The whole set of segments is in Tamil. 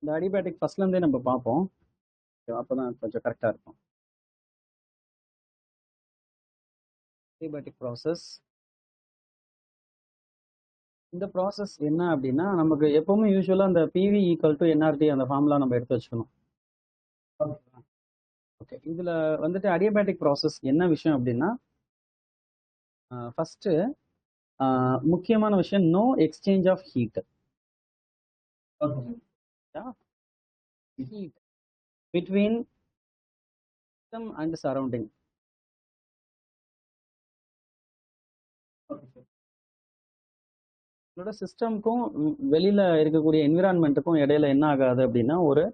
இந்த அடிபயாட்டிக் ஃபர்ஸ்ட்ல இருந்தே நம்ம பார்ப்போம். அப்பதான் கொஞ்சம் கரெக்டா இருக்கும். அடிபயாட்டிக் ப்ராசஸ். இந்த ப்ராசஸ் என்ன அப்படின்னா, நமக்கு எப்பவுமே யூஸ்வலா அந்த பிவி ஈக்குவல் டு என்ஆர்டி அந்த ஃபார்முலா நம்ம எடுத்து வச்சுக்கணும். ஓகே, இதுல வந்துட்டு அடிபயாட்டிக் ப்ராசஸ் என்ன விஷயம் அப்படின்னா, ஃபர்ஸ்ட் முக்கியமான விஷயம் no exchange of heat. Heat between system and surrounding. இதோட சிஸ்டம்க்கும் வெளியில இருக்கக்கூடிய என்விரான்மெண்ட்டுக்கும் இடையில என்ன ஆகாது அப்படின்னா ஒரு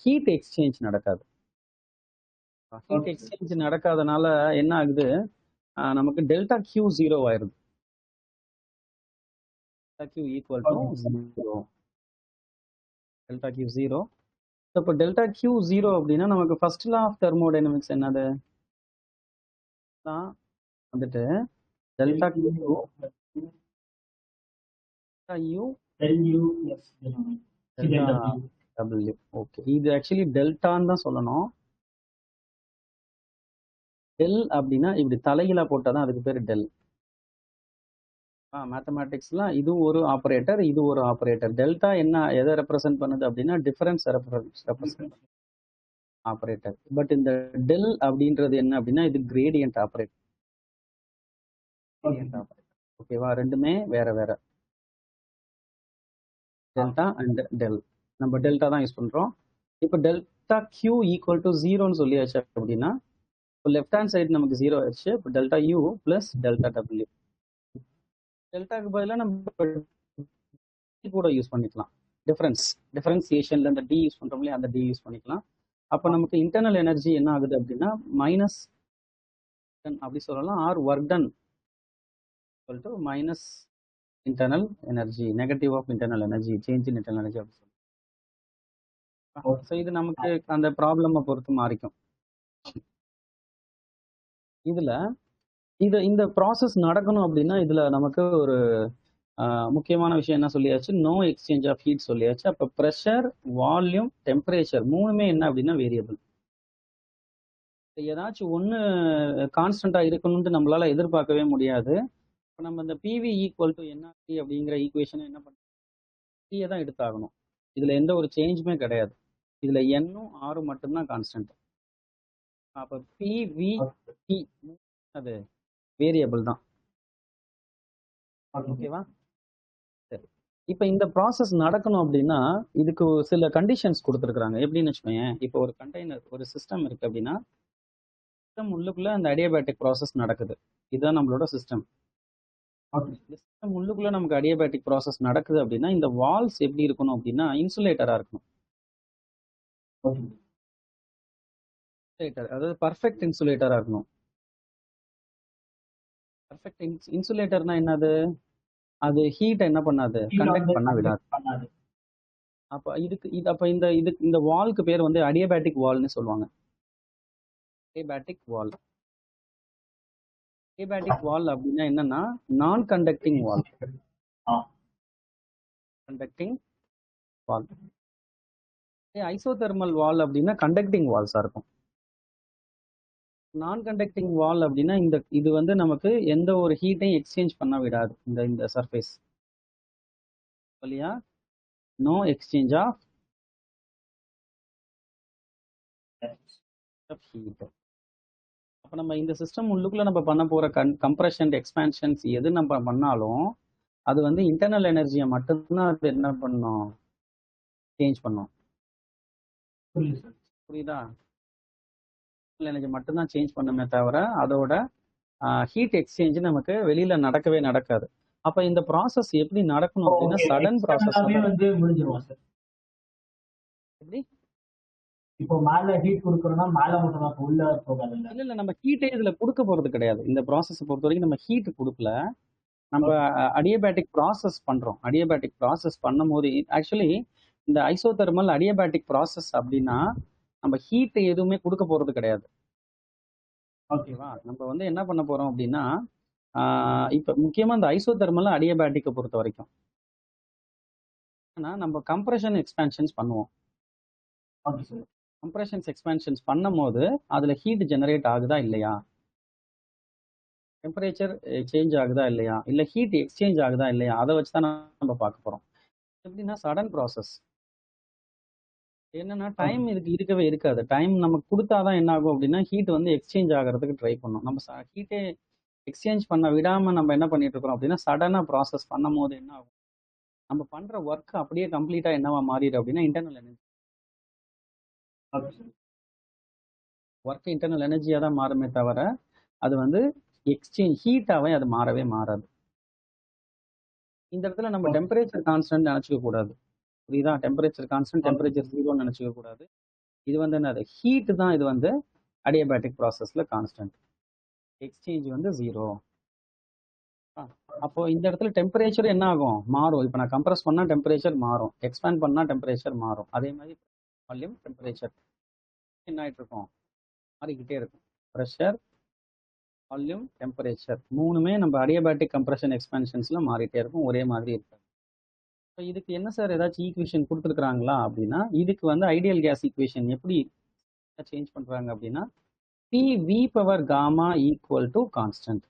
ஹீட் எக்ஸ்சேஞ்ச் நடக்காது. ஹீட் எக்ஸ்சேஞ்ச் நடக்காதனால என்ன ஆகுது, நமக்கு டெல்டா கியூ 0 ஆயிருது. Delta Q equal to 0. Delta Q 0. இப்போ டெல்டா கியூ 0 அப்படின்னா நமக்கு ஃபர்ஸ்ட் லா ஆஃப் தெர்மோடைனமிக்ஸ் என்னது வந்துட்டு delta Q U W. Okay, இது ஆக்சுவலி டெல்டான்னு தான் சொல்லணும். டெல் அப்படின்னா இப்படி தலைகீழா போட்டாதான் அதுக்கு பேர் டெல். மேத்தமேட்டிக்ஸ்ல இது ஒரு ஆபரேட்டர், இது ஒரு ஆபரேட்டர். டெல்டா என்ன எதை ரெப்ரசென்ட் பண்ணுது அப்படின்னா டிஃபரன்ஸ் ரெப்ரசென்ட் ஆபரேட்டர். பட் இந்த டெல் அப்படின்றது என்ன அப்படின்னா இது கிரேடியன்ட் ஆபரேட்டர். ஓகேவா, ரெண்டுமே வேற வேற. டெல்டா அண்ட் டெல், நம்ம டெல்டா தான் யூஸ் பண்றோம். இப்போ டெல்டா கியூ ஈக்குவல் டு 0ன்னு சொல்லியாச்சு அப்படின்னா இப்போ லெஃப்ட் ஹேண்ட் சைடு நமக்கு 0 ஆயிடுச்சு. இப்போ delta U plus delta W. டெல்டாக்கு பதிலாக நம்ம கூட யூஸ் பண்ணிக்கலாம். டிஃபரன்சியேஷன்ல இந்த டி யூஸ் பண்றோம் இல்லையா, அந்த டி யூஸ் பண்ணிக்கலாம். அப்போ நமக்கு இன்டர்னல் எனர்ஜி என்ன ஆகுது அப்படின்னா மைனஸ் அப்படி சொல்லலாம், or work done minus internal energy, negative of internal energy, change in internal energy அப்படி சொல்லலாம். ஸோ இது நமக்கு அந்த ப்ராப்ளமை பொறுத்து மாறிக்கும். இதுல இந்த ப்ராசஸ் நடக்கணும் அப்படின்னா இதுல நமக்கு ஒரு முக்கியமான விஷயம் என்ன சொல்லியாச்சு, நோ எக்ஸ்சேஞ்ச் ஆஃப் ஹீட் சொல்லியாச்சு. அப்ப ப்ரெஷர், வால்யூம், டெம்பரேச்சர் மூணுமே என்ன அப்படின்னா வேரியபிள். ஏதாச்சும் ஒன்று கான்ஸ்டண்டா இருக்கணும்னு நம்மளால எதிர்பார்க்கவே முடியாது. இப்போ நம்ம இந்த பிவி ஈக்குவல் டு என்ஆர்டி அப்படிங்கிற ஈக்குவேஷன் என்ன பண்ண டீயை தான் எடுத்தாகணும். இதுல எந்த ஒரு சேஞ்சுமே கிடையாது. இதுல எண்ணும் ஆறும் மட்டும்தான் கான்ஸ்டன்ட். அப்ப பிவி அது வேரியபிள் தான். ஓகேவா, சரி. இப்போ இந்த ப்ராசஸ் நடக்கணும் அப்படின்னா இதுக்கு சில கண்டிஷன்ஸ் கொடுத்துருக்காங்க. எப்படின்னு வச்சுக்கோங்க, இப்போ ஒரு கண்டெய்னர், ஒரு சிஸ்டம் இருக்கு அப்படின்னா சிஸ்டம் உள்ளுக்குள்ள அந்த அடியபேட்டிக் ப்ராசஸ் நடக்குது. இதுதான் நம்மளோட சிஸ்டம். சிஸ்டம் உள்ளுக்குள்ள நமக்கு அடியபேட்டிக் ப்ராசஸ் நடக்குது அப்படின்னா இந்த வால்ஸ் எப்படி இருக்கணும் அப்படின்னா இன்சுலேட்டரா இருக்கணும். அதாவது பர்ஃபெக்ட் இன்சுலேட்டரா இருக்கணும். பர்ஃபெக்ட் இன்சுலேட்டர்னா என்னது, அது ஹீட்டை என்ன பண்ணாது, கண்டக்ட் பண்ண விடாது. அப்ப அப்ப இந்த வால்க்கு பேர் வந்து அடியபேட்டிக் வால்னு சொல்லுவாங்க. அடியபேட்டிக் வால். அடியபேட்டிக் வால் அப்படின்னா என்னன்னா நான் கண்டக்டிங் வால். கண்டக்டிங் வால். ஐசோதெர்மல் வால் அப்படின்னா கண்டக்டிங் வால்ஸா இருக்கும். நான் கண்டக்டிங் வால் அப்படின்னா இது வந்து நமக்கு எந்த ஒரு ஹீட்டையும் எக்ஸ்சேஞ்ச் பண்ண விடாது. இந்த சர்ஃபேஸ் இல்லையா, நோ எக்ஸ்சேஞ்ச் ஆஃப் ஹீட். அப்போ நம்ம இந்த சிஸ்டம் உள்ளுக்குள்ள நம்ம பண்ண போற கம்ப்ரெஷன், எக்ஸ்பான்ஷன்ஸ் எது நம்ம பண்ணாலும் அது வந்து இன்டர்னல் எனர்ஜியை மட்டும்தான் அது என்ன பண்ணும், சேஞ்ச் பண்ணும். புரியுதா, எனர்ஜி மட்டும்தான் சேஞ்ச் பண்ணுமே தவிர அதோட ஹீட் எக்ஸ்சேஞ்ச் நமக்கு வெளியில நடக்கவே நடக்காது. அப்ப இந்த ப்ராசஸ் எப்படி நடக்கணும் அப்படின்னா சடன் ப்ராசஸ் வந்து முடிஞ்சிரும் சார். எப்படி இப்போ மேல ஹீட் கொடுக்கறோம்னா மேல மட்டும் தான் உள்ள போகாது. இல்ல நம்ம ஹீட்டே இதுல கொடுக்க போறது கிடையாது. இந்த ப்ராசஸ் பொறுத்த வரைக்கும் நம்ம ஹீட் கொடுக்கல, நம்ம அடியபேட்டிக் ப்ராசஸ் பண்றோம். அடியபேட்டிக் ப்ராசஸ் பண்ணும்போது ஆக்சுவலி இந்த ஐசோதெர்மல் அடியபேட்டிக் ப்ராசஸ் அப்படின்னா நம்ம ஹீட் எதுவுமே கொடுக்க போறது கிடையாது. ஓகேவா, நம்ம வந்து என்ன பண்ண போறோம் அப்படின்னா இப்ப முக்கியமா இந்த ஐசோதெர்மல் அடியபேட்டிக்கை பொறுத்த வரைக்கும் ஏன்னா நம்ம கம்ப்ரெஷன் எக்ஸ்பேன்ஷன்ஸ் பண்ணுவோம். Okay sir. கம்ப்ரெஷன்ஸ் எக்ஸ்பேன்ஷன்ஸ் பண்ணும்போது அதில் ஹீட் ஜெனரேட் ஆகுதா இல்லையா, டெம்பரேச்சர் சேஞ்ச் ஆகுதா இல்லையா, இல்லை ஹீட் எக்ஸ்சேஞ்ச் ஆகுதா இல்லையா, அதை வச்சு தான் நம்ம பார்க்க போகிறோம். எப்படின்னா சடன் ப்ராசஸ். என்னன்னா டைம் இதுக்கு இருக்கவே இருக்காது. டைம் நமக்கு கொடுத்தாதான் என்ன ஆகும் அப்படின்னா ஹீட் வந்து எக்ஸ்சேஞ்ச் ஆகிறதுக்கு ட்ரை பண்ணும். நம்ம ஹீட்டே எக்ஸ்சேஞ்ச் பண்ண விடாம நம்ம என்ன பண்ணிட்டு இருக்கோம் அப்படின்னா சடனா ப்ராசஸ் பண்ணும் போது என்ன ஆகும், நம்ம பண்ற ஒர்க் அப்படியே கம்ப்ளீட்டா என்னவா மாறிடும் அப்படின்னா internal energy. Okay sir. Work internal எனர்ஜியா தான் மாறுமே தவிர அது வந்து எக்ஸ்சேஞ்ச் ஹீட்டாவே அது மாறவே மாறாது. இந்த இடத்துல நம்ம டெம்பரேச்சர் கான்ஸ்டன்ட் நினைச்சுக்க கூடாது. புரியுதா? டெம்பரேச்சர் கான்ஸ்டன்ட், டெம்பரேச்சர் ஜீரோன்னு நினைச்சுக்க கூடாது. இது வந்து என்னது, ஹீட் தான் இது வந்து அடியபேட்டிக் ப்ராசஸ்ல கான்ஸ்டன்ட், எக்ஸ்சேஞ்ச் வந்து ஜீரோ. அப்போ இந்த இடத்துல டெம்பரேச்சர் என்ன ஆகும், மாறும். இப்போ நான் கம்ப்ரஸ் பண்ணா டெம்பரேச்சர் மாறும், எக்ஸ்பேண்ட் பண்ணா டெம்பரேச்சர் மாறும். அதே மாதிரி வால்யூம் டெம்பரேச்சர் என்ன ஆயிட்டு இருக்கும், மாறிக்கிட்டே இருக்கும். ப்ரெஷர், வால்யூம், டெம்பரேச்சர் மூணுமே நம்ம அடியபேட்டிக் கம்ப்ரஷன் எக்ஸ்பேன்ஷன்ஸ்ல மாறிட்டே இருக்கும், ஒரே மாதிரி இருக்காது. இப்போ இதுக்கு என்ன சார் ஏதாச்சும் ஈக்குவேஷன் கொடுத்துருக்காங்களா அப்படின்னா, இதுக்கு வந்து ஐடியல் கேஸ் ஈக்குவேஷன் எப்படி சேஞ்ச் பண்றாங்க அப்படின்னா PV power gamma equal to constant.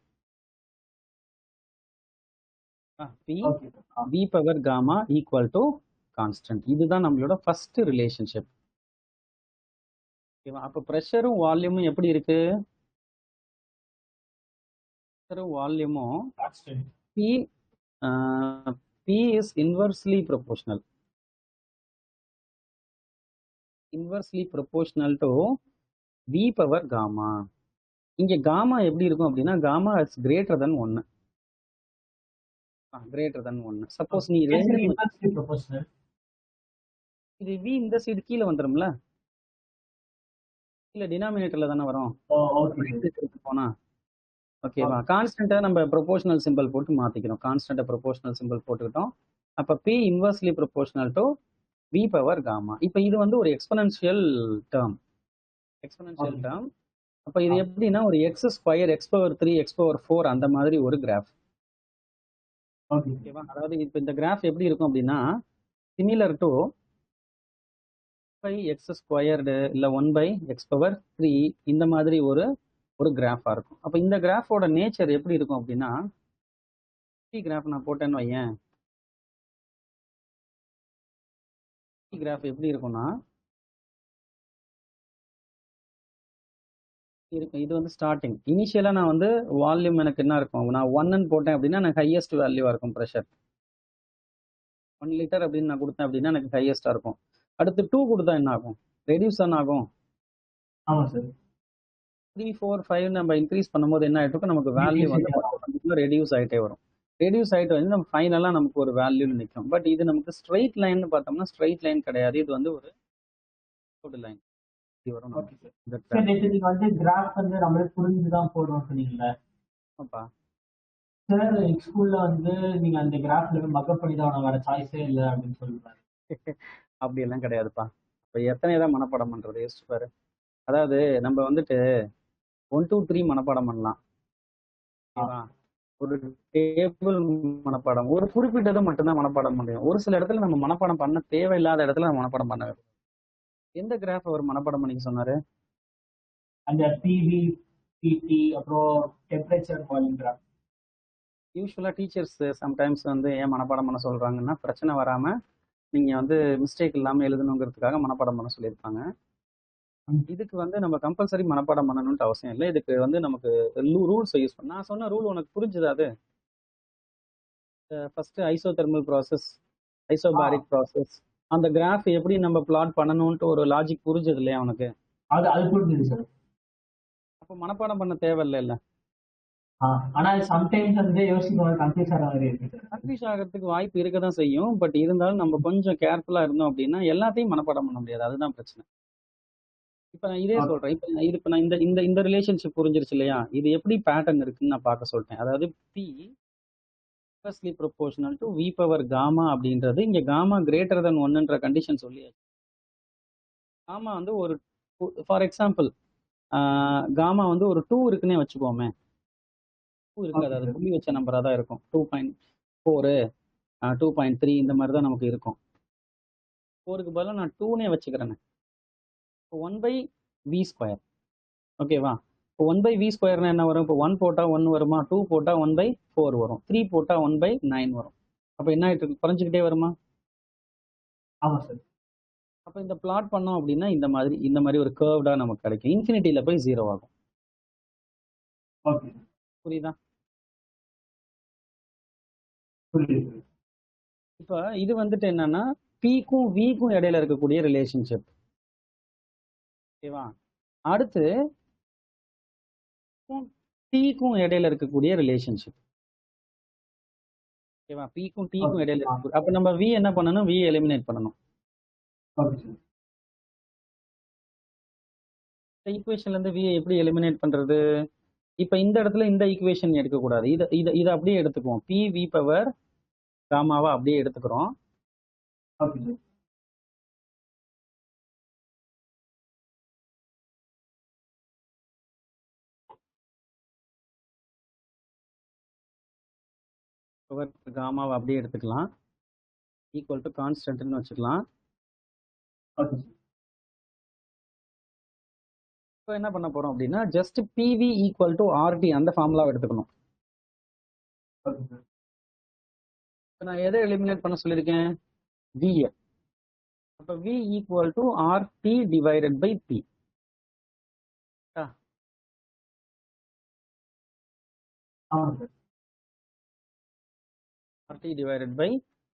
PV power gamma equal to constant. இதுதான் நம்மளோட ஃபர்ஸ்ட் ரிலேஷன்ஷிப். ஓகேவா? அப்போ ப்ரெஷரும் வால்யூமும் எப்படி இருக்கு, ப்ரெஷரும் வால்யூமும் P is inversely proportional. Inversely proportional to V power gamma. இங்க காமா எப்படி இருக்கும் அப்படின்னா gamma is greater than 1. Greater than 1. Suppose நீ இது V இந்த சைடு கீழே வந்துரும்ல, இல்ல டினாமினேட்டர்ல தானே வரும் போனா. ஓகேவா? கான்ஸ்டன்ட்டை நம்ம ப்ரொபோர்ஷனல் சிம்பிள் போட்டு மாத்திக்கிறோம். கான்ஸ்டன்ட்டை ப்ரொபோர்ஷனல் சிம்பிள் போட்டுக்கிட்டோம். அப்ப P inversely proportional to V power gamma. இப்போ இது வந்து ஒரு எக்ஸ்பொனென்ஷியல் டேர்ம். அப்ப இது எப்படின்னா ஒரு X square, X power 3, X power 4 அந்த மாதிரி ஒரு கிராஃப். ஓகேவா? அதாவது இப்போ இந்த கிராஃப் எப்படி இருக்கும் அப்படின்னா similar to by x squared இல்லை 1/x⁻³ இந்த மாதிரி ஒரு கிராஃபா இருக்கும். அப்போ இந்த கிராஃபோட நேச்சர் எப்படி இருக்கும் அப்படின்னா, கிராஃப் நான் போட்டேன்னு வையேன், கிராஃப் எப்படி இருக்கும்னா இருக்கும். இது வந்து ஸ்டார்டிங் இனிஷியலா நான் வந்து வால்யூம் எனக்கு என்ன இருக்கும், நான் 1ன்னு போட்டேன் அப்படின்னா எனக்கு ஹையஸ்ட் வேல்யூவா இருக்கும். ப்ரெஷர் 1 லிட்டர் அப்படின்னு நான் கொடுத்தேன் அப்படின்னா எனக்கு ஹையஸ்டா இருக்கும். அடுத்து 2 கொடுத்தா என்ன ஆகும், ரெடியூஸ் தான் ஆகும். 3, 4, 5 நம்ம இன்க்ரீஸ் பண்ணும்போது என்ன ஆயிட்டு இருக்கும், நமக்கு வேல்யூ வந்து ரெடியூஸ் ஆகிட்டே வரும். ரெடியூஸ் ஆகிட்டு வந்து நம்ம ஃபைனலாக நமக்கு ஒரு வேல்யூ நிற்கும். பட் இது நமக்கு ஸ்ட்ரெயிட் லைன் பார்த்தோம்னா ஸ்ட்ரெயிட் லைன் கிடையாது, இது வந்து ஒரு லைன். கிராஃப் வந்து நம்மளே புரிஞ்சுதான் போடுறோம் சொன்னீங்கல்ல. ஆமாப்பா. சார் ஸ்கூல்ல வந்து நீங்க அந்த கிராஃப்ல மக்கப் பண்ணி தான் வேற சாய்ஸே இல்லை அப்படின்னு சொல்லுவாங்க. அப்படி எல்லாம் கிடையாதுப்பா. இப்போ எத்தனை தான் மனப்பாடம் பண்றது யோசிச்சு பாரு. அதாவது நம்ம வந்துட்டு 1, 2, 3 மனப்பாடம் பண்ணலாம். ஒரு டேபிள் மனப்பாடம், ஒரு குறிப்பிட்டதை மட்டும்தான் மனப்பாடம் முடியும். ஒரு சில இடத்துல நம்ம மனப்பாடம் பண்ண தேவையில்லாத இடத்துல நம்ம மனப்பாடம் பண்ண வேண்டும். எந்த கிராஃப் அவர் மனப்பாடம் பண்ணிக்க சொன்னாரு? அந்த பிவி, பிடி, அப்புறம் டெம்பரேச்சர் வால்யூம் கிராஃப். யூஸ்வலா டீச்சர்ஸ் சம்டைம்ஸ் வந்து ஏன் மனப்பாடம் பண்ண சொல்றாங்கன்னா பிரச்சனை வராம நீங்க வந்து மிஸ்டேக் இல்லாம எழுதணுங்கிறதுக்காக மனப்பாடம் பண்ண சொல்லியிருப்பாங்க. இதுக்கு வந்து நம்ம கம்பல்சரி மனப்பாடம் பண்ணணும்னு அவசியம் இல்லை. இதுக்கு வந்து நமக்கு ரூல்ஸ் யூஸ் பண்ண. நான் சொன்ன ரூல் உனக்கு புரிஞ்சுதா? அது first isothermal process, isobaric process, அந்த கிராஃப் எப்படி நம்ம பிளாட் பண்ணணும்ட்டு ஒரு லாஜிக் புரிஞ்சது இல்லையா உனக்கு? அது புரிஞ்சுது சார். அப்போ மனப்பாடம் பண்ண தேவையில்லை. ஆனா சம்டைம்ஸ் வந்து யோசிக்கும் கன்ஃபியூஸ் ஆகிறதுக்கு வாய்ப்பு இருக்க தான் செய்யும். பட் இருந்தாலும் நம்ம கொஞ்சம் கேர்ஃபுல்லா இருந்தோம் அப்படின்னா எல்லாத்தையும் மனப்பாடம் பண்ண முடியாது. அதுதான் பிரச்சனை. இப்ப நான் இதே சொல்றேன். இப்ப நான் இந்த ரிலேஷன்ஷிப் புரிஞ்சிருச்சு இல்லையா? இது எப்படி பேட்டர்ன் இருக்குன்னு நான் பார்க்க சொல்லிட்டேன். அதாவது P inversely proportional to V power gamma அப்படின்றது இங்க காமா கிரேட்டர் தென் 1ன்ற கண்டிஷன் சொல்லியாச்சு. காமா வந்து ஒரு ஃபார் எக்ஸாம்பிள் காமா வந்து ஒரு 2 இருக்குன்னே வச்சுக்கோமே. 2 இருக்காது, அது புள்ளி வச்ச நம்பரா தான் இருக்கும். 2.4, 2.3 இந்த மாதிரி தான் நமக்கு இருக்கும். 4க்கு பதிலாக நான் 2னே வச்சுக்கிறேன். இப்போ 1/v². ஓகேவா? இப்போ 1/v² என்ன வரும்? இப்போ 1 போட்டால் 1 வருமா? 2 போட்டால் 1/4 வரும். 3 போட்டால் 1/9 வரும். அப்போ என்ன ஆகிட்டு இருக்கு? குறைஞ்சிக்கிட்டே வருமா? ஆமாம் சார். அப்போ இந்த பிளாட் பண்ணோம் அப்படின்னா இந்த மாதிரி ஒரு கர்வ்டாக நமக்கு கிடைக்கும். இன்ஃபினிட்டியில் போய் 0 ஆகும். ஓகே. புரியுதா? புரியுது. இப்போ இது வந்துட்டு என்னன்னா Pக்கும் Vக்கும் இடையில இருக்கக்கூடிய ரிலேஷன்ஷிப். ஓகேவா? அடுத்து Tக்கும் இடையில இருக்கக்கூடிய ரிலேஷன்ஷிப். ஓகேவா? Pக்கும் Tக்கும் இடையில இருக்கக்கூடிய. அப்போ நம்ம V என்ன பண்ணணும்? V எலிமினேட் பண்ணணும். Okay sir. இந்த ஈக்குவேஷன்ல இருந்து V எப்படி எலிமினேட் பண்றது? இப்போ இந்த இடத்துல இந்த ஈக்குவேஷன் எடுக்கக்கூடாது. இதை அப்படியே எடுத்துக்குவோம். PV² காமாவை அப்படியே எடுத்துக்கிறோம். Okay sir. காமாவை அப்படியே எடுத்துக்கலாம். ஈக்குவல் டு கான்ஸ்டன்ட்னு வச்சுக்கலாம். Okay sir. இப்போ என்ன பண்ண போறோம் அப்படின்னா just PV equal to RT அந்த ஃபார்முலாவை எடுத்துக்கணும். Okay sir. இப்போ நான் எதை எலிமினேட் பண்ண சொல்லியிருக்கேன்? V. அப்போ V equal to RT divided by P. ஆமாம் sir. RT divided by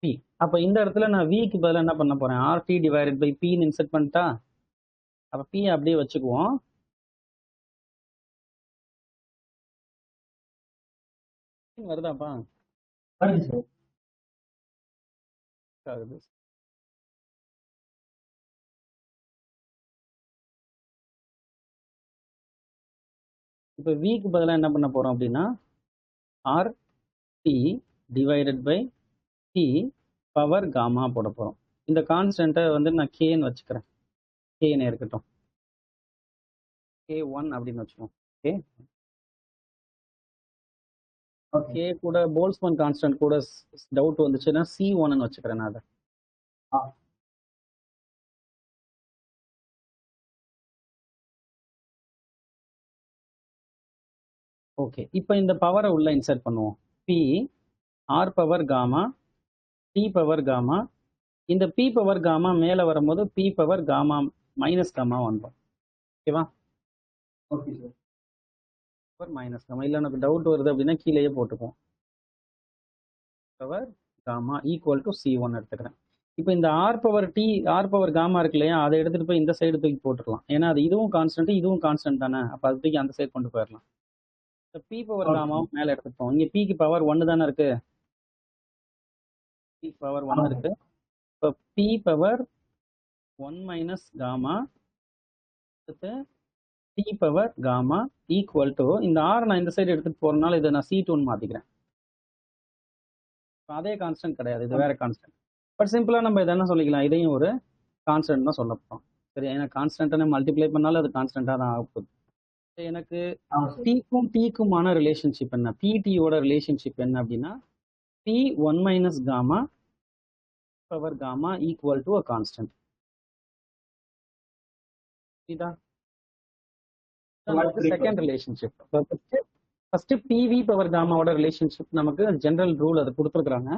P. அப்போ இந்த இடத்துல நான் Vக்கு பதிலாக என்ன பண்ண போறேன்? RT டிவைடட் பை Pன்னு இன்செர்ட் பண்ணிட்டா. அப்போ P அப்படியே வச்சுக்குவோம். வருதாப்பா? வருது சார். ஆகுது. இப்போ Vக்கு பதிலாக என்ன பண்ண போறோம் அப்படின்னா RT divided by P power gamma போட போறோம். இந்த கான்ஸ்டன்ட்டை வந்து நான் Kன்னு வச்சுக்கிறேன். Kன்னு இருக்கட்டும். K1 அப்படின்னு வச்சுக்கோம். K கூட போல்ஸ்மேன் கான்ஸ்டன்ட் கூட டவுட் வந்துச்சுன்னா C1ன்னு வச்சுக்கிறேன் நான் அதை. ஓகே. இப்போ இந்த பவரை உள்ள இன்சர்ட் பண்ணுவோம். P R power gamma T power gamma. இந்த P பவர் காமா மேலே வரும்போது P power gamma minus gamma வந்துடும். ஓகேவா? Okay sir. Power minus gamma. இல்லை எனக்கு டவுட் வருது அப்படின்னா கீழேயே போட்டுக்குவோம். Power gamma equal to C1 எடுத்துக்கிறேன். இப்போ இந்த R பவர் காமா இருக்கு இல்லையா, அதை எடுத்துகிட்டு போய் இந்த சைடு தூக்கி போட்டுக்கலாம். ஏன்னா அது இதுவும் கான்ஸ்டன்ட் இதுவும் கான்ஸ்டன்ட் தானே. அப்போ அது தூக்கி அந்த சைடு கொண்டு போயிடலாம். P பவர் காமாவும் மேலே எடுத்துப்போம். இங்கே Pக்கு பவர் 1 தானே இருக்கு. P பவர் 1 இருக்கு. இப்போ P power 1 minus gamma T power gamma equal to இந்த R நான் இந்த சைடு எடுத்துட்டு போறதுனால இதை நான் C2ன்னு மாத்திக்கிறேன். அதே கான்ஸ்டன்ட் கிடையாது, இது வேற கான்ஸ்டன்ட். பட் சிம்பிளா நம்ம இதை என்ன சொல்லிக்கலாம்? இதையும் ஒரு கான்ஸ்டன்ட் தான் சொல்ல போறோம். சரி, ஏன்னா கான்ஸ்டன்ட்டை மல்டிப்ளை பண்ணாலும் அது கான்ஸ்டன்டா தான் ஆகும். எனக்கு Pக்கும் Tக்குமான ரிலேஷன்ஷிப் என்ன? PTயோட ரிலேஷன்ஷிப் என்ன அப்படின்னா P1 minus gamma power gamma equal to a constant. இதா second relationship. First PV power காமாவோட ரிலேஷன்ஷிப் நமக்கு ஜெனரல் ரூல் அது கொடுத்துருக்காங்க.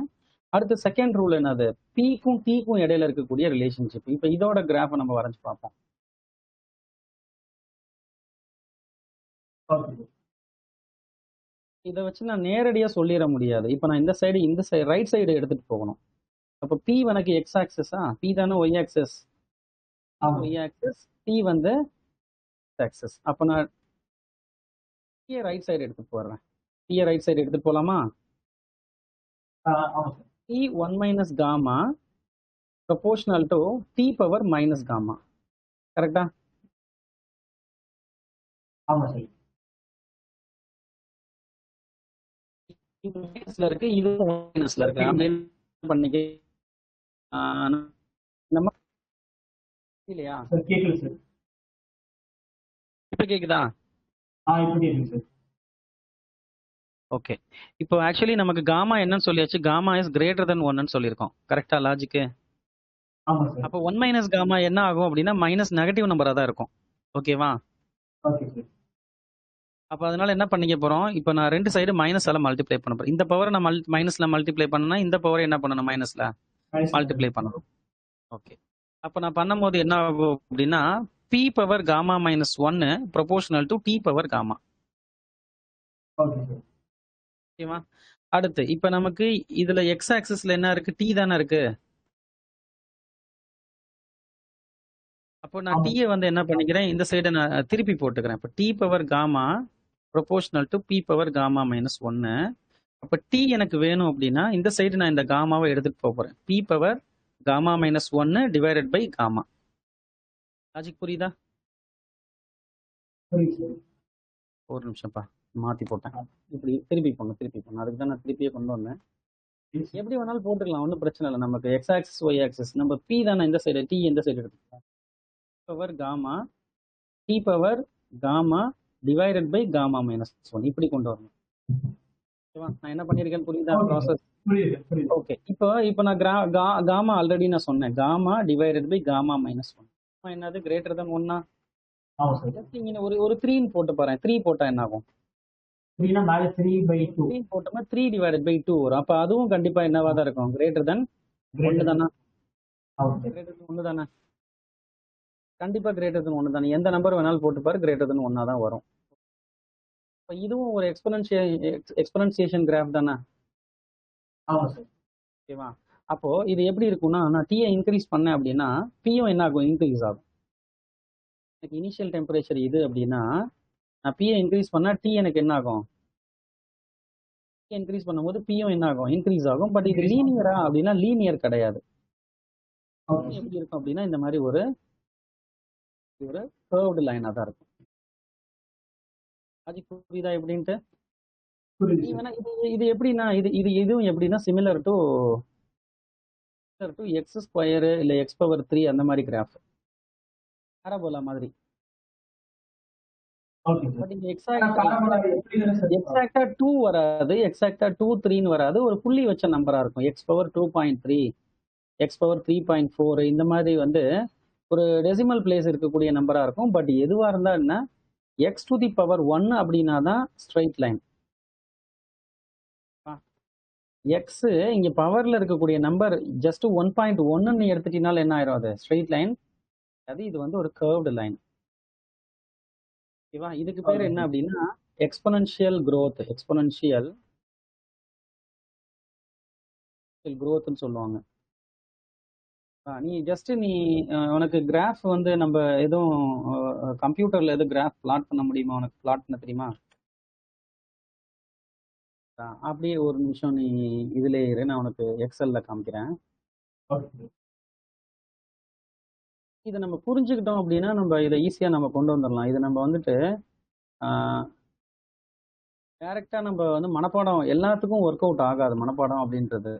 அடுத்து செகண்ட் ரூல் என்னது? Pக்கும் Tக்கும் இடையில இருக்கக்கூடிய ரிலேஷன்ஷிப். இப்போ இதோட கிராஃபை நம்ம வரைஞ்சு பார்ப்போம். இதை வச்சு நான் நேரடியாக சொல்லிட முடியாது. இப்போ நான் இந்த சைடு ரைட் சைடு எடுத்துட்டு போகணும். அப்போ P எனக்கு எக்ஸ் ஆக்சஸா, P தானே y axis. Y axis, T வந்து ஆக்சஸ். அப்போ நான் P ரைட் சைடு எடுத்துட்டு போடுறேன். P ரைட் சைடு எடுத்துட்டு போகலாமா? P1 minus gamma proportional to T power minus gamma. கரெக்டா? ஆமா சார். மைனஸ்ல இருக்கு, இதுவும் மைனஸ்ல இருக்கு. அப்படின்னு பண்ணிக்க நம்ம இல்லையா? கேக்குது சார். இப்ப கேக்குதா? இப்ப கேக்குது சார். ஓகே. இப்போ ஆக்சுவலி நமக்கு காமா என்னன்னு சொல்லியாச்சு. காமா இஸ் கிரேட்டர் தென் 1ன்னு சொல்லியிருக்கோம். கரெக்டா லாஜிக்கு? ஆமா சார். அப்போ 1 மைனஸ் காமா என்ன ஆகும் அப்படின்னா மைனஸ் நெகட்டிவ் நம்பரா தான் இருக்கும். ஓகேவா? Okay sir. அப்போ அதனால என்ன பண்ணிக்க போறோம், இப்போ நான் ரெண்டு சைடு மைனஸால மல்டிப்ளை பண்ண போறேன். இந்த பவரை நான் மைனஸ்ல மல்டிப்ளை பண்ணனா இந்த பவரை என்ன பண்ணணும், மைனஸ்ல மல்டிப்ளை பண்ணணும். ஓகே, அப்போ நான் பண்ணும்போது என்ன ஆகும் அப்படின்னா பி பவர் காமா மைனஸ் ஒன்னு proportional to T power gamma. Okay sir. ஓகேவா? அடுத்து இப்போ நமக்கு இதுல எக்ஸ் ஆக்சிஸ்ல என்ன இருக்கு, டி தானே இருக்கு. அப்போ நான் ஆமா. டீயை வந்து என்ன பண்ணிக்கிறேன், இந்த சைடை நான் திருப்பி போட்டுக்கிறேன். இப்போ T power gamma proportional to P power gamma minus ஒன்னு. அப்போ டி எனக்கு வேணும் அப்படின்னா இந்த சைடு நான் இந்த காமாவை எடுத்துட்டு போக போறேன். பி பவர் காமா மைனஸ் ஒன்னு டிவைடட் பை காமா. லாஜிக் புரியுதா? புரியுது சார். ஒரு நிமிஷம்ப்பா, மாத்தி போட்டேன். இப்படி திருப்பி போங்க. அதுக்கு தான் நான் திருப்பியே கொண்டு வந்தேன். எப்படி வேணாலும் போட்டுக்கலாம், ஒன்றும் பிரச்சனை இல்லை. நமக்கு எக்ஸ் ஆக்சிஸ் ஒய் ஆக்சிஸ் நம்ம பி தானே இந்த சைடு, டி இந்த சைடு எடுத்துக்கலாம். Power gamma T power gamma divided by gamma minus one இப்படி கொண்டு வரணும். ஓகேவா? நான் என்ன பண்ணியிருக்கேன்னு புரியுதா ப்ராசஸ்? ஓகே, இப்போ நான் காமா ஆல்ரெடி நான் சொன்னேன். Gamma divided by gamma minus one என்னது, கிரேட்டர் தென் ஒன்னா? நீங்க ஒரு 3 போட்டு பாருங்க. 3 போட்டா என்ன ஆகும்? 3 மேல 3/2 3 போட்டோம்னா 3 டிவைடட் பை 2 வரும். அப்ப அதுவும் கண்டிப்பா என்னவா தான் இருக்கும், கிரேட்டர் தென் 1 தானா? கிரேட்டர் தென் 1 தானே? கண்டிப்பா கிரேட்டர் தென் 1 தானே. எந்த நம்பர் வேணாலும் போட்டு பாரு, கிரேட்டர் தென் 1 தான் வரும். இப்போ இதுவும் ஒரு எக்ஸ்பொனன்சியேஷன் கிராஃப் தானே? ஓகேவா? அப்போ இது எப்படி இருக்கும்னா, நான் டீயை இன்க்ரீஸ் பண்ணேன் அப்படின்னா பியும் என்ன ஆகும், இன்க்ரீஸ் ஆகும். எனக்கு இனிஷியல் டெம்பரேச்சர் இது அப்படின்னா நான் பியை இன்க்ரீஸ் பண்ணா டி எனக்கு என்ன ஆகும், இன்க்ரீஸ் பண்ணும்போது பியும் என்ன ஆகும், இன்க்ரீஸ் ஆகும். பட் இது லீனியரா அப்படின்னா லீனியர் கிடையாது. எப்படி இருக்கும் அப்படின்னா இந்த மாதிரி ஒரு கர்வ்டு லைனா தான் இருக்கும். அது புரியுதா எப்படின்ட்டு? இது எப்படின்னா இதுவும் எப்படின்னா சிமிலர் டு எக்ஸ் ஸ்கொயர் இல்ல எக்ஸ் பவர் 3 அந்த மாதிரி கிராஃப், பாராபோலா மாதிரி. பட் இங்க எக்ஸாக்டா 2 வராது, எக்ஸாக்டா 2 3 வராது. ஒரு புள்ளி வச்ச நம்பரா இருக்கும். எக்ஸ் பவர் 2.3 எக்ஸ் பவர் 3.4 இந்த மாதிரி வந்து ஒரு டெசிமல் பிளேஸ் இருக்கக்கூடிய நம்பரா இருக்கும். பட் எதுவா இருந்தா என்ன, எக்ஸ் டு தி பவர் 1 அப்படின்னா தான் ஸ்ட்ரைட் லைன். எக்ஸ் இங்க பவர்ல இருக்கக்கூடிய நம்பர் ஜஸ்ட் 1.1 எடுத்துட்டீங்கனால என்ன ஆயிரும், அது ஸ்ட்ரைட் லைன். அது இது வந்து ஒரு கர்வ்டு லைன். ஓகேவா? இதுக்கு பேர் என்ன அப்படின்னா எக்ஸ்பொனன்ஷியல் growth, எக்ஸ்பொனன்ஷியல் growthன்னு சொல்லுவாங்க. நீ ஜஸ்ட் உனக்கு கிராஃப் வந்து நம்ம எதுவும் கம்ப்யூட்டர்ல எதுவும் கிராஃப் பிளாட் பண்ண முடியுமா, உனக்கு பிளாட் பண்ண தெரியுமா? அப்படியே ஒரு நிமிஷம் நீ இதுல இரு, நான் உனக்கு எக்ஸல்ல காமிக்கிறேன். இதை நம்ம புரிஞ்சுக்கிட்டோம் அப்படின்னா நம்ம இதை ஈஸியா நம்ம கொண்டு வந்துடலாம். இது நம்ம வந்துட்டு டைரக்டா நம்ம வந்து மனப்பாடம் எல்லாத்துக்கும் ஒர்க் அவுட் ஆகாது மனப்பாடம் அப்படின்றது.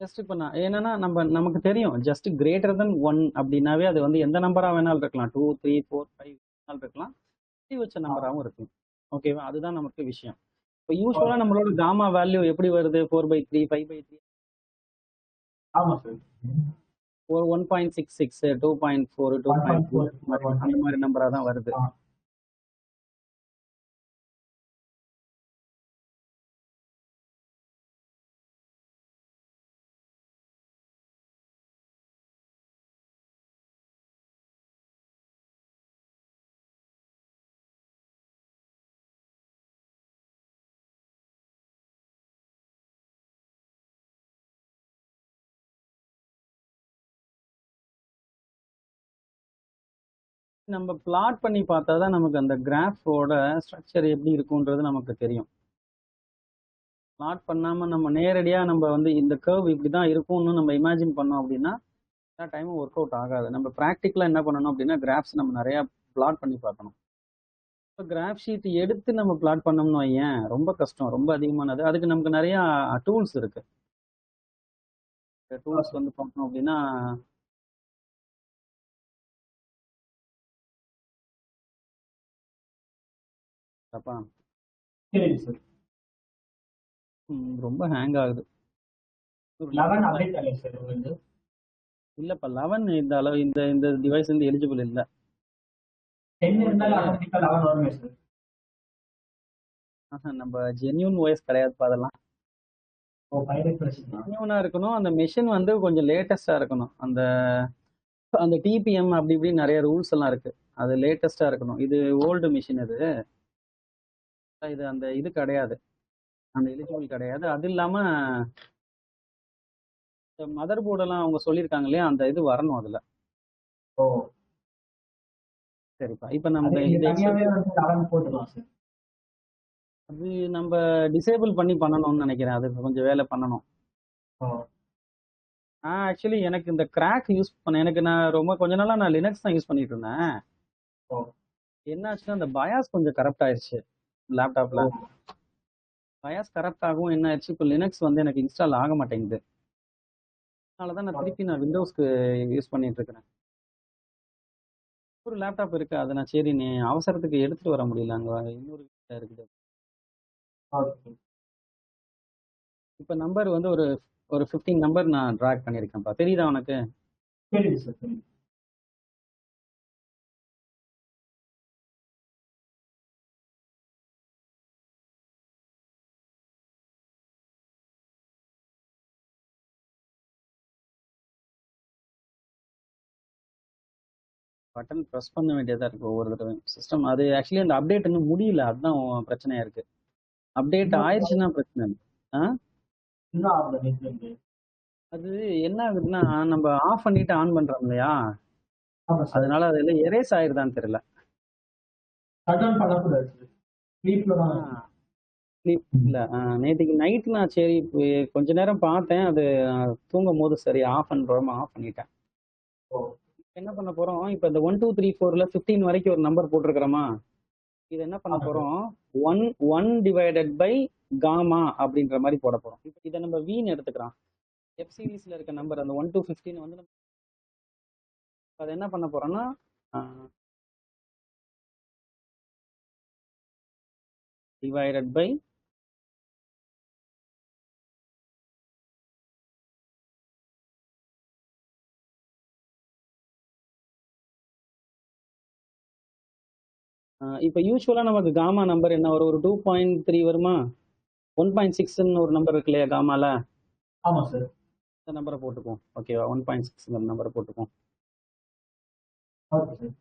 ஜஸ்ட் இப்போ நான் என்னன்னா நமக்கு தெரியும் ஜஸ்ட் கிரேட்டர் தென் 1 அப்படின்னாவே அது வந்து எந்த நம்பரா வேணாலும் இருக்கலாம், 2 3 4 5 வேணாலும் இருக்கலாம், வச்ச நம்பராகவும் இருக்கும். ஓகேவா? அதுதான் நமக்கு விஷயம். இப்போ யூஸ்வலா நம்மளோட காமா வேல்யூ எப்படி வருது, 4/3 5/3 ஒரு 1.66 2.4 2.4 அந்த மாதிரி நம்பரா தான் வருது. நம்ம பிளாட் பண்ணி பார்த்தா தான் நமக்கு அந்த கிராஃபோட ஸ்ட்ரக்சர் எப்படி இருக்கும்ன்றது நமக்கு தெரியும். பிளாட் பண்ணாம நம்ம நேரடியா நம்ம வந்து இந்த கர்வ் இப்படிதான் இருக்கும்னு நம்ம இமேஜின் பண்ணோம் அப்படின்னா எல்லா டைமும் ஒர்க் அவுட் ஆகாது. நம்ம ப்ராக்டிக்கலா என்ன பண்ணணும் அப்படின்னா கிராஃப்ஸ் நம்ம நிறைய பிளாட் பண்ணி பார்க்கணும். இப்போ கிராஃப் ஷீட் எடுத்து நம்ம பிளாட் பண்ணோம்னு வையேன் ரொம்ப கஷ்டம், ரொம்ப அதிகமானது. அதுக்கு நமக்கு நிறைய டூல்ஸ் இருக்கு. டூல்ஸ் வந்து பார்த்தோம் அப்படின்னா ரொம்ப ஹேங் ஆகுது. ஒரு 11 11 அப்டேட் ஆகல சார் உங்களுக்கு. இல்லப்பா 11 இந்த அளவு இந்த டிவைஸ் வந்து எலிஜிபிள் இல்ல 10 உங்களுக்கு. இருந்தாலும் ஆட்டோமேட்டிக்கா 11 வருமே சார். நம்ம ஜென்யூன் வாய்ஸ் கிடையாதுப்பா அதெல்லாம். ஓ பைரேட் வெர்ஷன். ஜென்யூனா இருக்கணும். அந்த மெஷின் வந்து கொஞ்சம் லேட்டஸ்டா இருக்கணும். அந்த அந்த டிபிஎம் அப்படி இப்படி நிறைய ரூல்ஸ் எல்லாம் இருக்கு. அது லேட்டஸ்டா இருக்கணும். இது ஓல்டு மிஷின் இது. இது அந்த இது கிடையாது. அந்த எலிஜிபிள் கிடையாது. அது இல்லாம மதர் போர்டெல்லாம் அவங்க சொல்லியிருக்காங்க இல்லையா, அந்த இது வரணும் அதுல. ஓ சரிப்பா. இப்ப நம்ம அது நீங்க இது தனியாவே வந்து 11 போட்டுக்கலாம் சார். அது நம்ம டிசேபிள் பண்ணி பண்ணணும்னு நினைக்கிறேன். அதுக்கு கொஞ்சம் வேலை பண்ணணும். ஓ ஆக்சுவலி எனக்கு இந்த கிராக் யூஸ் எனக்கு நான் கொஞ்ச நாளா நான் லினக்ஸ் தான் யூஸ் பண்ணிட்டு இருந்தேன். ஓ என்னாச்சுன்னா அந்த பயாஸ் கொஞ்சம் கரப்ட் ஆயிடுச்சு லேப்டாப்ல. ஓ பயாஸ் கரப்ட் ஆகும். என்ன ஆயிடுச்சு, இப்போ லினக்ஸ் வந்து எனக்கு இன்ஸ்டால் ஆக மாட்டேங்குது. அதனாலதான் நான் திருப்பி விண்டோஸ்க்கு யூஸ் பண்ணிட்டு இருக்கிறேன். ஒரு லேப்டாப் இருக்கு, அதை நான் சரி நீ அவசரத்துக்கு எடுத்துட்டு வர முடியல, அங்க இன்னொரு வீட்டுல இருக்குது. ஓகே. இப்ப நம்பர் வந்து ஒரு ஒரு 15 நம்பர் நான் ட்ராக் பண்ணியிருக்கேன்ப்பா. தெரியுதா உனக்கு? தெரியுது சார் தெரியுது. பட்டன் ப்ரெஸ் பண்ண வேண்டியதா இருக்கு ஒவ்வொரு தடவையும். சிஸ்டம் அது ஆக்சுவலி அந்த அப்டேட் இன்னும் முடியல, அதுதான் பிரச்சனையா இருக்கு. அப்டேட் இன்னும் ஆயிடுச்சுன்னா பிரச்சனை இல்லை. இன்னும் ஆகல நேத்துல இருந்து. அது என்ன ஆகுதுன்னா, நம்ம ஆஃப் பண்ணிட்டு ஆன் பண்றோம் இல்லையா, ஆமா சார். அதனால அதுல எரேஸ் ஆயிருதான்னு தெரியல. சடன் பண்ணக்கூடாது சார். ஸ்லீப்ல தான் ஆ, இல்ல நேற்றுக்கு நைட் நான் சரி கொஞ்ச நேரம் பார்த்தேன். அது தூங்கும் போது சரி ஆஃப் பண்றோமா ஆஃப் பண்ணிட்டேன். ஓ என்ன பண்ண போறோம், இப்ப இந்த 1 2 3 4ல 15 வரைக்கும் ஒரு நம்பர் போட்டிருக்கிறோமா, இது என்ன பண்ண ஆமா சார். போறோம், 1 டிவைடட் பை காமா அப்படின்ற மாதிரி போட போறோம். இப்போ இதை நம்ம வீன்னு எடுத்துக்கிறோம். எஃப் சீரீஸ்ல இருக்க நம்பர் அந்த 1 to 15 வந்து அதை என்ன பண்ண போறோம்னா டிவைடட் பை இப்போ யூஸ்வலா நமக்கு காமா நம்பர் என்ன வரும், ஒரு 2.3 வருமா, 1.6ன்னு ஒரு நம்பர் இருக்கு இல்லையா காமால, ஆமா சார். இந்த நம்பரை போட்டுக்குவோம். ஓகேவா, 1.6 நம்பரை போட்டுக்குவோம். Okay sir.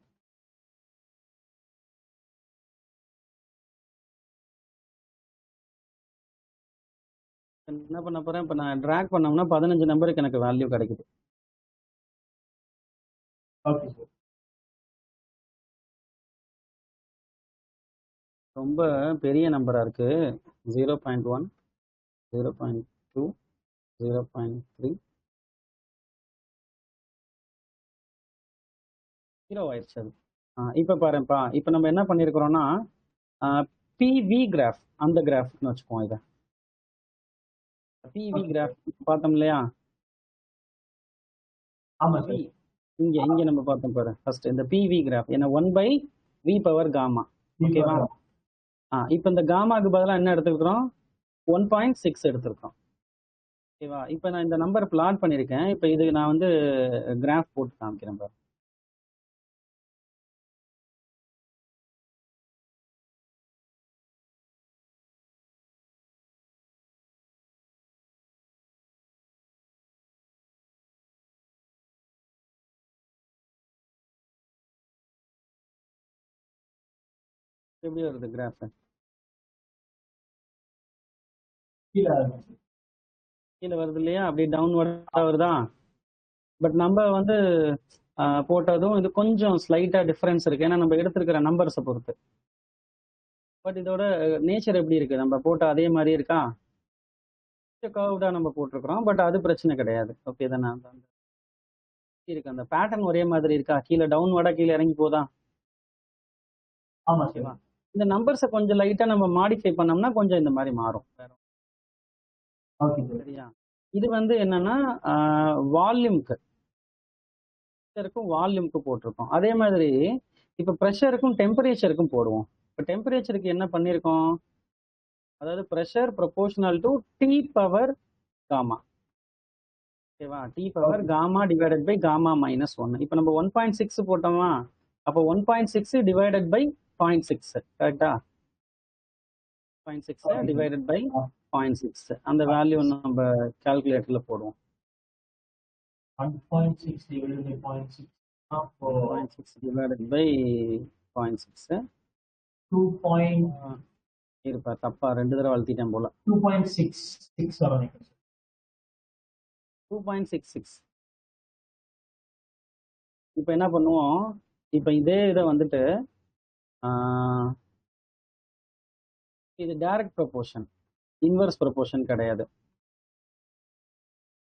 என்ன பண்ண போறேன், இப்போ நான் ட்ராக் பண்ணோம்னா 15 நம்பருக்கு எனக்கு வேல்யூ கிடைக்குது. Okay sir. ரொம்ப பெரிய நம்பரா இருக்கு. 0.1 0.2 0.3 0 ஆயிடுச்சு அது. இப்போ பாருப்பா, இப்போ நம்ம என்ன பண்ணியிருக்கிறோம்னா பிவி கிராஃப், அந்த கிராஃப்னு வச்சுப்போம். இதை பிவி கிராஃப் பார்த்தோம் இல்லையா, ஆமா சார். இங்க நம்ம பார்த்தோம் பாரு ஃபர்ஸ்ட் இந்த பிவி கிராஃப் என்ன 1/v பவர் காமா. ஓகேவா, இப்போ இந்த காமாக்கு பதிலாக என்ன எடுத்துக்கிறோம், 1.6 எடுத்துருக்கோம். ஓகேவா, இப்போ நான் இந்த நம்பர் பிளாட் பண்ணியிருக்கேன். இப்போ இது நான் வந்து கிராஃப் போட்டு காமிக்கிறேன் பாரு. எப்படி வருது கிராஃப், கீழே கீழே வருது இல்லையா, அப்படி டவுன்வர்டா வருதா. பட் நம்ம வந்து போட்டதும் இது கொஞ்சம் ஸ்லைட்டா டிஃபரன்ஸ் இருக்கு, ஏன்னா நம்ம எடுத்திருக்கிற நம்பர்ஸை பொறுத்து. பட் இதோட நேச்சர் எப்படி இருக்கு, நம்ம போட்ட அதே மாதிரி இருக்கா, கர்வ்டா நம்ம போட்டிருக்கிறோம். பட் அது பிரச்சனை கிடையாது. ஓகே தானே, இருக்கு அந்த பேட்டர்ன் ஒரே மாதிரி இருக்கா, கீழே டவுன்வர்டா கீழே இறங்கி போதா. ஆமா ஓகேவா, சார். இந்த நம்பர்ஸை கொஞ்சம் லைட்டா நம்ம மாடிஃபை பண்ணோம்னா கொஞ்சம் இந்த மாதிரி மாறும். Okay sir. சரியா, இது வந்து என்னன்னா வால்யூம்க்கு வால்யூம்க்கு போட்டிருக்கோம். அதே மாதிரி இப்ப ப்ரெஷருக்கும் டெம்பரேச்சருக்கும் போடுவோம். இப்போ டெம்பரேச்சருக்கு என்ன பண்ணியிருக்கோம், அதாவது pressure proportional to T power gamma. ஓகேவா? T power gamma divided by gamma minus 1. இப்போ நம்ம 1.6 போட்டோமா, அப்போ 1.6 டிவைடட் பை 0.6 கரெக்டா? 0.6 டிவைடட் பை 0.6 அந்த வேல்யூ நம்ம கால்குலேட்டர்ல போடுவோம். 1.6 divided by 0.6. 0.6 divided by 0.6 2. இருப்பா, தப்பா 2 தடவை அழுத்திட்டேன் போல. 2.66 வரும். 2.66. இப்போ என்ன பண்ணுவோம், இப்போ இதே இதை வந்துட்டு இது டைரக்ட் ப்ரொபோர்ஷன், இன்வெர்ஸ் ப்ரொபோர்ஷன் கிடையாது.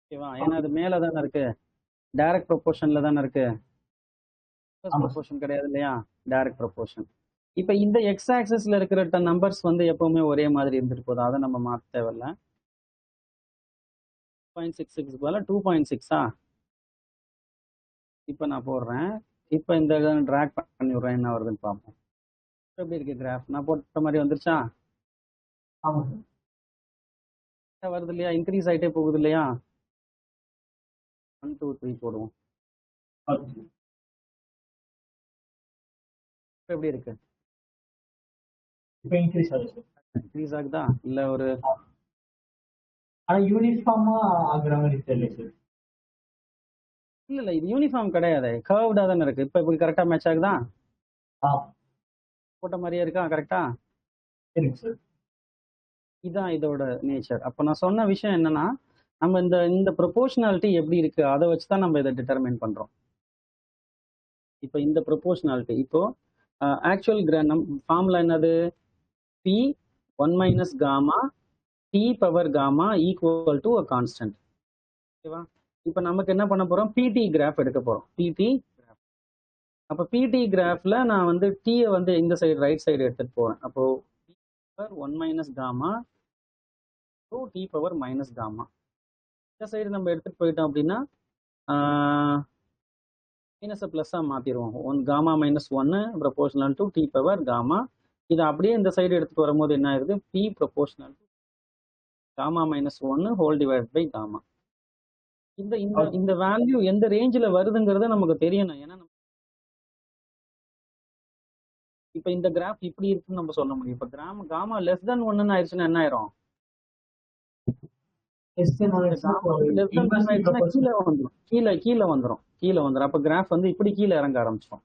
ஓகேவா? ஏன்னா அது மேல தானே இருக்கு, டைரக்ட் ப்ரொபோர்ஷன்ல தானே இருக்கு, இன்வெர்ஸ் ப்ரொபோர்ஷன் கிடையாது இல்லையா, டைரக்ட் ப்ரொபோர்ஷன். இப்போ இந்த எக்ஸ் ஆக்சிஸ்ல இருக்கிற நம்பர்ஸ் வந்து எப்பவுமே ஒரே மாதிரி இருந்துட்டு போதும், அதை நம்ம மாற்ற தேவையில்ல. 0.66 போல 2.6. இப்போ நான் போடுறேன், இப்போ இந்த ட்ராக் பண்ணி விடுறேன், என்ன வருதுன்னு பார்ப்போம். எப்படி இருக்கு கிராஃப்? நான் போட்ட மாதிரி வந்துருச்சா? வருது இல்லையா, இன்க்ரீஸ் ஆகிட்டே போகுது இல்லையா. 1 2 3 போடுவோம். எப்படி இருக்கு? இப்போ இன்க்ரீஸ் ஆகுது. இன்க்ரீஸ் ஆகுதா இல்ல ஒரு ஆனா யூனிஃபார்மா ஆகுற மாதிரி தெரியல சார். இல்ல இது யூனிஃபார்ம் கிடையாது, கர்வ்டா தானே இருக்கு. இப்போ இப்படி கரெக்டா மேட்ச் ஆகுதா? போட்ட மாதிரியே இருக்கா கரெக்டா? சரிங்க சார். இதுதான் இதோட நேச்சர். அப்போ நான் சொன்ன விஷயம் என்னன்னா, நம்ம இந்த ப்ரொபோர்ஷனாலிட்டி எப்படி இருக்கு அதை வச்சு தான் நம்ம இதை டிட்டர்மைன் பண்றோம். இப்போ இந்த ப்ரொபோர்ஷனாலிட்டி, இப்போ ஆக்சுவல் ஃபார்முலா என்னது? P 1 minus gamma T power gamma equal to a constant. ஓகேவா? இப்போ நமக்கு என்ன பண்ண போறோம், பிடி கிராஃப் எடுக்க போறோம். பிடி கிராஃப். அப்போ பிடி கிராஃப்ல நான் வந்து டீயை வந்து இந்த சைடு ரைட் சைடு எடுத்துட்டு போறேன். அப்போ T power 1 minus gamma to T power minus gamma. இந்த சைடு நம்ம எடுத்துட்டு போயிட்டோம் அப்படின்னா மைனஸை ப்ளஸ்ஸாக மாற்றிடுவோம். 1 gamma minus 1 proportional to T power gamma. இதை அப்படியே இந்த சைடு எடுத்துட்டு வரும்போது என்ன ஆயிருது, P proportional to gamma minus 1 whole divide by gamma. இந்த வேல்யூ எந்த ரேஞ்சில் வருதுங்கிறத நமக்கு தெரியணும். ஏன்னா இப்போ இந்த கிராஃப் இப்படி இருக்குன்னு நம்ம சொல்ல முடியும். இப்போ காமா லெஸ் தென் 1 ஆயிடுச்சுன்னா என்ன ஆயிரும், கீழே வந்துடும். அப்ப கிராஃப் வந்து இப்படி கீழே இறங்க ஆரம்பிச்சிடும்.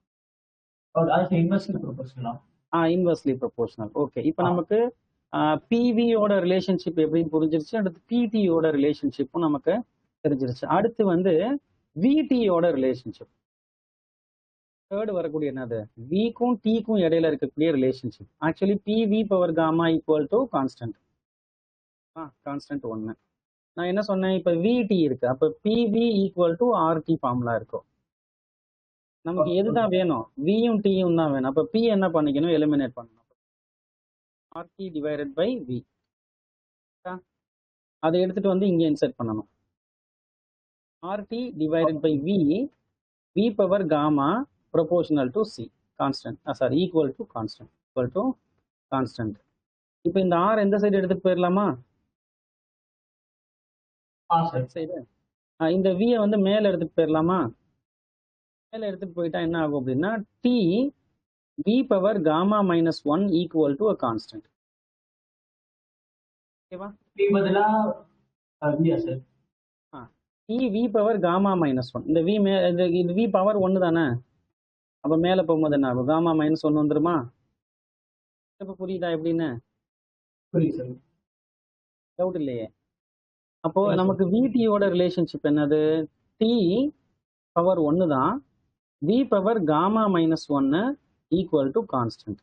Inversely proportional. ஓகே, இப்போ நமக்கு பிவியோட ரிலேஷன்ஷிப் எப்படின்னு புரிஞ்சிருச்சு. அடுத்து பிடியோட ரிலேஷன்ஷிப்பும் நமக்கு தெரிஞ்சிருச்சு. அடுத்து வந்து விடியோட ரிலேஷன்ஷிப். தேர்ட் வரக்கூடிய என்னது, விக்கும் டிக்கும் இடையில இருக்கக்கூடிய relationship. Actually PV power gamma equal to constant. Constant 1. நான் என்ன சொன்னேன், இப்போ விடி இருக்கு, அப்போ PV equal to RT formula இருக்கும். நமக்கு எதுதான் வேணும், வியும் டியும் தான் வேணும். அப்போ பி என்ன பண்ணிக்கணும், எலிமினேட் பண்ணணும். ஆர்டி டிவைடட் பை வி, அதை எடுத்துட்டு வந்து இங்கே இன்சர்ட் பண்ணணும். RT divided by V, V power gamma proportional to C constant, sorry equal to constant. இப்போ இந்த ஆர் எந்த சைடு எடுத்துட்டு போயிடலாமா, சைடு. இந்த வியை வந்து மேல எடுத்துட்டு போயிடலாமா. மேல எடுத்துட்டு போயிட்டா என்ன ஆகும் அப்படின்னா, T V power gamma minus 1 equal to a constant. ஓகேவா? T V power gamma minus 1. இந்த வி இந்த வி பவர் 1 தானே. அப்ப மேல போகும்போது என்ன ஆகும், காமா மைனஸ் 1 வந்துருமா. இப்ப புரியுதா எப்படின்னு? டவுட் இல்லையே. அப்போ நமக்கு விடியோட ரிலேஷன்ஷிப் என்னது, டி பவர் 1 தான், V power gamma minus 1 equal to constant.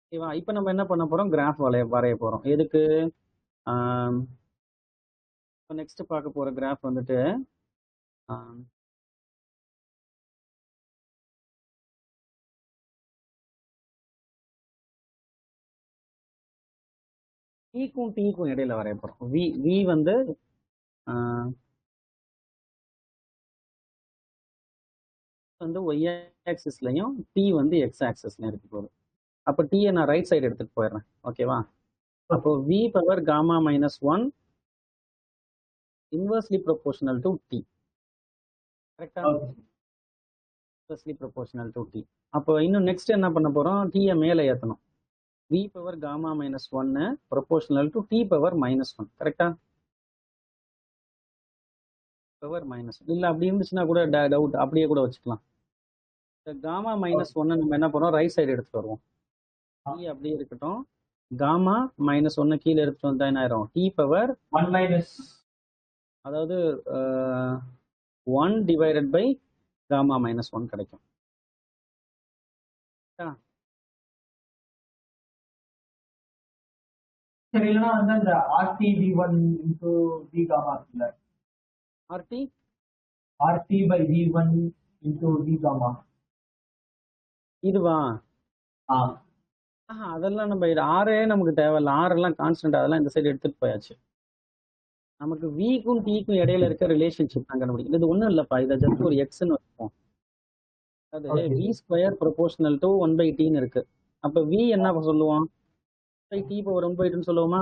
ஓகேவா? இப்போ நம்ம என்ன பண்ண போறோம், கிராஃப் வரைய போறோம். எதுக்கு, நெக்ஸ்ட் பார்க்க போற கிராஃப் வந்துட்டு டீக்கும் இடையில வரைய போறோம். வி வந்து ஒய் ஆக்சிஸ்லையும் டி வந்து எக்ஸ் ஆக்சிஸ்லையும் இருக்க போகுது. அப்போ டீயை நான் ரைட் சைடு எடுத்துட்டு போயிடுறேன். ஓகேவா? அப்போ V power gamma minus 1 inversely proportional to T. கரெக்டா? Okay inversely proportional to T. அப்போ இன்னும் நெக்ஸ்ட் என்ன பண்ண போறோம்? டீயை மேலே ஏற்றணும். v பவர் காமா மைனஸ் ஒன்னு proportional to T power minus one. கரெக்டா? பவர் மைனஸ் இல்லை அப்படி இருந்துச்சுன்னா கூட டவுட் அப்படியே கூட வச்சுக்கலாம். இந்த காமா மைனஸ் ஒன்னு நம்ம என்ன பண்ணுறோம்? ரைட் சைடு எடுத்துட்டு வருவோம். டி அப்படியே இருக்கட்டும். காமா மைனஸ் ஒன்னு கீழே எடுத்துட்டு வந்தா என்ன ஆயிரும்? டி பவர் 1 மைனஸ் அதாவது 1 divided by gamma minus one கிடைக்கும். சரி இல்லைன்னா வந்து அந்த RT V one into V gamma இருக்குல்ல, RT RT by V one into V gamma. இதுவா? ஆ அதெல்லாம் நம்ம ஆரே நமக்கு தேவையில்ல. ஆரெல்லாம் கான்ஸ்டன்ட், அதெல்லாம் இந்த சைடு எடுத்துட்டு போயாச்சு. நமக்கு விக்கும் டிக்கும் இடையில இருக்க ரிலேஷன்ஷிப் தான் கண்டுபிடிக்கும். இது ஒன்றும் இல்லைப்பா, இதை ஜஸ்ட் ஒரு எக்ஸ்ன்னு வச்சுப்போம். அது V square proportional to 1/t இருக்கு. அப்போ வி என்ன சொல்லுவோம்? டி பவர் 1/2 சொல்லுவோமா?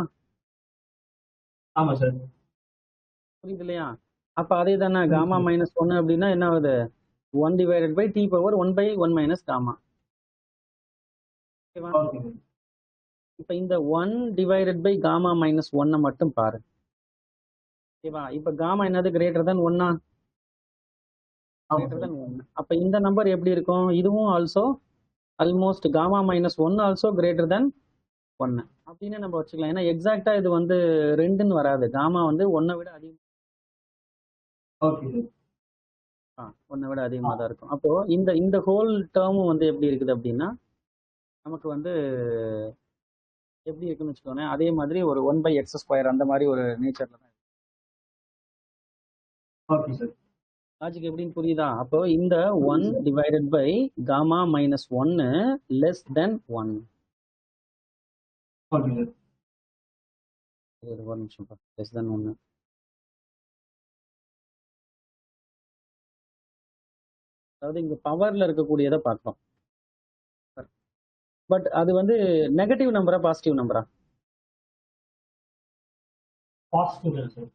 ஆமா சார். புரியுது இல்லையா? அப்போ அதே தானே காமா மைனஸ் ஒன்னு அப்படின்னா என்ன ஆகுது? 1 divided by T power 1/1 minus gamma. இப்போ இந்த 1 டிவைடட் பை காமா மைனஸ் ஒன்னை மட்டும் பாரு. ஓகேவா? இப்போ காமா என்னது? கிரேட்டர் தென் ஒன்னா? Greater than one. அப்போ இந்த நம்பர் எப்படி இருக்கும்? இதுவும் also almost gamma minus one also greater than ஒன்னு அப்படின்னு நம்ம வச்சுக்கலாம். ஏன்னா எக்ஸாக்டா இது வந்து 2ன்னு வராது. காமா வந்து 1 விட அதிகம், 1 விட அதிகமாக தான் இருக்கும். அப்போ இந்த இந்த ஹோல் டேர்மும் வந்து எப்படி இருக்குது அப்படின்னா நமக்கு வந்து எப்படி இருக்குன்னு வச்சுக்கோங்க, அதே மாதிரி ஒரு 1/x² அந்த மாதிரி ஒரு நேச்சர்ல தான். Okay sir. லாஜிக் எப்படின்னு புரியுதா? அப்போ இந்த 1 டிவைடட் பை காமா மைனஸ் ஒன்னு லெஸ் தென் 1. Okay sir. ஒரு நிமிஷம், லெஸ் தென் 1. அதாவது இங்க பவர்ல இருக்கக்கூடியதை பார்க்கணும். பட் அது வந்து நெகட்டிவ் நம்பரா பாசிட்டிவ் நம்பரா? Positive sir.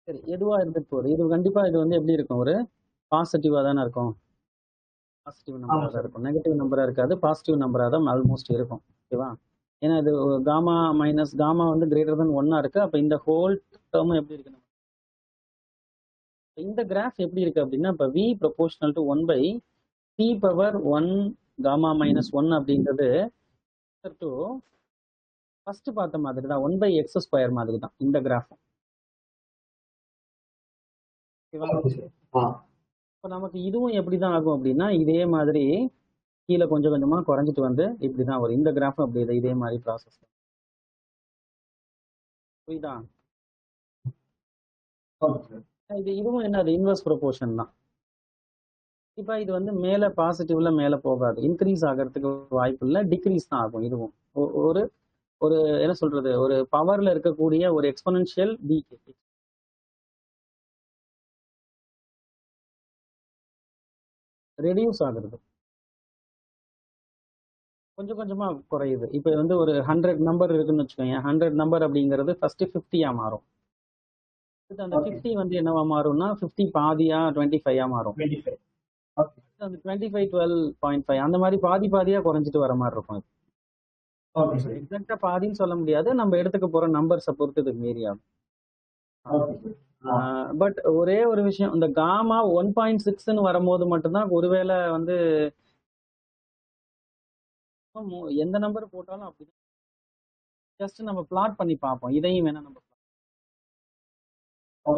சரி, எதுவா இருந்துட்டு போகுது, இது கண்டிப்பா இது வந்து எப்படி இருக்கும்? ஒரு பாசிட்டிவா தானே இருக்கும். பாசிட்டிவ் நம்பரா தான் இருக்கும். நெகட்டிவ் நம்பரா இருக்காது, பாசிட்டிவ் நம்பரா தான் ஆல்மோஸ்ட் இருக்கும். ஓகேவா? ஏன்னா இது காமா மைனஸ் காமா வந்து கிரேட்டர் தென் ஒன்னா இருக்கு. அப்ப இந்த ஹோல் டேர்ம் எப்படி இருக்கு? இந்த கிராஃப் எப்படி இருக்கு அப்படின்னா, இப்போ v proportional to 1/t power 1 gamma minus 1 அப்படின்றது டு ஃபர்ஸ்ட் பார்த்த மாதிரி தான் 1/x² மாதிரி தான் இந்த கிராஃப். இப்போ நமக்கு இதுவும் எப்படி தான் ஆகும் அப்படின்னா, இதே மாதிரி கீழே கொஞ்சம் கொஞ்சமா குறைஞ்சிட்டு வந்து இப்படி தான் வரும். இந்த கிராஃபும் அப்படி இதே மாதிரி ப்ராசஸ். புரியுதா? இதுவும் என்னது? இன்வெர்ஸ் ப்ரொபோர்ஷன் தான். இப்போ இது வந்து மேலே பாசிட்டிவ்ல மேலே போகாது, இன்க்ரீஸ் ஆகிறதுக்கு வாய்ப்பு இல்லை, டிக்ரீஸ் தான் ஆகும். இதுவும் ஒரு ஒரு என்ன சொல்றது, ஒரு பவர்ல இருக்கக்கூடிய ஒரு எக்ஸ்பொனென்ஷியல் டீகே, ரெடியூஸ் ஆகுறது, கொஞ்சம் கொஞ்சமா குறையுது. இப்போ வந்து ஒரு 100 நம்பர் இருக்குன்னு வச்சுக்கோங்க. 100 நம்பர் அப்படிங்கிறது ஃபர்ஸ்ட் 50 மாறும். அந்த 50 வந்து என்னவா மாறும்னா 50 பாதியா 25 மாறும். அந்த 25 12.5 அந்த மாதிரி பாதி பாதியா குறைஞ்சிட்டு வர மாதிரி இருக்கும். எக்ஸாக்டா பாதின்னு சொல்ல முடியாது, நம்ம எடுத்துக்க போற நம்பர்ஸை பொறுத்து இது மீறி ஆகும். பட் ஒரே ஒரு விஷயம், இந்த காமா 1.6ன்னு வரும்போது மட்டும்தான் ஒருவேளை வந்து எந்த நம்பர் போட்டாலும் அப்படிதான். ஜஸ்ட் நம்ம பிளாட் பண்ணி பார்ப்போம். இதையும் வேணா நம்ம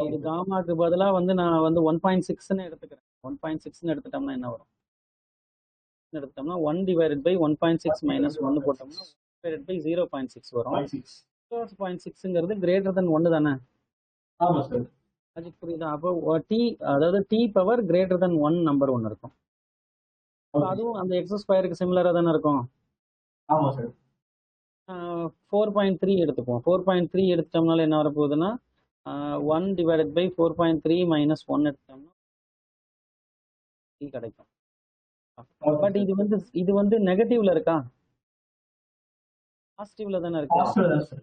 இது காமாக்கு பதிலா வந்து நான் வந்து 1.6ன்னு எடுத்துக்கிறேன். 1.6ன்னு எடுத்துட்டோம்னா என்ன வரும்? எடுத்தோம்னா 1 டிவைடட் பை 1.6 மைனஸ் 1 போட்டோம்னா 1 டிவைடட் பை 0.6 வரும். 0.6ங்கிறது கிரேட்டர் தென் 1 தானே? ஆமா சார். லாஜிக் புரியுதா? அப்போ டி அதாவது T power greater than 1 number ஒன்று இருக்கும். அதுவும் அந்த x² சிமிலரா தானே இருக்கும். ஆமா சார். 4.3 எடுத்துப்போம். 4.3 எடுத்துட்டோம்னால என்ன வரப்போகுதுன்னா 1 டிவைடட் பை 4.3 மைனஸ் 1 எடுத்தோம்னா கிடைக்கும். பட் இது வந்து நெகட்டிவ்ல இருக்கா? பாசிட்டிவ்ல தானே இருக்கு, பாசிட்டிவ் தான் சார்.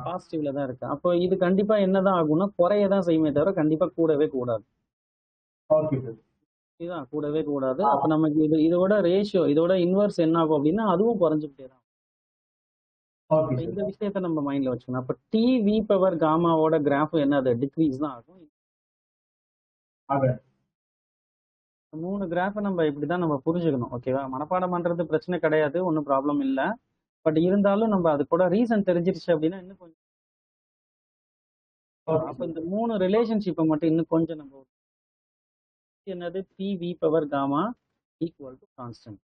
பாசிட்டிவ்ல தான் இருக்கு. அப்போ இது கண்டிப்பா என்னதான் ஆகும்னா குறைய தான் செய்யுமே தவிர கண்டிப்பா கூடவே கூடாது. Okay sir. இதுதான் கூடவே கூடாது. அப்ப நமக்கு இதோட ரேஷியோ, இதோட இன்வர்ஸ் என்ன ஆகும் அப்படின்னா அதுவும் குறைஞ்சுக்கிட்டே தான். ஓகே அப்ப சார். இந்த விஷயத்த நம்ம மைண்ட்ல வச்சுக்கணும். அப்ப டி வி பவர் காமாவோட கிராஃப் என்னது, டிக்ரீஸ் தான் ஆகும். ஆக 3 கிராஃபை நம்ம இப்படிதான் நம்ம புரிஞ்சுக்கணும். ஓகேவா? மனப்பாடம் பண்றது பிரச்சனை கிடையாது, ஒன்றும் ப்ராப்ளம் இல்லை. பட் இருந்தாலும் நம்ம அது கூட ரீசன் தெரிஞ்சிருச்சு அப்படின்னா இன்னும் கொஞ்சம். ஓகே அப்ப சார். இந்த 3 ரிலேஷன்ஷிப்பை மட்டும் இன்னும் கொஞ்சம் நம்ம என்னது, P V power gamma equal to constant.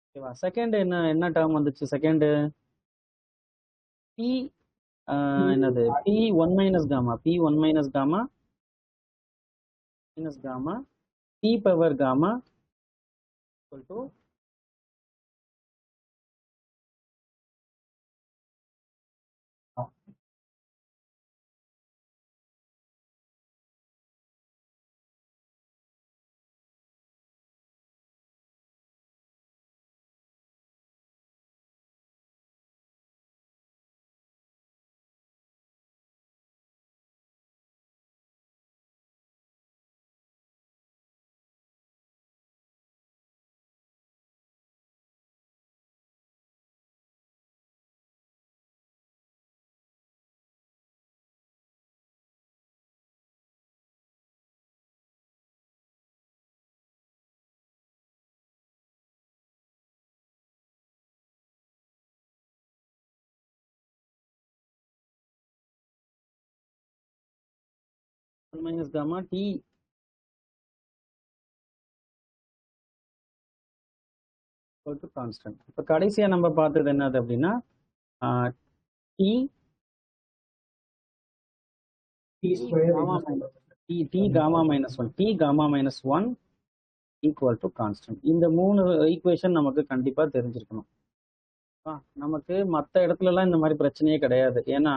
ஓகேவா? செகண்ட் என்ன டேர்ம் வந்துச்சு? செகண்ட் பி என்னது, P one minus gamma, P one minus gamma minus gamma P power gamma equal to one minus gamma T equal to constant. இப்போ கடைசியா நம்ம பார்த்தது என்னது அப்படின்னா T T square gamma minus T gamma minus one, T gamma minus one equal to constant. இந்த 3 ஈக்குவேஷன் நமக்கு கண்டிப்பா தெரிஞ்சிருக்கணும். நமக்கு மற்ற இடத்துலலாம் இந்த மாதிரி பிரச்சனையே கிடையாது. ஏன்னா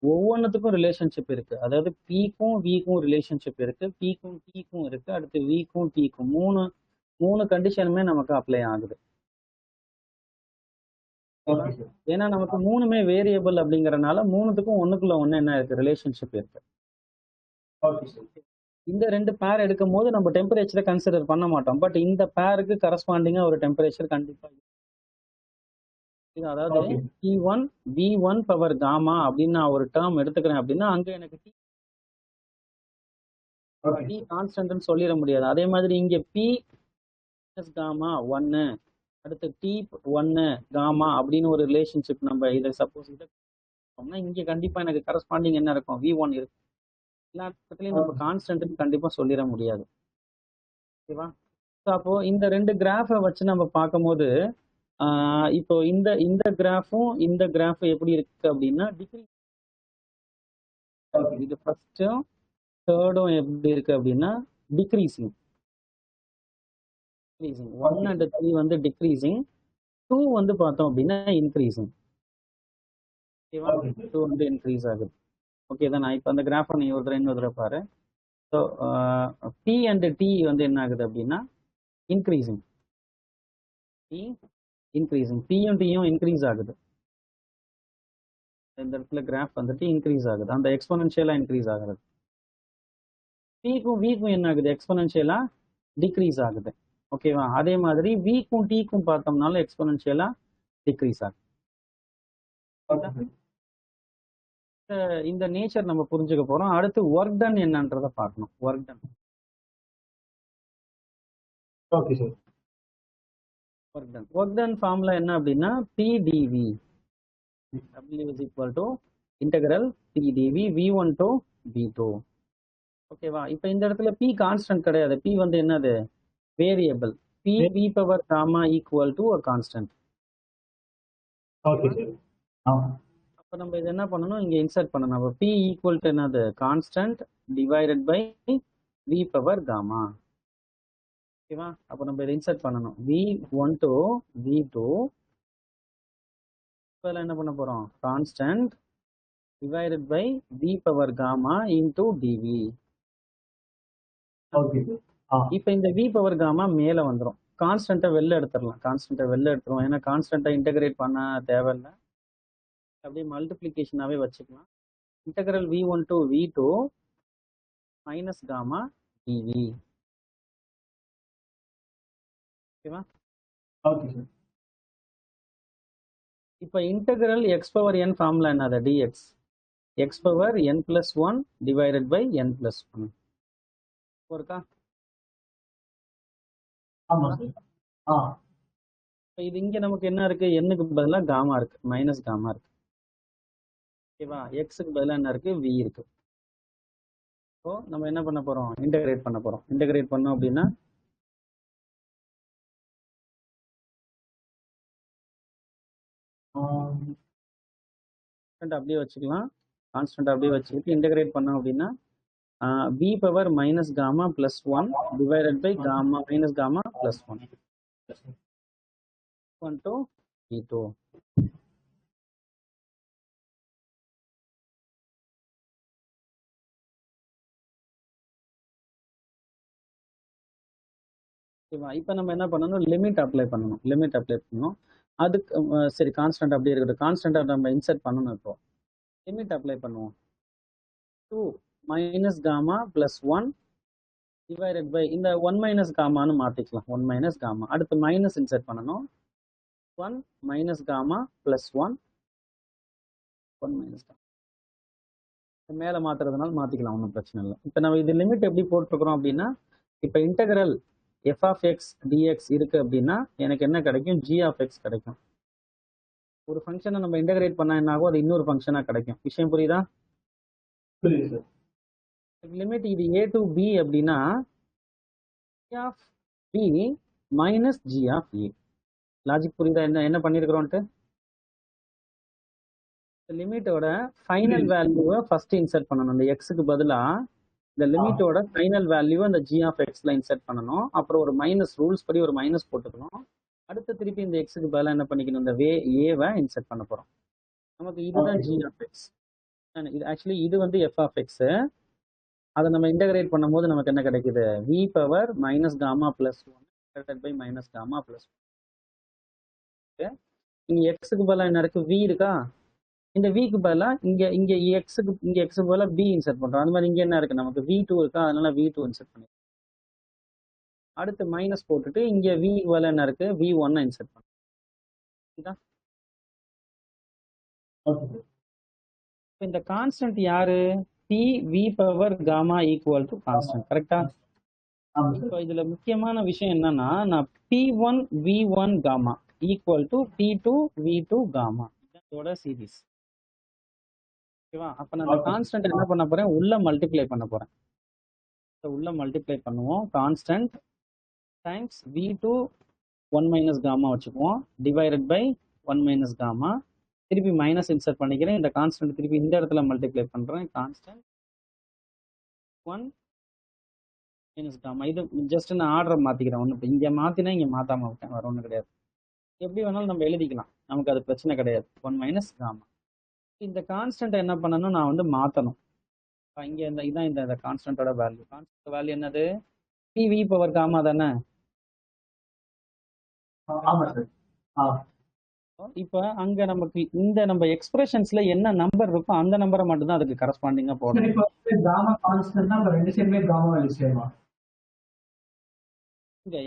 ஒவ்வொன்றுத்துக்கும் ரிலேஷன்ஷிப் இருக்கு. அதாவது பிக்கும் விக்கும் ரிலேஷன்ஷிப் இருக்கு, பிக்கும் டிக்கும் இருக்கு, அடுத்து விக்கும் டிக்கும். மூணு கண்டிஷனுமே நமக்கு அப்ளை ஆகுது. Okay sir. ஏன்னா நமக்கு 3மே வேரியபிள் அப்படிங்கறனால 3த்துக்கும் ஒண்ணுக்குள்ள ஒண்ணு என்ன இருக்கு, ரிலேஷன்ஷிப் இருக்கு. Okay sir. இந்த 2 பேர் எடுக்கும் போது நம்ம டெம்பரேச்சரை கன்சிடர் பண்ண மாட்டோம். பட் இந்த பேருக்கு கரஸ்பாண்டிங்கா ஒரு டெம்பரேச்சர் கண்டிப்பா இருக்கு. இது அதாவது okay. T1 V1 power gamma அப்படின்னு நான் ஒரு டேர்ம் எடுத்துக்கிறேன் அப்படின்னா அங்க எனக்கு ஓகே T சார். கான்ஸ்டன்ட்னு சொல்லிட முடியாது. அதே மாதிரி இங்க P காமா 1, அடுத்து T1 காமா அப்படின்னு ஒரு ரிலேஷன்ஷிப் நம்ம இதை சப்போஸ் இதை இங்க கண்டிப்பா எனக்கு கரஸ்பாண்டிங் என்ன இருக்கும், V1 இருக்கு. எல்லா இடத்துலயும் நம்ம கான்ஸ்டன்ட் கண்டிப்பா சொல்லிட முடியாது. ஓகேவா? அப்போ இந்த 2 கிராஃபை வச்சு நம்ம பார்க்கும்போது இப்போ இந்த கிராஃபும் இந்த கிராஃப் எப்படி இருக்கு அப்படின்னா டிக்ரீஸ். இது ஃபர்ஸ்டும் தேர்டும் எப்படி இருக்கு அப்படின்னா டிக்ரீசிங். 1 and 3 வந்து டிக்ரீசிங், 2 வந்து பார்த்தோம் அப்படின்னா இன்க்ரீசிங். ஓகேவா? 2 வந்து இன்க்ரீஸ் ஆகுது. ஓகே தான். நான் இப்போ அந்த கிராஃபை நீ ஒரு தடவை பாரு. ஸோ பி அண்ட் டி வந்து என்ன ஆகுது அப்படின்னா இன்க்ரீசிங். டி இன்க்ரீசிங், பியும் டியும் இன்க்ரீஸ் ஆகுது. இந்த இடத்துல கிராஃப் வந்துட்டு இன்க்ரீஸ் ஆகுது, அந்த எக்ஸ்போனன்ஷியலா இன்க்ரீஸ் ஆகுது. பிக்கும் விக்கும் என்ன ஆகுது, எக்ஸ்போனன்ஷியலா டிக்ரீஸ் ஆகுது. ஓகேவா? அதே மாதிரி விக்கும் டிக்கும் பார்த்தோம்னாலும் எக்ஸ்போனன்ஷியலா டிக்ரீஸ் ஆகுது. இந்த நேச்சர் நம்ம புரிஞ்சுக்க போறோம். அடுத்து ஒர்க் டன் என்னன்றதை பார்க்கணும். Work done. Okay sir. Work done formula என்ன அப்படின்னா PdV. W is equal to integral PdV V1 to V2. ஓகேவா? இப்போ இந்த இடத்துல P கான்ஸ்டன்ட் கிடையாது. P வந்து என்னது, variable. P V power gamma equal to a constant. Okay sir. அப்போ நம்ம இது என்ன பண்ணணும், இங்க இன்சர்ட் பண்ணணும். அப்போ P ஈக்குவல் டு என்னது, constant divided by V power gamma. ஓகேவா? அப்போ நம்ம இதை இன்சர்ட் பண்ணணும். V1 to V2 என்ன பண்ண போறோம், constant divided by V power gamma into dV. இப்போ இந்த V பவர் காமா மேல வந்துடும். கான்ஸ்டன்ட்டை வெளில எடுத்துடலாம். கான்ஸ்டன்ட்டை வெளில எடுத்துருவோம், ஏன்னா கான்ஸ்டன்ட்டை இன்டகிரேட் பண்ண தேவையில்லை. அப்படியே மல்டிப்ளிகேஷனாகவே வச்சுக்கலாம். Integral v1 to v2 minus gamma dV. ஓகேவா? Okay sir. இப்போ integral x power n formula என்னது? Dx x power n plus one divided by n plus one இருக்கா? ஆமா சார். ஆ இப்போ இது இங்கே நமக்கு என்ன இருக்கு? எண்ணுக்கு பதிலாக காமா இருக்கு, மைனஸ் காமா இருக்கு. ஓகேவா? எக்ஸுக்கு பதிலாக என்ன இருக்கு? வி இருக்கு. ஸோ நம்ம என்ன பண்ண போறோம்? இன்டெகிரேட் பண்ண போறோம். இன்டெகிரேட் பண்ணோம் அப்படின்னா கான்ஸ்டன்ட் அப்படியே வச்சுக்கலாம். கான்ஸ்டன்ட் அப்படியே வச்சுக்கிட்டு இன்டெகிரேட் பண்ணோம் அப்படின்னா v power minus gamma plus one divided by gamma minus gamma plus one to v2. ஓகேவா? இப்போ நம்ம என்ன பண்ணணும்? லிமிட் அப்ளை பண்ணணும். அதுக்கு சரி, கான்ஸ்டன்ட் அப்படியே இருக்கட்டும். கான்ஸ்டன்ட்டை நம்ம இன்சர்ட் பண்ணணும். இப்போ லிமிட் அப்ளை பண்ணுவோம். 2 minus gamma plus one divided by இந்த 1 மைனஸ் காமான்னு மாற்றிக்கலாம். 1 மைனஸ் காமா, அடுத்து மைனஸ் இன்சர்ட் பண்ணணும். 1 minus gamma plus one 1 minus gamma மேலே மாற்றுறதுனால மாற்றிக்கலாம், ஒன்றும் பிரச்சனை இல்லை. இப்போ நம்ம இது லிமிட் எப்படி போட்டிருக்கிறோம் அப்படின்னா, இப்போ integral f of x dx இருக்கு அப்படின்னா எனக்கு என்ன கிடைக்கும்? ஜி ஆஃப் எக்ஸ் கிடைக்கும். ஒரு ஃபங்க்ஷனை நம்ம இன்டெகிரேட் பண்ணா என்ன ஆகும்? அது இன்னொரு ஃபங்க்ஷனாக கிடைக்கும். விஷயம் புரியுதா? புரியுது சார். லிமிட் இது ஏ டு பி அப்படின்னா G of B minus G of A. Logic புரியுதா? என்ன பண்ணியிருக்கிறோன்ட்டு? லிமிட்டோட ஃபைனல் வேல்யூவை ஃபர்ஸ்ட் இன்சர்ட் பண்ணணும். இந்த எக்ஸுக்கு பதிலாக இந்த லிமிட்டோட ஃபைனல் வேல்யூவை அந்த ஜி ஆஃப் எக்ஸ்ல இன்சர்ட் பண்ணணும். அப்புறம் ஒரு மைனஸ், ரூல்ஸ் படி ஒரு மைனஸ் போட்டுக்கணும். அடுத்து திருப்பி இந்த எக்ஸுக்கு பதிலாக என்ன பண்ணிக்கணும்? இந்த ஏவை இன்சர்ட் பண்ண போறோம். நமக்கு இதுதான் ஜி ஆஃப் எக்ஸ். இது ஆக்சுவலி இது வந்து எஃப் ஆஃப் எக்ஸ். அதை நம்ம இன்டகிரேட் பண்ணும்போது நமக்கு என்ன கிடைக்குது? V power minus gamma plus one divided by minus gamma plus one. இங்க எக்ஸுக்கு பதிலாக என்ன இருக்கு? வி இருக்கா? இந்த விக்கு பதிலாக இங்க எக்ஸுக்கு பதிலாக பி இன்சர்ட் பண்றோம். அந்த மாதிரி இங்க என்ன இருக்கு? நமக்கு v2 இருக்கா? அதனால v2 இன்சர்ட் பண்ணி அடுத்து மைனஸ் போட்டுட்டு இங்க v பதிலாக என்ன இருக்கு? v1 இன்சர்ட் பண்ணுறோம். இந்த கான்ஸ்டன்ட் யாரு? p v power gamma equal to constant. கரெக்டா? இப்போ இதுல முக்கியமான விஷயம் என்னன்னா, நான் p1 v1 gamma equal to p2 v2 gamma இதோட சீரீஸ். ஓகேவா? அப்ப நான் கான்ஸ்டன்ட் என்ன பண்ண போறேன்? உள்ள மல்டிப்ளை பண்ண போறேன். உள்ள மல்டிப்ளை பண்ணுவோம். Constant times v2 1 minus gamma வச்சுக்குவோம் டிவைடட் பை 1 மைனஸ் காமா. திருப்பி மைனஸ் இன்சர்ட் பண்ணிக்கிறேன். இந்த கான்ஸ்டன்ட் திருப்பி இந்த இடத்துல மல்டிப்ளை பண்றேன். Constant 1 minus gamma. இது ஜஸ்ட் நான் ஆர்டர் மாத்திக்கிறேன். ஒன்று இங்க மாத்தினா இங்க மாத்தாம விட்டேன், வேற ஒன்றும் கிடையாது. எப்படி வேணாலும் நம்ம எழுதிக்கலாம், நமக்கு அது பிரச்சனை கிடையாது. 1 மைனஸ் காமா. இந்த கான்ஸ்டன்ட் என்ன பண்ணணும்? நான் வந்து மாற்றணும். இங்கே இதான் இந்த கான்ஸ்டன்டோட வேல்யூ. கான்ஸ்டன்ட் வேல்யூ என்னது? pv பவர் காமா தானே? இப்போ அங்க நமக்கு இந்த நம்ம எக்ஸ்பிரஷன்ஸ்ல என்ன நம்பர் இருக்கோ அந்த நம்பரை மட்டும் தான் அதுக்கு கரஸ்பாண்டிங்கா போடணும். காமா கான்ஸ்டன்ட்னா அப்ப ரெண்டு சைடுமே காமா வேல்யூ சேமா?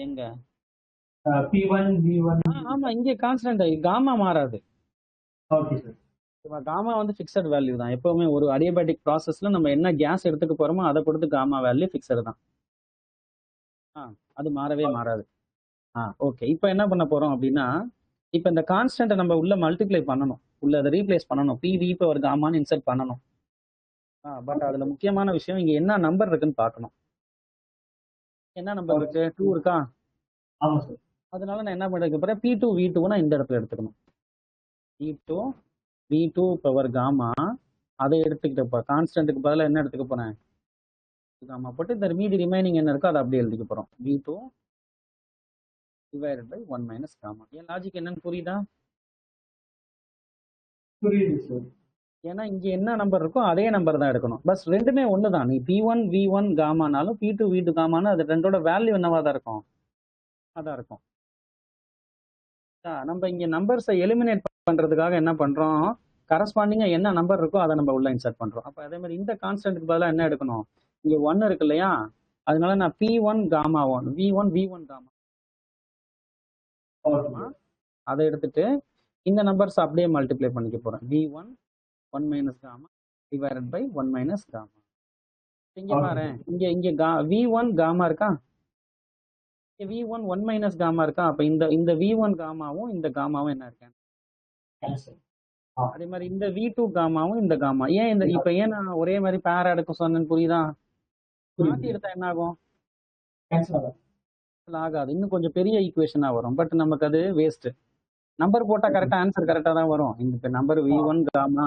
எங்க p1 v1? ஆமா, இங்க கான்ஸ்டன்ட் காமா மாறாது. Okay sir. காமா வந்து ஃபிக்ஸட் வேல்யூ தான் எப்பவுமே. ஒரு அடியபேட்டிக் ப்ராசஸ்ல நம்ம என்ன கேஸ் எடுத்துக்க போறோமோ அதை பொறுத்து காமா வேல்யூ ஃபிக்ஸட் தான். அது மாறவே மாறாது. ஓகே. இப்போ என்ன பண்ண போறோம் அப்படின்னா, இப்போ இந்த கான்ஸ்டன்ட்டை நம்ம உள்ள மல்டிப்ளை பண்ணணும், உள்ள அதை ரீப்ளேஸ் பண்ணணும். pv பவர் காமான்னு இன்சர்ட் பண்ணணும். பட் அதுல முக்கியமான விஷயம் இங்க என்ன நம்பர் இருக்குன்னு பார்க்கணும். என்ன நம்பர் இருக்கு? 2 இருக்கா? ஆமா சார். அதனால நான் என்ன பண்ணிக்க போறேன்? p2 v2 நான் இந்த இடத்துல எடுத்துக்கணும். p2 v2 பவர் காமா அதை எடுத்துக்கிட்ட போறேன். கான்ஸ்டன்ட்டுக்கு பதிலாக என்ன எடுத்துக்க போறேன்? காமா போட்டு இந்த மீதி ரிமைனிங் என்ன இருக்கோ அதை அப்படியே எழுதிக்க போறோம். v2 divided by 1 minus gamma. N logic என்னன்னு புரியுதா? புரியுது சார். ஏன்னா இங்க என்ன நம்பர் இருக்கோ அதே நம்பர் தான் எடுக்கணும். பஸ் ரெண்டுமே ஒண்ணுதான். நீ p1 v1 காமானாலும் p2 v2 காமானாலும் அது ரெண்டோட வேல்யூ என்னவா தான் இருக்கும்? அதான் இருக்கும். நம்ம இங்க நம்பர்ஸை எலிமினேட் பண்றதுக்காக என்ன பண்றோம்? கரஸ்பாண்டிங்கா என்ன நம்பர் இருக்கோ அதை நம்ம உள்ள இன்சர்ட் பண்றோம். அப்ப அதே மாதிரி இந்த கான்ஸ்டன்ட்க்கு பதிலாக என்ன எடுக்கணும், இங்க 1 இருக்கு இல்லையா, அதனால நான் P1 காமா 1 V1 காமா அதை எடுத்துட்டு இந்த நம்பர்ஸ் அப்படியே மல்டிப்ளை பண்ணிக்க போறேன். V1 1 minus gamma divided by 1 minus gamma. இங்க பாரு, இங்க இங்க V1 காமா இருக்கா, V1 1 மைனஸ் காமா இருக்கா. அப்ப இந்த V1 காமாவும் இந்த காமாவும் என்ன இருக்கேன், அதே மாதிரி இந்த V2 காமாவும் இந்த காமா. ஏன் இந்த இப்ப ஏன் நான் ஒரே மாதிரி பேரா எடுக்க சொன்னேன்னு புரியுதா? மாத்தி எடுத்தா என்ன ஆகும், ஆகாது, இன்னும் கொஞ்சம் பெரிய ஈக்குவேஷனா வரும். பட் நமக்கு அது வேஸ்ட். நம்பர் போட்டா கரெக்டா ஆன்சர் கரெக்டா தான் வரும். இந்த நம்பர் V1 காமா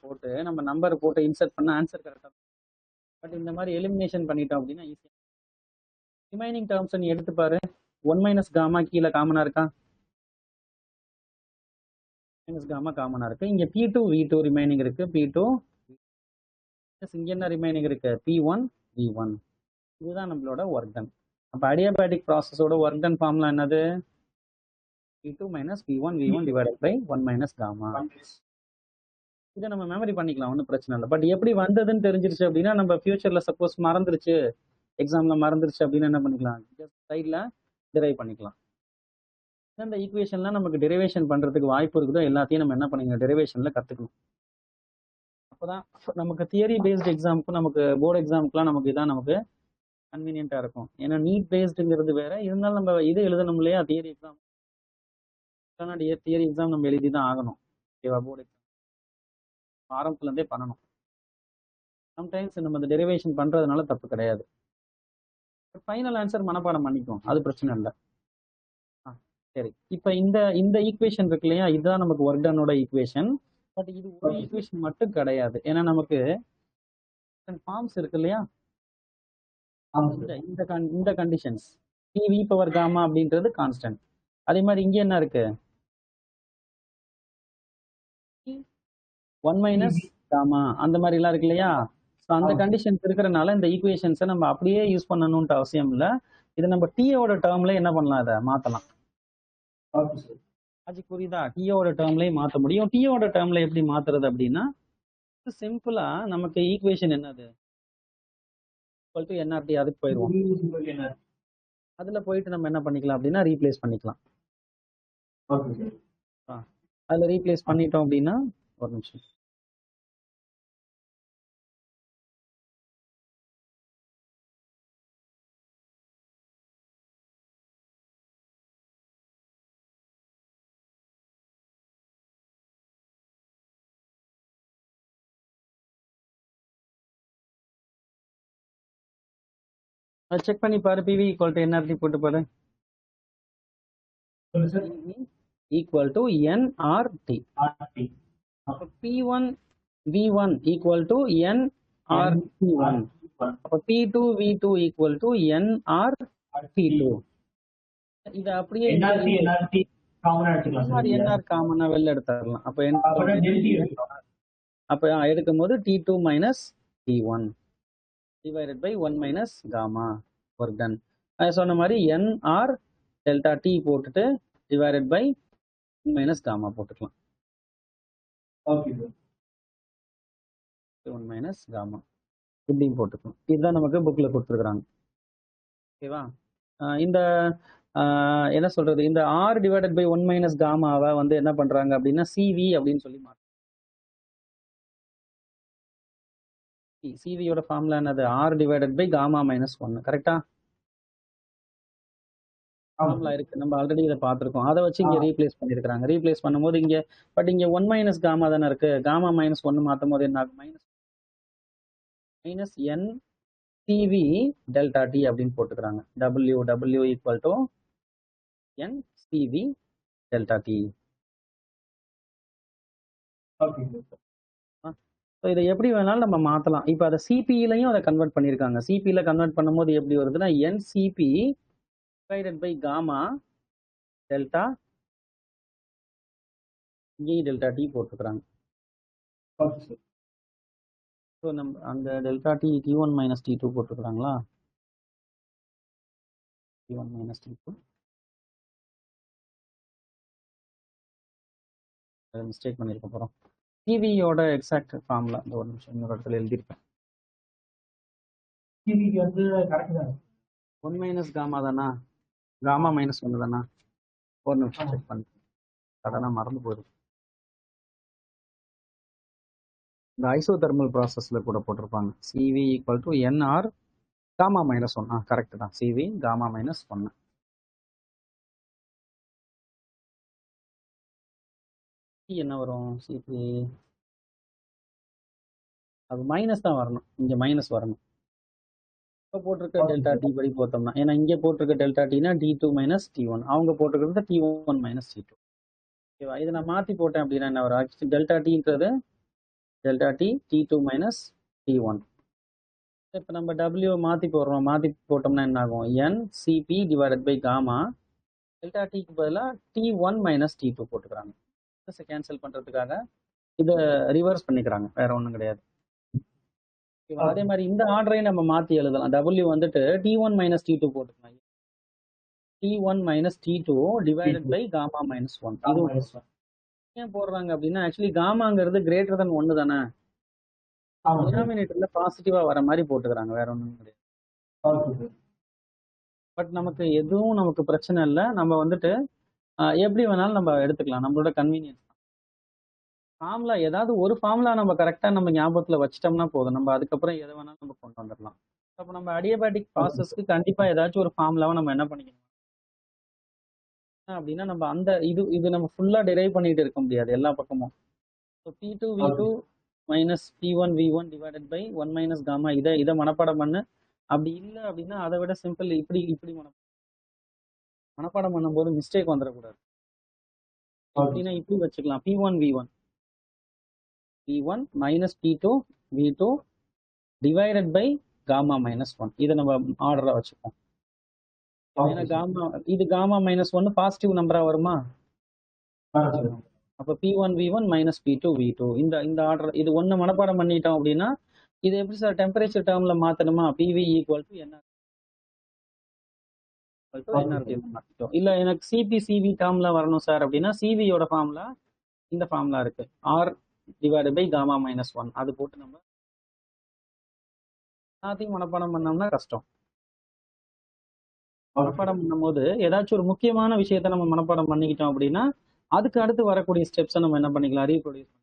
போட்டு நம்ம நம்பர் போட்டு இன்சர்ட் பண்ண ஆன்சர் கரெக்டா. பட் இந்த மாதிரி எலிமினேஷன் பண்ணிட்டோம் அப்படின்னா ஈஸியா ரிமைனிங் டேர்ம்ஸ் நீ எடுத்து பாரு. 1 மைனஸ் காமா கீழே காமனா இருக்கா, மைனஸ் காமா காமனா இருக்கு. இங்க P2 V2 ரிமைனிங் இருக்கு, P2 இங்க என்ன ரிமைனிங் இருக்கு, P1 V1. இதுதான் நம்மளோட ஒர்க் டன். அப்ப அடியாபேட்டிக் ப்ராசஸோட ஒர்க் டன் ஃபார்முலா என்னது, P2 minus P1 V1 divided by 1 minus gamma. இதை நம்ம மெமரி பண்ணிக்கலாம், ஒன்றும் பிரச்சனை இல்லை. பட் எப்படி வந்ததுன்னு தெரிஞ்சிருச்சு அப்படின்னா நம்ம ஃபியூச்சர்ல சப்போஸ் மறந்துருச்சு, எக்ஸாம்ல மறந்துருச்சு அப்படின்னா என்ன பண்ணிக்கலாம், ஜஸ்ட் சைட்ல டிரைவ் பண்ணிக்கலாம். இந்த ஈக்குவேஷன்லாம் நமக்கு டெரிவேஷன் பண்றதுக்கு வாய்ப்பு இருக்குதோ எல்லாத்தையும் நம்ம என்ன பண்ணிக்கலாம், டெரிவேஷன்ல கத்துக்கணும். அப்போதான் நமக்கு தியரி பேஸ்ட் எக்ஸாமுக்கும் நமக்கு போர்டு எக்ஸாமுக்குலாம் நமக்கு இதான் நமக்கு கன்வீனியன்ட்டா இருக்கும். ஏன்னா நீட் பேஸ்டுங்கிறது வேற, இருந்தாலும் நம்ம இது எழுதணும் இல்லையா, தியரி எக்ஸாம். தியரி எக்ஸாம் நம்ம எழுதி தான் ஆகணும், ஓகேவா. போர்டு எக்ஸாம் ஆரம்பத்துல இருந்தே பண்ணணும். சம்டைம்ஸ் நம்ம இந்த டெரிவேஷன் பண்றதுனால தப்பு கிடையாது. ஃபைனல் ஆன்சர் மனப்பாடம் பண்ணிக்கும், அது பிரச்சனை இல்லை. சரி, இப்போ இந்த ஈக்குவேஷன் இருக்கு இல்லையா, இதுதான் நமக்கு ஒர்க் டனோட ஈக்குவேஷன். பட் இது ஒரு ஈக்குவேஷன் மட்டும் கிடையாது. ஏன்னா நமக்கு ஃபார்ம்ஸ் இருக்கு இல்லையா, இந்த கண்டிஷன்ஸ் PV பவர் காமா அப்படின்றது கான்ஸ்டன்ட். அதே மாதிரி இங்க என்ன இருக்கு, 1 மைனஸ் காமா அந்த மாதிரி எல்லாம் இருக்கு இல்லையா. ஸோ அந்த கண்டிஷன்ஸ் இருக்கிறனால இந்த ஈக்குவேஷன்ஸை நம்ம அப்படியே யூஸ் பண்ணணும்ட்டு அவசியம் இல்லை. இதை நம்ம டீயோட டேர்ம்ல என்ன பண்ணலாம், இதை மாத்தலாம். அது புரியுதா, டீயோட டேர்ம்லயே மாற்ற முடியும். டீயோட டேர்ம்ல எப்படி மாத்துறது அப்படின்னா, சிம்பிளா நமக்கு ஈக்குவேஷன் என்னது, NRT, அதுக்கு போயிடுவோம். அதுல போயிட்டு நம்ம என்ன பண்ணிக்கலாம் அப்படின்னா ரீப்ளேஸ் பண்ணிக்கலாம். அதுல ரீப்ளேஸ் பண்ணிட்டோம் அப்படின்னா, ஒரு நிமிஷம், செக் பண்ணி பாரு. PV ஈக்குவல் டு NRT போட்டு பாரு, equal to NRT. P1 V1 equal to NRT1. அப்ப P2 V2 equal to NRT2. இது அப்படியே NR காமனா வெளில எடுத்துடலாம். அப்ப எடுக்கும் போது T2 minus T1 divided by 1 minus gamma work done. சொன்ன மாதிரி NR delta T போட்டுட்டு divided by 1 minus gamma போட்டுக்கலாம். ஓகே, 1 minus gamma இப்படியும் போட்டுக்கலாம். இதுதான் நமக்கு புக்ல கொடுத்துருக்காங்க, ஓகேவா. இந்த என்ன சொல்றது, இந்த R divided by 1 minus gammaவை வந்து என்ன பண்றாங்க அப்படின்னா CV அப்படின்னு சொல்லி மாற்ற. CVயோட ஃபார்முலா என்னது, R divided by gamma minus 1, கரெக்டா. ஃபார்முலா இருக்கு, நம்ம ஆல்ரெடி இதை பார்த்துருக்கோம். அதை வச்சு இங்க ரீப்ளேஸ் பண்ணிருக்காங்க. ரீப்ளேஸ் பண்ணும்போது இங்க பட் இங்க 1 மைனஸ் காமா தானே இருக்கு, காமா மைனஸ் 1 மாற்றும் போது என்ன ஆகும், minus N CV delta T அப்படின்னு போட்டுக்கிறாங்க. W equal to N CV delta T. இதை எப்படி வேணாலும் நம்ம மாத்தலாம். இப்போ அதை சிபிலையும் அதை கன்வெர்ட் பண்ணியிருக்காங்க. சிபியில கன்வெர்ட் பண்ணும்போது எப்படி வருதுன்னா NCP divided by gamma delta delta T போட்டுக்கிறாங்க. ஸோ நம்ம அந்த டெல்டா T1 மைனஸ் T2 போட்டுக்கிறாங்களா, T1 மைனஸ் T2 மிஸ்டேக் பண்ணியிருக்க போகிறோம். டிவியோட எக்ஸாக்ட் ஃபார்முலா இந்த ஒரு நிமிஷம் இன்னொரு இடத்துல எழுதியிருப்பேன். டிவிக்கு வந்து கரெக்ட் தான். 1 மைனஸ் காமா தானா, காமா மைனஸ் 1 தானா? ஒரு நிமிஷம் செக் பண்ணி சடனாக மறந்து போயிடும். இந்த ஐசோதெர்மல் ப்ராசஸில் கூட போட்டிருப்பாங்க CV equal to nR gamma minus 1. Correct தான், சிவி காமா மைனஸ் 1. என்ன வரும் சிபி? அது மைனஸ் தான் வரணும், இங்கே மைனஸ் வரணும். இப்போ போட்டிருக்க டெல்டா டி படி போட்டோம்னா, ஏன்னா இங்கே போட்டிருக்க டெல்டா டினா டி2 மைனஸ் டி1, அவங்க போட்டிருக்கிறது டி1 மைனஸ் டி2. ஓகேவா? இதை நான் மாற்றி போட்டேன் அப்படின்னா என்ன வரும்? ஆக்சுவலி டெல்டா டின்றது delta T T two minus T one. இப்போ நம்ம டபிள்யூ மாற்றி போடுறோம், மாற்றி போட்டோம்னா என்ன ஆகும்? N CP divided by gamma delta டிக்கு பதிலாக டி1 மைனஸ் டி2 போட்டுக்கிறாங்க. கேன்சல் பண்ணுறதுக்காக இதை ரிவர்ஸ் பண்ணிக்கிறாங்க, வேற ஒன்றும் கிடையாது. அதே மாதிரி இந்த ஆர்டரையும் நம்ம மாற்றி எழுதலாம். டபிள்யூ வந்துட்டு டி1 மைனஸ் டி2 போட்டுக்கலாம். T one minus T two divided by gamma minus 1. இது ஏன் போடுறாங்க அப்படின்னா, ஆக்சுவலி காமாங்கிறது கிரேட்டர் தென் 1 தானே, டினாமினேட்டர்ல பாசிட்டிவா வர மாதிரி போட்டுக்கிறாங்க, வேற ஒன்றும் கிடையாது. பட் நமக்கு எதுவும் நமக்கு பிரச்சனை இல்லை. நம்ம வந்துட்டு எப்படி வேணாலும் நம்ம எடுத்துக்கலாம், நம்மளோட கன்வீனியன்ஸ். ஃபார்முலா ஏதாவது ஒரு ஃபார்முலா நம்ம கரெக்டாக நம்ம ஞாபகத்தில் வச்சிட்டோம்னா போதும், நம்ம அதுக்கப்புறம் எதை வேணாலும் நம்ம கொண்டு வந்துடலாம். அப்போ நம்ம அடியபேட்டிக் ப்ராசஸ்க்கு கண்டிப்பாக ஏதாச்சும் ஒரு ஃபார்முலாவை நம்ம என்ன பண்ணிக்கணும் அப்படின்னா, நம்ம அந்த இது நம்ம ஃபுல்லாக டிரைவ் பண்ணிட்டு இருக்க முடியாது எல்லா பக்கமும். So P2 V2 minus P1 V1 divided by 1 minus gamma, இதை மனப்பாடம் பண்ணு. அப்படி இல்லை அப்படின்னா அதை விட சிம்பிள், இப்படி மனப்பாடம் பண்ணும்போது மிஸ்டேக் வந்துடக்கூடாது. அப்படின்னா இப்படி வச்சுக்கலாம், P1 V1 minus P2 V2 divided by gamma minus 1. இதை நம்ம ஆர்டரா வச்சுப்போம். ஏன்னா காமா, இது காமா மைனஸ் 1 பாசிட்டிவ் நம்பரா வருமா? அப்போ P1 V1 minus P2 V2 இந்த ஆர்டர், இது ஒன்று மனப்பாடம் பண்ணிட்டோம் அப்படின்னா, இது எப்படி சார் டெம்பரேச்சர் டேர்ம்ல மாத்தணுமா? PV ஈக்குவல் டு என்ன, இல்ல எனக்கு சிபி சிவி டேர்ம்ல வரணும் சார் அப்படின்னா, சிவியோட ஃபார்முலா இந்த ஃபார்முலா இருக்கு, R divided by gamma minus 1. அது போட்டு நம்ம எல்லாத்தையும் மனப்பாடம் பண்ணோம்னா கஷ்டம். மனப்பாடம் பண்ணும்போது ஏதாச்சும் ஒரு முக்கியமான விஷயத்த நம்ம மனப்பாடம் பண்ணிக்கிட்டோம் அப்படின்னா, அதுக்கு அடுத்து வரக்கூடிய ஸ்டெப்ஸை நம்ம என்ன பண்ணிக்கலாம், ரீப்ரொடியூஸ்.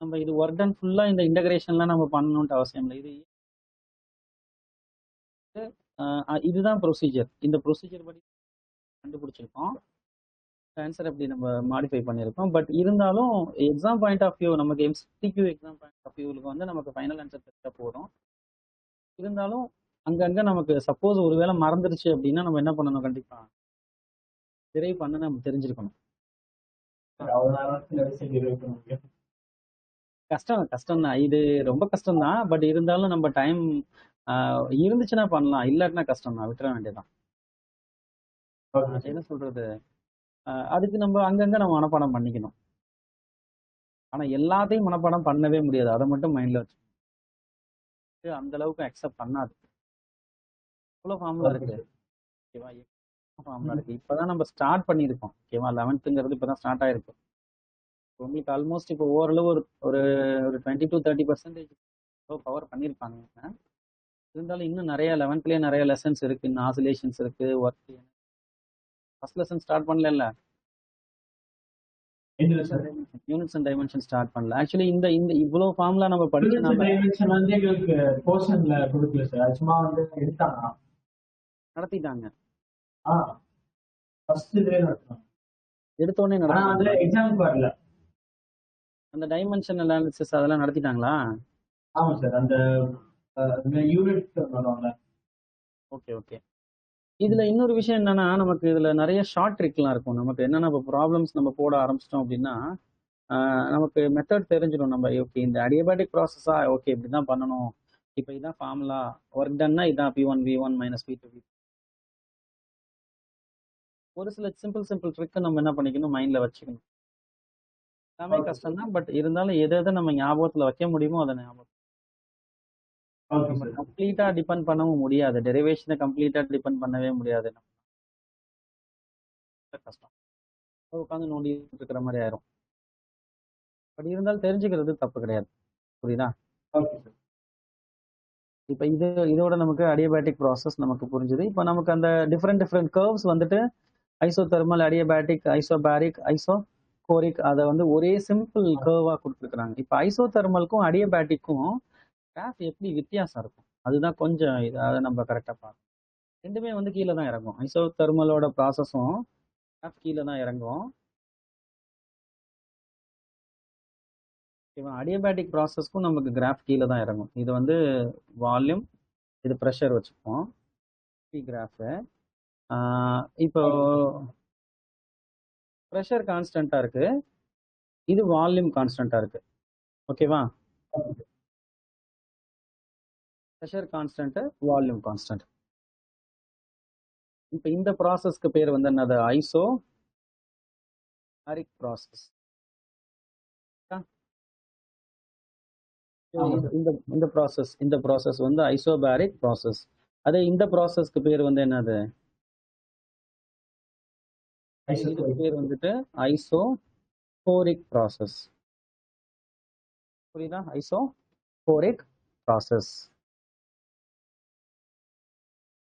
நம்ம இது ஒர்க் டன் ஃபுல்லா இந்த இன்டகிரேஷன்லாம் நம்ம பண்ணணும்ட்டு அவசியம் இல்லை. இதுதான் ப்ரொசீஜர். இந்த ப்ரொசீஜர் படி கண்டுபிடிச்சிருக்கோம், ஆன்சர் அப்படி நம்ம மாடிஃபை பண்ணியிருக்கோம். பட் இருந்தாலும் எக்ஸாம் பாயிண்ட் ஆஃப் வியூ, நமக்கு எம்சிக்யூ எக்ஸாம் பாயிண்ட் ஆஃப் வியூவுக்கு வந்து நமக்கு ஃபைனல் ஆன்சர் தெரிஞ்சா போதும். இருந்தாலும் அங்கங்கே நமக்கு சப்போஸ் ஒரு வேளை மறந்துருச்சு அப்படின்னா நம்ம என்ன பண்ணணும், கண்டிப்பாக டிரைவ் பண்ண நம்ம தெரிஞ்சிருக்கணும். கஷ்டம் தான், இது ரொம்ப கஷ்டம் தான். பட் இருந்தாலும் நம்ம டைம் இருந்துச்சுன்னா பண்ணலாம், இல்லாட்டினா கஷ்டம் தான், விட்டுற வேண்டியதான். என்ன சொல்றது, அதுக்கு நம்ம அங்கங்க நம்ம மனப்பாடம் பண்ணிக்கணும். ஆனா எல்லாத்தையும் மனப்பாடம் பண்ணவே முடியாது, அதை மட்டும் மைண்ட்ல வச்சு அந்த அளவுக்கு அக்செப்ட் பண்ணாது. இவ்வளோ ஃபார்முலா இருக்கு, ஓகேவா? ஃபார்முலா இருக்கு, இப்பதான் நம்ம ஸ்டார்ட் பண்ணியிருக்கோம், ஓகேவா? 11th இப்பதான் ஸ்டார்ட் ஆயிருக்கு. உங்களுக்கு ஆல்மோஸ்ட் இப்போ ஓரளவு ஒரு 20 to 30% கவர் பண்ணியிருப்பாங்க. இருந்தாலும் இன்னும் நிறைய 11th நிறைய லெசன்ஸ் இருக்கு, இன்னும் ஆசிலேஷன்ஸ் இருக்கு, ஒர்க். ஃபர்ஸ்ட் லெசன் ஸ்டார்ட் பண்ணல, யூனிட்ஸ் அண்ட் டைமென்ஷன் ஸ்டார்ட் பண்ணல. ஆக்சுவலி இந்த இவ்வளோ ஃபார்முலா நம்ம படிச்சனால டைமென்ஷன் வந்து எங்களுக்கு போர்ஷன்ல கொடுக்கல சார், சும்மா வந்து எடுத்தாங்க, நடத்திட்டாங்க. ஃபர்ஸ்ட் டே நடத்துறாங்க, எடுத்தோனே நடத்துறாங்க, எக்ஸாம்க்கு வரல. அந்த டைமென்ஷன் அனாலிசிஸ் அதெல்லாம் நடத்திட்டாங்களா? ஆமா சார், அந்த யூனிட் வருவாங்க. Okay okay. இதுல இன்னொரு விஷயம் என்னன்னா, நமக்கு இதுல நிறைய ஷார்ட் ட்ரிக்லாம் இருக்கும். நமக்கு என்னன்னா, இப்போ ப்ராப்ளம்ஸ் நம்ம போட ஆரம்பிச்சிட்டோம் அப்படின்னா நமக்கு மெத்தட் தெரிஞ்சிடும். நம்ம ஓகே இந்த அடியபேட்டிக் ப்ராசஸா, ஓகே இப்படிதான் பண்ணணும், இப்போ இதான் ஃபார்முலா, ஒர்க் டன்னா இதான் P1 V1 minus P2 V2. ஒரு சில சிம்பிள் ட்ரிக்கை நம்ம என்ன பண்ணிக்கணும், மைண்ட்ல வச்சுக்கணும். எல்லாமே கஷ்டம் தான், பட் இருந்தாலும் எதை நம்ம ஞாபகத்துல வைக்க முடியுமோ அதை ஞாபகம். கம்ப்ளீட்டா டிபெண்ட் பண்ணவும் முடியாது, டெரிவேஷனை கம்ப்ளீட்டா டிபெண்ட் பண்ணவே முடியாது, கஷ்டம். உட்காந்து நோண்டிட்டு இருக்கிற மாதிரி ஆயிரும். பட் இருந்தாலும் தெரிஞ்சுக்கிறது தப்பு கிடையாது. புரியுதா? Okay sir. இப்போ இதோட நமக்கு அடியபேட்டிக் ப்ராசஸ் நமக்கு புரிஞ்சுது. இப்போ நமக்கு அந்த டிஃப்ரெண்ட் கர்வ்ஸ் வந்துட்டு ஐசோதெர்மல், அடியபேட்டிக், ஐசோபாரிக், ஐசோகோரிக் அதை வந்து ஒரே சிம்பிள் கர்வா கொடுத்துருக்குறாங்க. இப்போ ஐசோதெர்மலுக்கும் அடியபேட்டிக்கும் கிராஃப் எப்படி வித்தியாசம் இருக்கும், அதுதான் கொஞ்சம் அதை நம்ம கரெக்டாக பார்க்கணும். ரெண்டுமே வந்து கீழே தான் இறங்கும். ஐசோதெர்மலோட ப்ராசஸும் கிராஃப் கீழே தான் இறங்கும். ஓகேவா? அடியபேட்டிக் ப்ராசஸ்க்கும் நமக்கு கிராஃப் கீழே தான் இறங்கும். இது வந்து வால்யூம், இது ப்ரெஷர் வச்சுப்போம் கிராஃபு. இப்போ ப்ரெஷர் கான்ஸ்டண்டா இருக்கு, இது வால்யூம் கான்ஸ்டண்டா இருக்கு. ஓகேவா? Pressure constant, volume constant. இப்போ இந்த ப்ராசஸ்க்கு பேர் வந்து என்னது? Isobaric process. இந்த ப்ராசஸ் வந்து ஐசோபாரிக் ப்ராசஸ். அதே இந்த ப்ராசஸ்க்கு பேர் வந்து என்னது? இதுக்கு பேர் வந்துட்டு ஐசோகோரிக் ப்ராசஸ். புரியுதா? Isochoric process.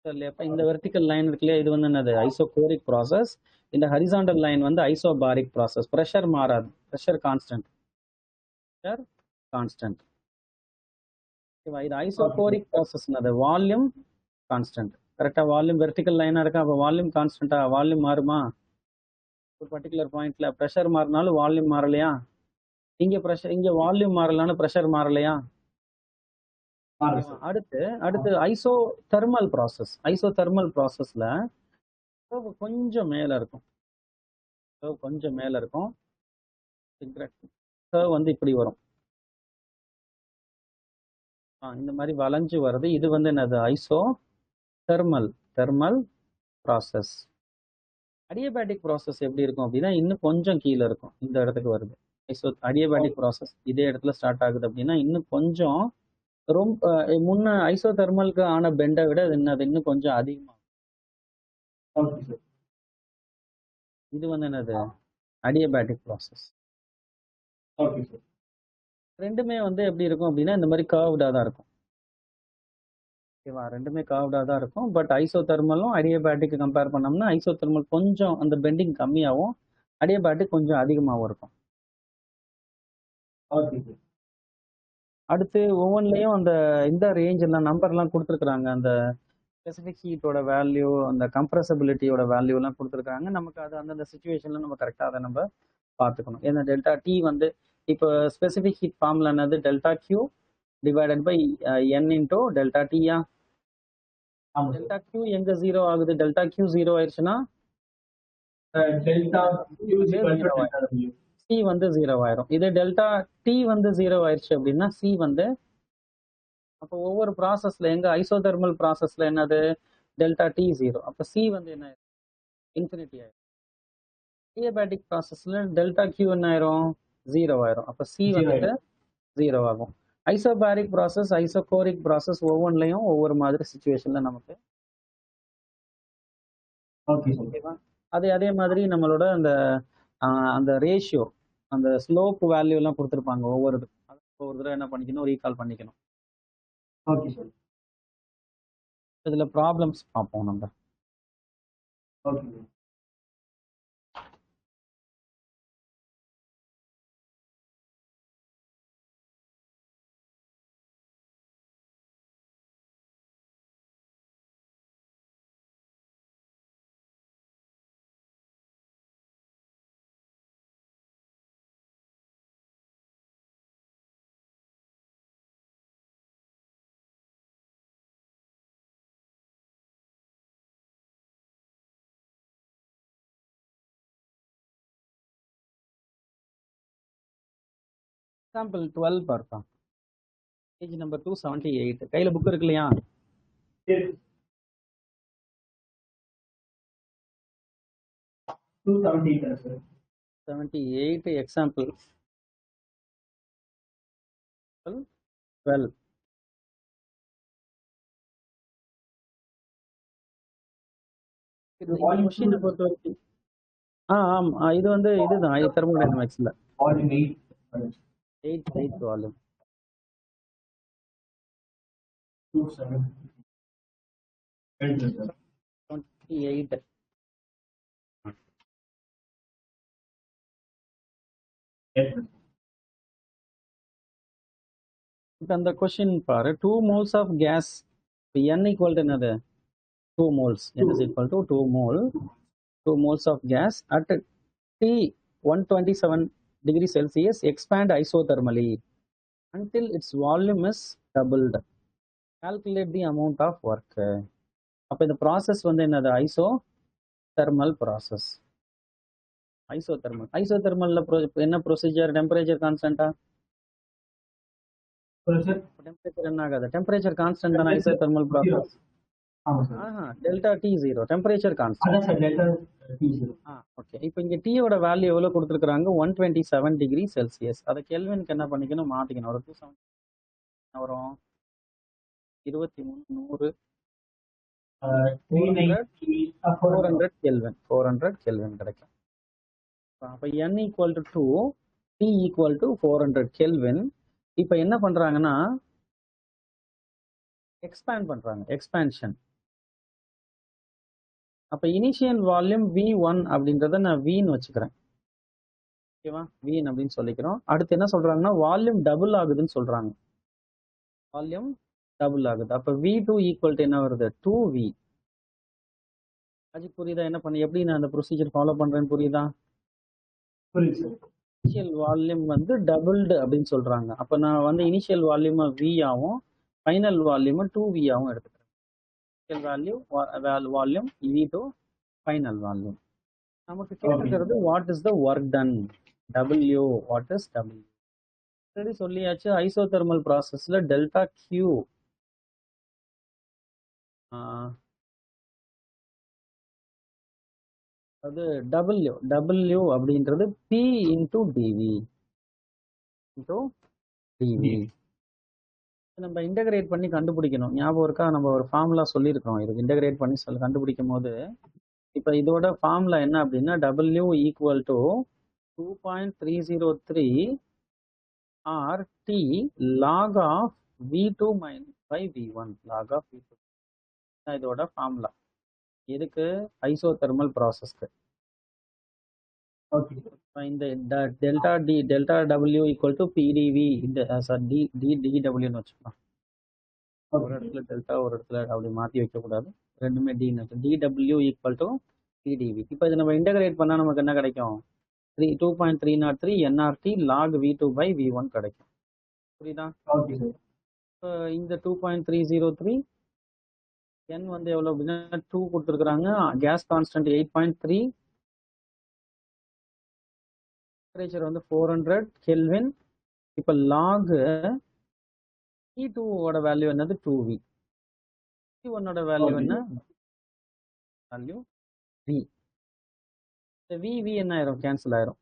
அப்ப இந்த வெர்டிக்கல் லைன் இருக்கு இல்லையா, இது வந்து என்னது? Isochoric process. இந்த ஹரிசாண்டல் லைன் வந்து ஐசோபாரிக் ப்ராசஸ். ப்ரெஷர் மாறாது, ப்ரெஷர் கான்ஸ்டன்ட். இது ஐசோகோரிக் ப்ராசஸ், வால்யூம் கான்ஸ்டன்ட். கரெக்டா? வால்யூம் வெர்டிக்கல் லைனா இருக்கா, அப்போ வால்யூம் கான்ஸ்டன்டா? வால்யூம் மாறுமா? ஒரு பர்டிகுலர் பாயிண்ட்ல ப்ரெஷர் மாறினாலும் வால்யூம் மாறலையா? இங்க வால்யூம் மாறலான்னு ப்ரெஷர் மாறலையா? அடுத்து ஐசோதெர்மல் ப்ராசஸ். ஐசோதெர்மல் ப்ராசஸ்ல கொஞ்சம் மேல இருக்கும், கொஞ்சம் மேல இருக்கும். வந்து இப்படி வரும், இந்த மாதிரி வளைஞ்சு வருது. இது வந்து என்னது? Thermal process. அடியபேட்டிக் ப்ராசஸ் எப்படி இருக்கும் அப்படின்னா இன்னும் கொஞ்சம் கீழே இருக்கும், இந்த இடத்துக்கு வருது. அடியபேட்டிக் ப்ராசஸ் இதே இடத்துல ஸ்டார்ட் ஆகுது அப்படின்னா இன்னும் கொஞ்சம் ரொம்ப முன்ன ஐசோதெர்மலுக்கு ஆன பெண்டை விட என்னது இன்னும் கொஞ்சம் அதிகமா. இது வந்து என்னது? Adiabatic process. ரெண்டுமே வந்து எப்படி இருக்கும் அப்படின்னா இந்த மாதிரி கர்வ்டா தான் இருக்கும். ஓகேவா? ரெண்டுமே கர்வ்டா தான் இருக்கும். பட் ஐசோதெர்மலும் அடியபேட்டிக் கம்பேர் பண்ணோம்னா ஐசோதெர்மல் கொஞ்சம் அந்த பெண்டிங் கம்மியாகவும் அடியபேட்டிக் கொஞ்சம் அதிகமாகவும் இருக்கும். அடுத்து ஒவ்வொன்றிலையும் அந்த இந்த ரேஞ்ச் எல்லாம் நம்பர்லாம் கொடுத்துருக்குறாங்க. அந்த ஸ்பெசிஃபிக் ஹீட்டோட வேல்யூ, அந்த கம்ப்ரஸபிலிட்டியோட வேல்யூ எல்லாம் கொடுத்துருக்காங்க. நமக்கு அது அந்தந்த சுச்சுவேஷன்ல நம்ம கரெக்டாக அதை நம்ம பார்த்துக்கணும். ஏன்னா டெல்டா டி வந்து இப்போ ஸ்பெசிஃபிக் ஹீட் ஃபார்ம்ல என்னது? Delta Q divided by n into delta டியா. டெல்டா கியூ எங்க ஜீரோ ஆகுது? டெல்டா கியூ ஜீரோ ஆயிடுச்சுன்னா சி வந்து ஜீரோ ஆயிரும். இது டெல்டா டி வந்து ஜீரோ ஆயிடுச்சு அப்படின்னா சி வந்து, அப்போ ஒவ்வொரு ப்ராசஸ்ல எங்க ஐசோதெர்மல் ப்ராசஸ்ல என்னது? டெல்டா டி ஜீரோ, அப்போ சி வந்து என்ன? இன்ஃபினிட்டி ஆயிரும். அடியபேட்டிக் ப்ராசஸ்ல டெல்டா கியூ என்ன ஆயிரும்? ஜீரோ ஆயிரும். அப்போ சி வந்துட்டு ஜீரோ ஆகும். ஐசோபாரிக் ப்ராசஸ், ஐசோகோரிக் ப்ராசஸ் ஒவ்வொன்றிலையும் ஒவ்வொரு மாதிரி சுச்சுவேஷன்ல நமக்கு. ஓகேவா? அதே மாதிரி நம்மளோட அந்த ரேஷியோ, அந்த ஸ்லோப் வேல்யூ எல்லாம் கொடுத்துருப்பாங்க ஒவ்வொரு தடவை என்ன பண்ணிக்கணும்? ரீகால் பண்ணிக்கணும். Okay sir. இதுல ப்ராப்ளம்ஸ் பார்ப்போம் நம்ம. ஓகே. எக்ஸாம்பிள் 12 பார்ப்போம். Page number 278. கையில புக் இருக்கு இல்லையா? 278 எக்ஸாம்பிள் 12. இந்த கொஸ்டினை பொறுத்த வரைக்கும் ஆமா இது வந்து இதுதான் தெர்மோடைனமிக்ஸ்ல வால்யூம் 8 வால்யூம் 28. இப்போ அந்த கொஸ்டின் பாரு 2 moles of gas n equal to என்னது 2 moles n is equal to 2 moles of gas at T 127 degree Celsius expand isothermally until its volume is doubled. Calculate the amount of work. அப்போ இந்த ப்ராசஸ் வந்து என்னது ஐசோதெர்மல் ப்ராசஸ். ஐசோதெர்மல்ல என்ன ப்ரொசீஜர்? டெம்பரேச்சர் கான்ஸ்டன்டா? டெம்பரேச்சர் என்ன ஆகாது? டெம்பரேச்சர் கான்ஸ்டன்ட் தானே isothermal process. Delta T 0 temperature constant. Okay. இப்போ இங்க டீயோட வேல்யூ எவ்வளவு கொடுத்துருக்காங்க? 127 டிகிரி செல்சியஸ். அதை கெல்வினுக்கு என்ன பண்ணிக்கணும்? மாத்திக்கணும். ஒரு 270 வரும் 23 400 கெல்வின் கிடைக்கும். அப்ப n equal to 2 t equal to 400 kelvin. இப்போ என்ன பண்றாங்கன்னா எக்ஸ்பேண்ட் பண்றாங்க, எக்ஸ்பேன்ஷன். அப்ப இனிஷியல் வால்யூம் V1 அப்படின்றத நான் வீன்னு வச்சுக்கிறேன். ஓகேவா? வீன் அப்படின்னு சொல்லிக்கிறோம். அடுத்து என்ன சொல்றாங்கன்னா வால்யூம் டபுள் ஆகுதுன்னு சொல்றாங்க. வால்யூம் டபுள் ஆகுது. அப்ப V2 ஈக்குவல் டு என்ன வருது? 2V. அது புரியுதா? என்ன பண்ண எப்படி நான் அந்த ப்ரொசீஜர் ஃபாலோ பண்றேன்னு புரியுதா? இனிஷியல் வால்யூம் வந்து டபுள்டு அப்படின்னு சொல்றாங்க. அப்ப நான் வந்து இனிஷியல் வால்யூம் V ஆகும், ஃபைனல் வால்யூம் 2V ஆகும் எடுத்துக்கிறேன். Volume V2 final volume. நமக்கு கேட்கிறது what is the work done? W. What is W? சரி சொல்லியாச்சு. ஐசோதெர்மல் ப்ராசஸ்ல டெல்டா Q அது W அப்படின்றது P இன்டூ டிவி. நம்ம இன்டகிரேட் பண்ணி கண்டுபிடிக்கணும். ஞாபகம் இருக்கா? நம்ம ஒரு ஃபார்முலா சொல்லியிருக்கோம். இதுக்கு இன்டகிரேட் பண்ணி கண்டுபிடிக்கும் போது இப்போ இதோட ஃபார்முலா என்ன அப்படின்னா W equal to 2.303 R T log of V2 by V1 log of V2. இதோட ஃபார்முலா இதுக்கு ஐசோதெர்மல் ப்ராசஸ்க்கு. ஓகே. இந்த delta W equal to PdV DWன்னு வச்சுக்கலாம். ஒரு இடத்துல டெல்டா ஒரு இடத்துல அப்படி மாற்றி வைக்கக்கூடாது, ரெண்டுமே DW ஈக்குவல் டு PdV. இப்போ இதை நம்ம இன்டகிரேட் பண்ணால் நமக்கு என்ன கிடைக்கும்? 2.303 NRT log V2 by V1 கிடைக்கும். புரியுதா? ஓகே. இப்போ இந்த 2.303 n வந்து எவ்வளோ அப்படின்னா 2 கொடுத்துருக்குறாங்க. கேஸ் கான்ஸ்டன்ட் 8.3, டெம்பரேச்சர் வந்து 400 கெல்வின். இப்போ லாக் T2 வேல்யூ என்னது? 2V. T1 வேல்யூ என்ன? Value V. V என்ன ஆயிரும்? கேன்சல் ஆயிரும்.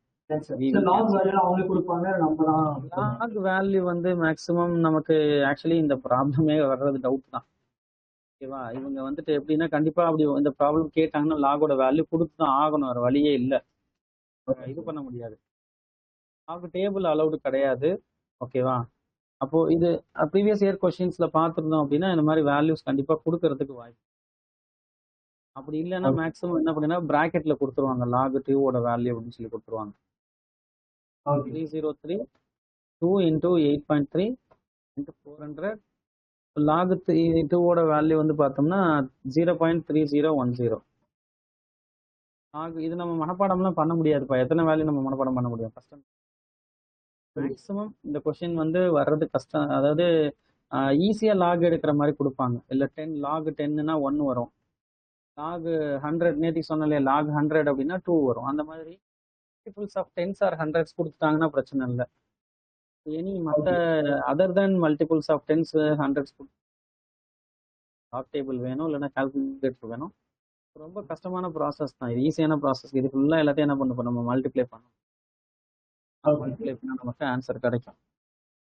லாக் வேல்யூ வந்து மேக்ஸிமம் நமக்கு ஆக்சுவலி இந்த ப்ராப்ளமே வர்றது டவுட் தான். ஓகேவா? இவங்க வந்துட்டு எப்படின்னா கண்டிப்பா அப்படி இந்த ப்ராப்ளம் கேட்டாங்கன்னா லாகோட வேல்யூ கொடுத்து தான் ஆகணும், வேற வழியே இல்லை. இது பண்ண முடியாது. லாக் டேபிள் அலௌடு கிடையாது. ஓகேவா? அப்போ இது ப்ரீவியஸ் இயர் கொஸ்டின்ஸ்ல பார்த்துருந்தோம் அப்படின்னா இந்த மாதிரி வேல்யூஸ் கண்டிப்பா கொடுக்கறதுக்கு வாய்ப்பு. அப்படி இல்லைன்னா மேக்ஸிமம் என்ன பண்ணினா பிராக்கெட்ல கொடுத்துருவாங்க, லாக் 2 வேல்யூ அப்படின்னு சொல்லி கொடுத்துருவாங்க. 303 2 into 8.3 into 400 லாக் 2 வேல்யூ வந்து பார்த்தோம்னா 0.3010. லாக் இது நம்ம மனப்பாடம்லாம் பண்ண முடியாதுப்பா. எத்தனை வேல்யூ நம்ம மனப்பாடம் பண்ண முடியும்? கஷ்டம். மேக்ஸிமம் இந்த கொஸ்டின் வந்து வர்றது கஷ்டம். அதாவது ஈஸியாக லாக் எடுக்கிற மாதிரி கொடுப்பாங்க. இல்லை 10 லாக் 10னா 1 வரும். லாக் 100 நேற்று சொன்னாலே லாக் 100 அப்படின்னா 2 வரும். அந்த மாதிரி multiples of 10s R 100s கொடுத்துட்டாங்கன்னா பிரச்சனை இல்லை. எனி மற்ற other than multiples of 10s 100s log table வேணும், இல்லைன்னா கால்குலேட்டர் வேணும். ரொம்ப கஷ்டமான ப்ராசஸ் தான். இது ஈஸியான ப்ராசஸ். இது ஃபுல்லாக எல்லாத்தையும் என்ன பண்ணணும்? நம்ம மல்டிப்ளை பண்ணணும். மல்டிப்ளை பண்ணால் நமக்கு ஆன்சர் கிடைக்கும்.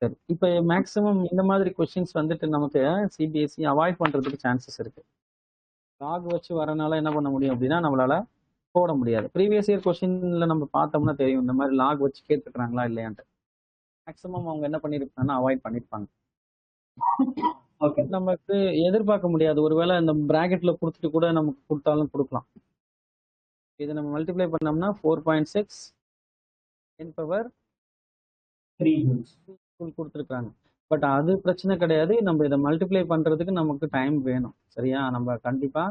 சரி, இப்போ மேக்ஸிமம் இந்த மாதிரி கொஸ்டின்ஸ் வந்துட்டு நமக்கு சிபிஎஸ்சி அவாய்ட் பண்ணுறதுக்கு சான்சஸ் இருக்கு. லாக் வச்சு வரனால என்ன பண்ண முடியும் அப்படின்னா நம்மளால போட முடியாது. ப்ரீவியஸ் இயர் கொஸ்டின்ல நம்ம பார்த்தோம்னா தெரியும் இந்த மாதிரி லாக் வச்சு கேட்டுருக்காங்களா இல்லையான்ட்டு. மேக்ஸிமம் அவங்க என்ன பண்ணிருப்பாங்கன்னா அவாய்ட் பண்ணிருப்பாங்க. ஓகே நமக்கு எதிர்பார்க்க முடியாது. ஒருவேளை இந்த பிராக்கெட்ல கொடுத்துட்டு கூட நமக்கு கொடுத்தாலும் கொடுக்கலாம். இதை நம்ம மல்டிப்ளை பண்ணோம்னா 4.6 10 பவர் 3 ஜூல்ஸ் கொடுத்துருக்காங்க. பட் அது பிரச்சனை கிடையாது. நம்ம இதை மல்டிப்ளை பண்றதுக்கு நமக்கு டைம் வேணும். சரியா? நம்ம கண்டிப்பா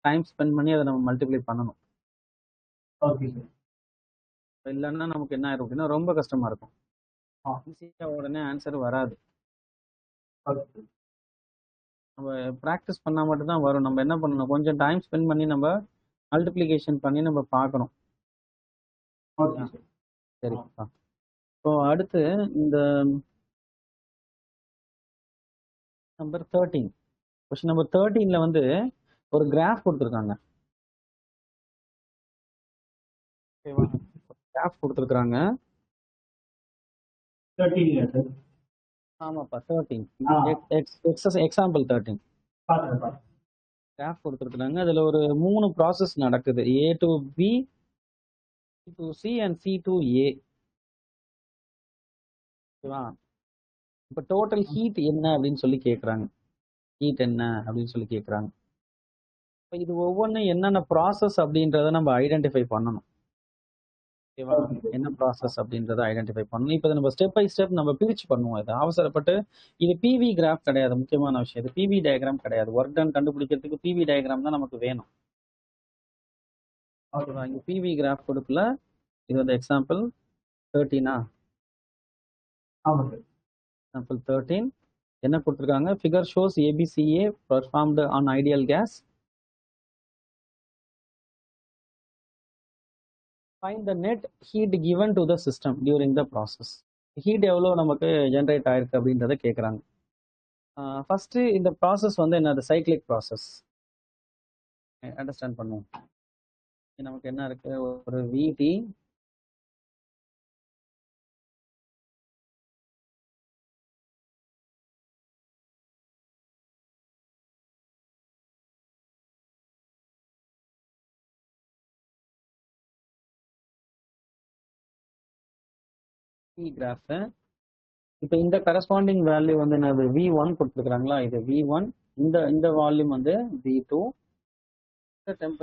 டைம் ஸ்பெண்ட் பண்ணி அதை நம்ம மல்டிப்ளை பண்ணணும். ஓகே சார் இல்லைன்னா நமக்கு என்ன ஆயிரும் அப்படின்னா ரொம்ப கஷ்டமா இருக்கும். ஈஸியா உடனே ஆன்சர் வராது. ஓகே நம்ம ப்ராக்டிஸ் பண்ணா மட்டும்தான் வரும். நம்ம என்ன பண்ணணும், கொஞ்சம் டைம் ஸ்பெண்ட் பண்ணி நம்ம மல்டிப்ளிகேஷன் பண்ணி நம்ம பார்க்கணும். ஓகே சார் சரிப்பா. இப்போ அடுத்து இந்த நம்பர் 13 கொஸ்டின் நம்பர் 13ல வந்து ஒரு கிராஃப் கொடுத்துருக்காங்க. கிராஃப் கொடுத்துருக்காங்க. 13 சார் ஆமாப்பா 13 எக்ஸாம்பிள் 13 பாத்துறேன் கிராஃப் கொடுத்துருக்காங்க. அதுல ஒரு 3 ப்ராசஸ் நடக்குது. A to B, C to C and C to A. ஓகேவா? இப்போ டோட்டல் ஹீட் என்ன அப்படின்னு சொல்லி கேட்குறாங்க. ஹீட் என்ன அப்படின்னு சொல்லி கேட்குறாங்க. இப்போ இது ஒவ்வொன்றும் என்னென்ன ப்ராசஸ் அப்படின்றத நம்ம ஐடென்டிஃபை பண்ணணும். ஓகேவா? என்ன ப்ராசஸ் அப்படின்றத ஐடென்டிஃபை பண்ணணும். இப்போ நம்ம ஸ்டெப் பை ஸ்டெப் நம்ம பிரிச்சு பண்ணுவோம். இது அவசரப்பட்டு இது பிவி கிராஃப் கிடையாது. முக்கியமான விஷயம் இது பிவி டயக்ராம் கிடையாது. ஒர்க் டன் கண்டுபிடிக்கிறதுக்கு பிவி டயக்ராம் தான் நமக்கு வேணும். ஓகேவா? இங்க பிவி கிராஃப் கொடுக்கல. இது வந்து எக்ஸாம்பிள் 13 ஆமாம் சார் எக்ஸாம்பிள் 13 என்ன கொடுத்துருக்காங்க? Figure shows ABCA performed on ideal case. Find the net heat given to the system during the process. Heat எவ்வளோ நமக்கு ஜென்ரேட் ஆயிருக்கு அப்படின்றத கேட்குறாங்க. ஃபர்ஸ்ட் இந்த ப்ராசஸ் வந்து என்னது? Cyclic process. அண்டர்ஸ்டாண்ட் பண்ணுவோம். நமக்கு என்ன இருக்கு? ஒரு விடி கிராஃப். இப்போ இந்த கரஸ்பாண்டிங் வேல்யூ வந்து என்னது? V1 கொடுத்துருக்காங்களா? இது V1. இந்த வால்யூம் வந்து V2.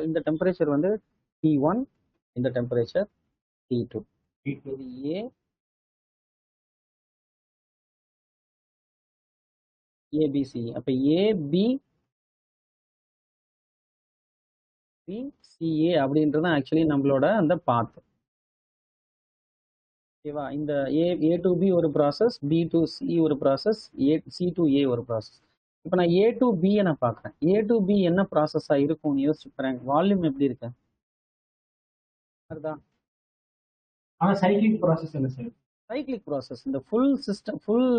இந்த டெம்பரேச்சர் வந்து T1. இந்த டெம்பரேச்சர் T2. இது A, ABC. அப்ப AB CA அப்படின்றது ஆக்சுவலி நம்மளோட அந்த பாத். ஓகேவா? இந்த A to B ஒரு ப்ராசஸ், B to C ஒரு ப்ராசஸ், C to A ஒரு ப்ராசஸ். இப்போ நான் A to B நான் பார்க்குறேன். A to B என்ன ப்ராசஸா இருக்கும்னு யோசிச்சு பாருங்க. வால்யூம் எப்படி இருக்கு? அதுதான் ஆனால் சைக்ளிக் ப்ராசஸ் என்ன சார்? Cyclic process. இந்த ஃபுல் சிஸ்டம் ஃபுல்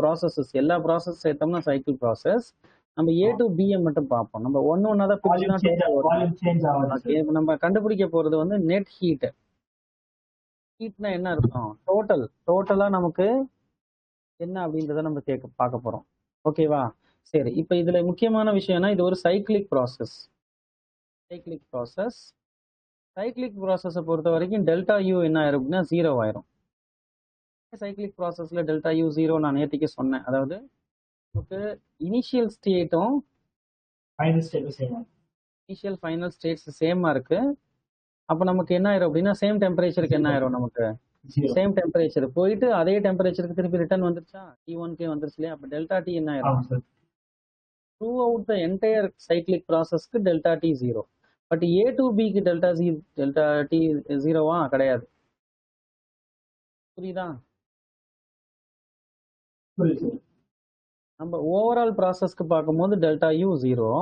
ப்ராசஸஸ் எல்லா ப்ராசஸ் சேர்த்தோம்னா சைக்கிள் ப்ராசஸ். நம்ம A to B மட்டும் பார்ப்போம். நம்ம ஒன்னா தான் வால்யூம் சேஞ்ச் ஆகும். நம்ம கண்டுபிடிக்க போறது வந்து நெட் ஹீட். ஹீட்னா என்ன இருக்கும்? டோட்டலா நமக்கு என்ன அப்படின்றத நம்ம பார்க்க போறோம். ஓகேவா? சரி. இப்போ இதுல முக்கியமான விஷயம்னா இது ஒரு சைக்கிளிக் ப்ராசஸ். சைக்கிளிக் ப்ராசஸை பொறுத்த வரைக்கும் டெல்டா யூ என்ன ஆயிரும் அப்படின்னா 0 ஆயிரும். சைக்கிளிக் ப்ராசஸ்ல டெல்டா யூ 0 நான் நேற்றுக்கு சொன்னேன். அதாவது நமக்கு இனிஷியல் ஸ்டேட்டும் ஃபைனல் ஸ்டேட்ஸ் சேமா இருக்கு. அப்போ நமக்கு என்ன ஆயிரும் அப்படின்னா சேம் டெம்பரேச்சருக்கு என்ன ஆயிரும்? நமக்கு சேம் டெம்பரேச்சர் போயிட்டு அதே டெம்பரேச்சருக்கு திருப்பி ரிட்டர்ன் வந்துருச்சா? T1K வந்துருச்சு இல்லையா? அப்போ டெல்டா டி என்ன ஆயிரும்? Through out the entire cyclic ப்ராசஸ்க்கு delta T 0. But A to Bக்கு டெல்டா டி 0வா? கிடையாது. புரியுதா? நம்ம ஓவரால் ப்ராசஸ்க்கு பார்க்கும்போது டெல்டா யூ 0.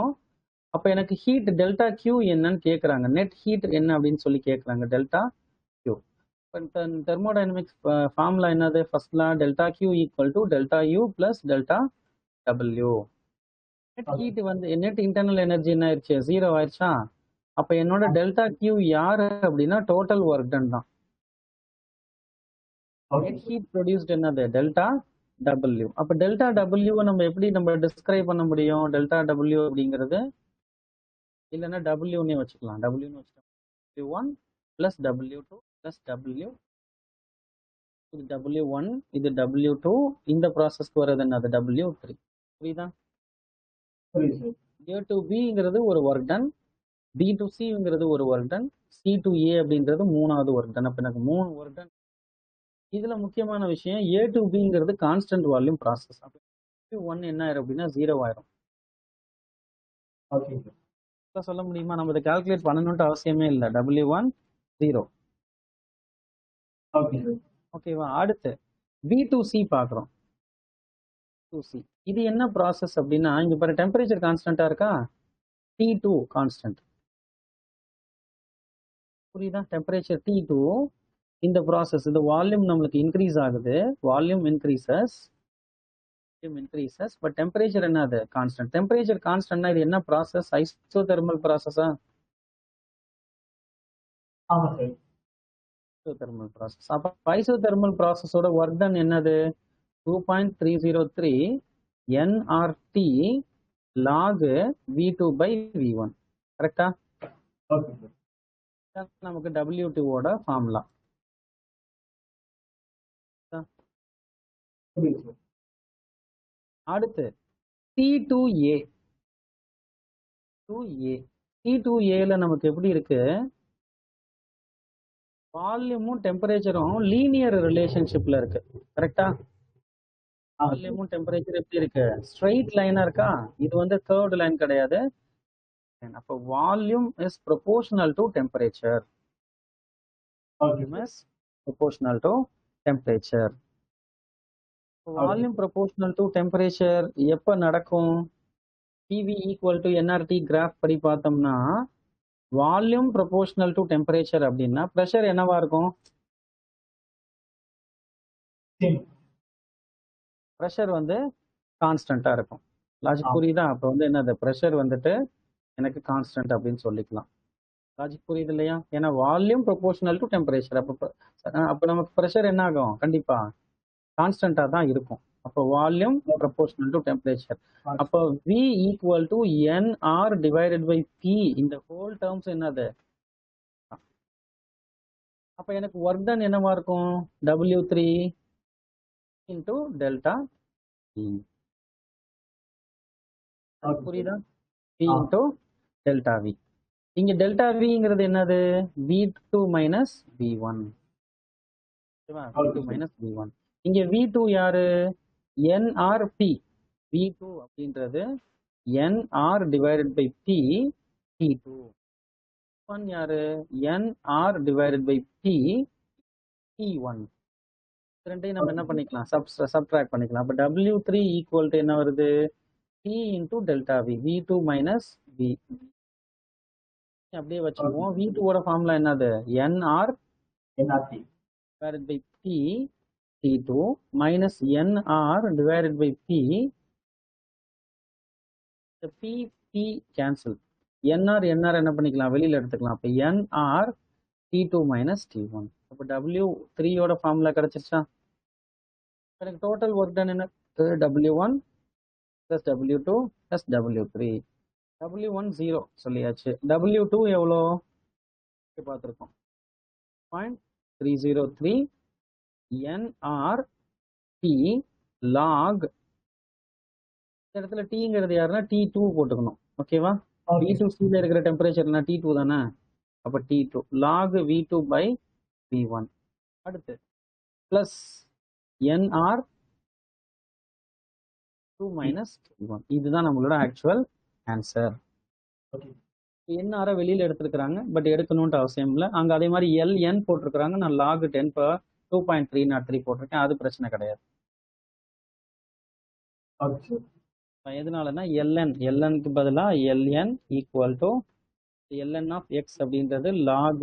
அப்போ எனக்கு ஹீட் டெல்டா கியூ என்னன்னு கேட்குறாங்க. நெட் ஹீட் என்ன அப்படின்னு சொல்லி கேட்குறாங்க. Delta Q. இப்போ தெர்மோடைனமிக்ஸ் ஃபார்முலா என்னது? First law delta Q equal to delta U plus delta W. Net heat வந்து நெட் இன்டர்னல் எனர்ஜி என்ன ஆயிடுச்சு? 0 ஆயிடுச்சா? அப்போ என்னோட டெல்டா கியூ யாரு அப்படின்னா டோட்டல் ஒர்க் டன் தான். நெட் ஹீட் ப்ரொடியூஸ்ட் என்னது? Delta W. அப்போ டெல்டா டபிள்யூவை நம்ம எப்படி நம்ம டிஸ்கிரைப் பண்ண முடியும்? டெல்டா டபிள்யூ அப்படிங்கிறது இல்லைன்னா டபிள்யூன்னே வச்சுக்கலாம். டபிள்யூன்னு வச்சுக்கலாம். W1 plus W2 plus W, இது W1 இது W2, இந்த ப்ராசஸ்க்கு வர்றது என்னது W3. புரியுதா? A to Bங்கிறது ஒரு ஒர்க் டன், B to Cங்கிறது ஒரு work done, C to A அப்படின்றது மூணாவது ஒர்க் டன். அப்ப எனக்கு 3 ஒர்க் டன். இதுல முக்கியமான விஷயம் A to Bங்கிறது கான்ஸ்டன்ட் வால்யூம் ப்ராசஸ். அப்ப W1 என்ன ஆயிரும் அப்படின்னா 0 ஆயிரும். சொல்ல முடியுமா? நம்ம இதை கால்குலேட் பண்ணணும்ட்டு அவசியமே இல்லை. W1 0. ஓகேவா? அடுத்து B2C பார்க்குறோம். B2C இது என்ன ப்ராசஸ் அப்படின்னா, இங்க பாரு டெம்பரேச்சர் கான்ஸ்டன்டா இருக்கா, T2 கான்ஸ்டன்ட். புரியுதா? டெம்பரேச்சர் T2 இந்த ப்ராசஸ், இந்த வால்யூம் நம்மளுக்கு இன்க்ரீஸ் ஆகுது, வால்யூம் இன்க்ரீசஸ், பட் டெம்பரேச்சர் என்னது கான்ஸ்டன்ட். டெம்பரேச்சர் கான்ஸ்டன்ட்னா இது என்ன ப்ராசஸ்? ஐசோதெர்மல் ப்ராசஸா? ஆமா சார், ஐசோதெர்மல் ப்ராசஸ். அப்ப ஐசோதெர்மல் ப்ராசஸோட ஒர்க் டன் என்னது? 2.303 nRT log V2 by V1. கரெக்டா? நமக்கு W2 ஓட ஃபார்முலா. அடுத்து T2A. T2Aல நமக்கு எப்படி இருக்கு? வால்யூமும் டெம்பரேச்சரும் லீனியர் ரிலேஷன்ஷிப்ல இருக்கு. கரெக்டா? வால்யூமும் டெம்பரேச்சர் எப்படி இருக்கு? ஸ்ட்ரெயிட் லைனா இருக்கா? இது வந்து கர்வ்டு லைன் கிடையாது. அப்போ volume is proportional to temperature. Volume is proportional to temperature. Volume proportional to temperature எப்ப நடக்கும்? PV equal to NRT graph படி பார்த்தோம்னா, வால்யூம் ப்ரொபோர்ஷனல் டு டெம்பரேச்சர் அப்படின்னா ப்ரெஷர் என்னவா இருக்கும்? ப்ரெஷர் வந்து கான்ஸ்டன்டா இருக்கும். லாஜிக் புரியுதா? அப்ப வந்து என்னது, ப்ரெஷர் வந்துட்டு எனக்கு கான்ஸ்டன்ட் அப்படின்னு சொல்லிக்கலாம். லாஜிக் புரியுது இல்லையா? ஏன்னா வால்யூம் ப்ரொபோர்ஷனல் டு டெம்பரேச்சர். அப்ப நமக்கு ப்ரெஷர் என்ன ஆகும்? கண்டிப்பா கான்ஸ்டன்டா தான் இருக்கும். அப்போ வால்யூம் ப்ரொபோர்ஷனல் டு டெம்பரேச்சர். அப்போ V equal to NR divided by P. இந்த ஹோல் டேர்ம்ஸ் என்னது? அப்ப எனக்கு ஒர்க் டன் என்னவா இருக்கும்? W3 into delta P. புரியுதா? P into delta V. இங்க டெல்டா Vங்கிறது என்னது? V2 minus V1. V2 minus V1. இங்க V2 யாரு? NRP. V2 அப்படின்றது NR divided by P T2. T1 யாரு? NR divided by P T1. ரெண்டையும் நம்ம என்ன பண்ணிக்கலாம்? சப்ட்ராக்ட் பண்ணிக்கலாம். அப்ப W3 ஈக்குவல் டு என்ன வருது? P into delta V. V2 minus V. அப்படியே வச்சுக்குவோம். V2 ஓட ஃபார்முலா என்னது? NR divided by P T2 minus NR divided by P. The P cancel. NR என்ன பண்ணிக்கலாம்? வெளியில எடுத்துக்கலாம். அப்ப NR T2 minus T1. அப்ப W3 ஓட ஃபார்முலா கிடைச்சிருச்சா? எனக்கு டோட்டல் ஒர்க் டன் என்ன? W1 plus W2 plus W3. W1 0 சொல்லியாச்சு. W2 எவ்வளோ பார்த்துருக்கோம்? 0.303 nRT log. இந்த இடத்துல Tங்கிறது யாருன்னா T2 போட்டுக்கணும். ஓகேவா? V2C ல இருக்கிற டெம்பரேச்சர்னா T2 தானே. அப்ப T2 log V2 by V1. அடுத்து பிளஸ் NR 2 minus T1. இதுதான் நம்மளோட ஆக்சுவல் ஆன்சர். NR வெளியில எடுத்துருக்காங்க, பட் எடுக்கணும்ட்டு அவசியம் இல்லை. அங்க அதே மாதிரி LN போட்டிருக்கிறாங்க. நான் log 10 per 2.303 போட்டிருக்கேன். அது பிரச்சனை கிடையாது. எதனாலன்னா LNக்கு பதிலா LN equal to LN of X அப்படின்றது log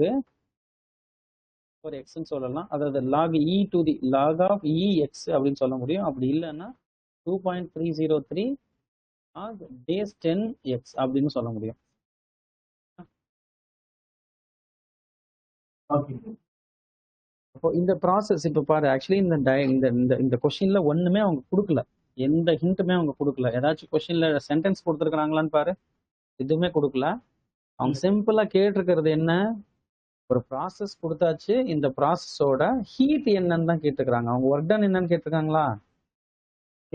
ஒரு எக்ஸ்ன்னு சொல்லலாம். அதாவது log E to the log of EX அப்படின்னு சொல்ல முடியும். அப்படி இல்லைன்னா 2.303 log base 10X அப்படின்னு சொல்ல முடியும். அப்போ இந்த ப்ராசஸ் இப்போ பாரு, ஆக்சுவலி இந்த கொஸ்டின்ல ஒண்ணுமே அவங்க கொடுக்கல, எந்த ஹிண்ட்டுமே அவங்க கொடுக்கல. ஏதாச்சும் கொஸ்டின்ல சென்டென்ஸ் கொடுத்துருக்காங்களான்னு பாரு, எதுவுமே கொடுக்கல. அவங்க சிம்பிளா கேட்டிருக்கிறது என்ன? ஒரு ப்ராசஸ் கொடுத்தாச்சு, இந்த ப்ராசஸோட ஹீட் என்னன்னு தான் கேட்டுக்கிறாங்க. அவங்க ஒர்க் டன் என்னன்னு கேட்டிருக்காங்களா?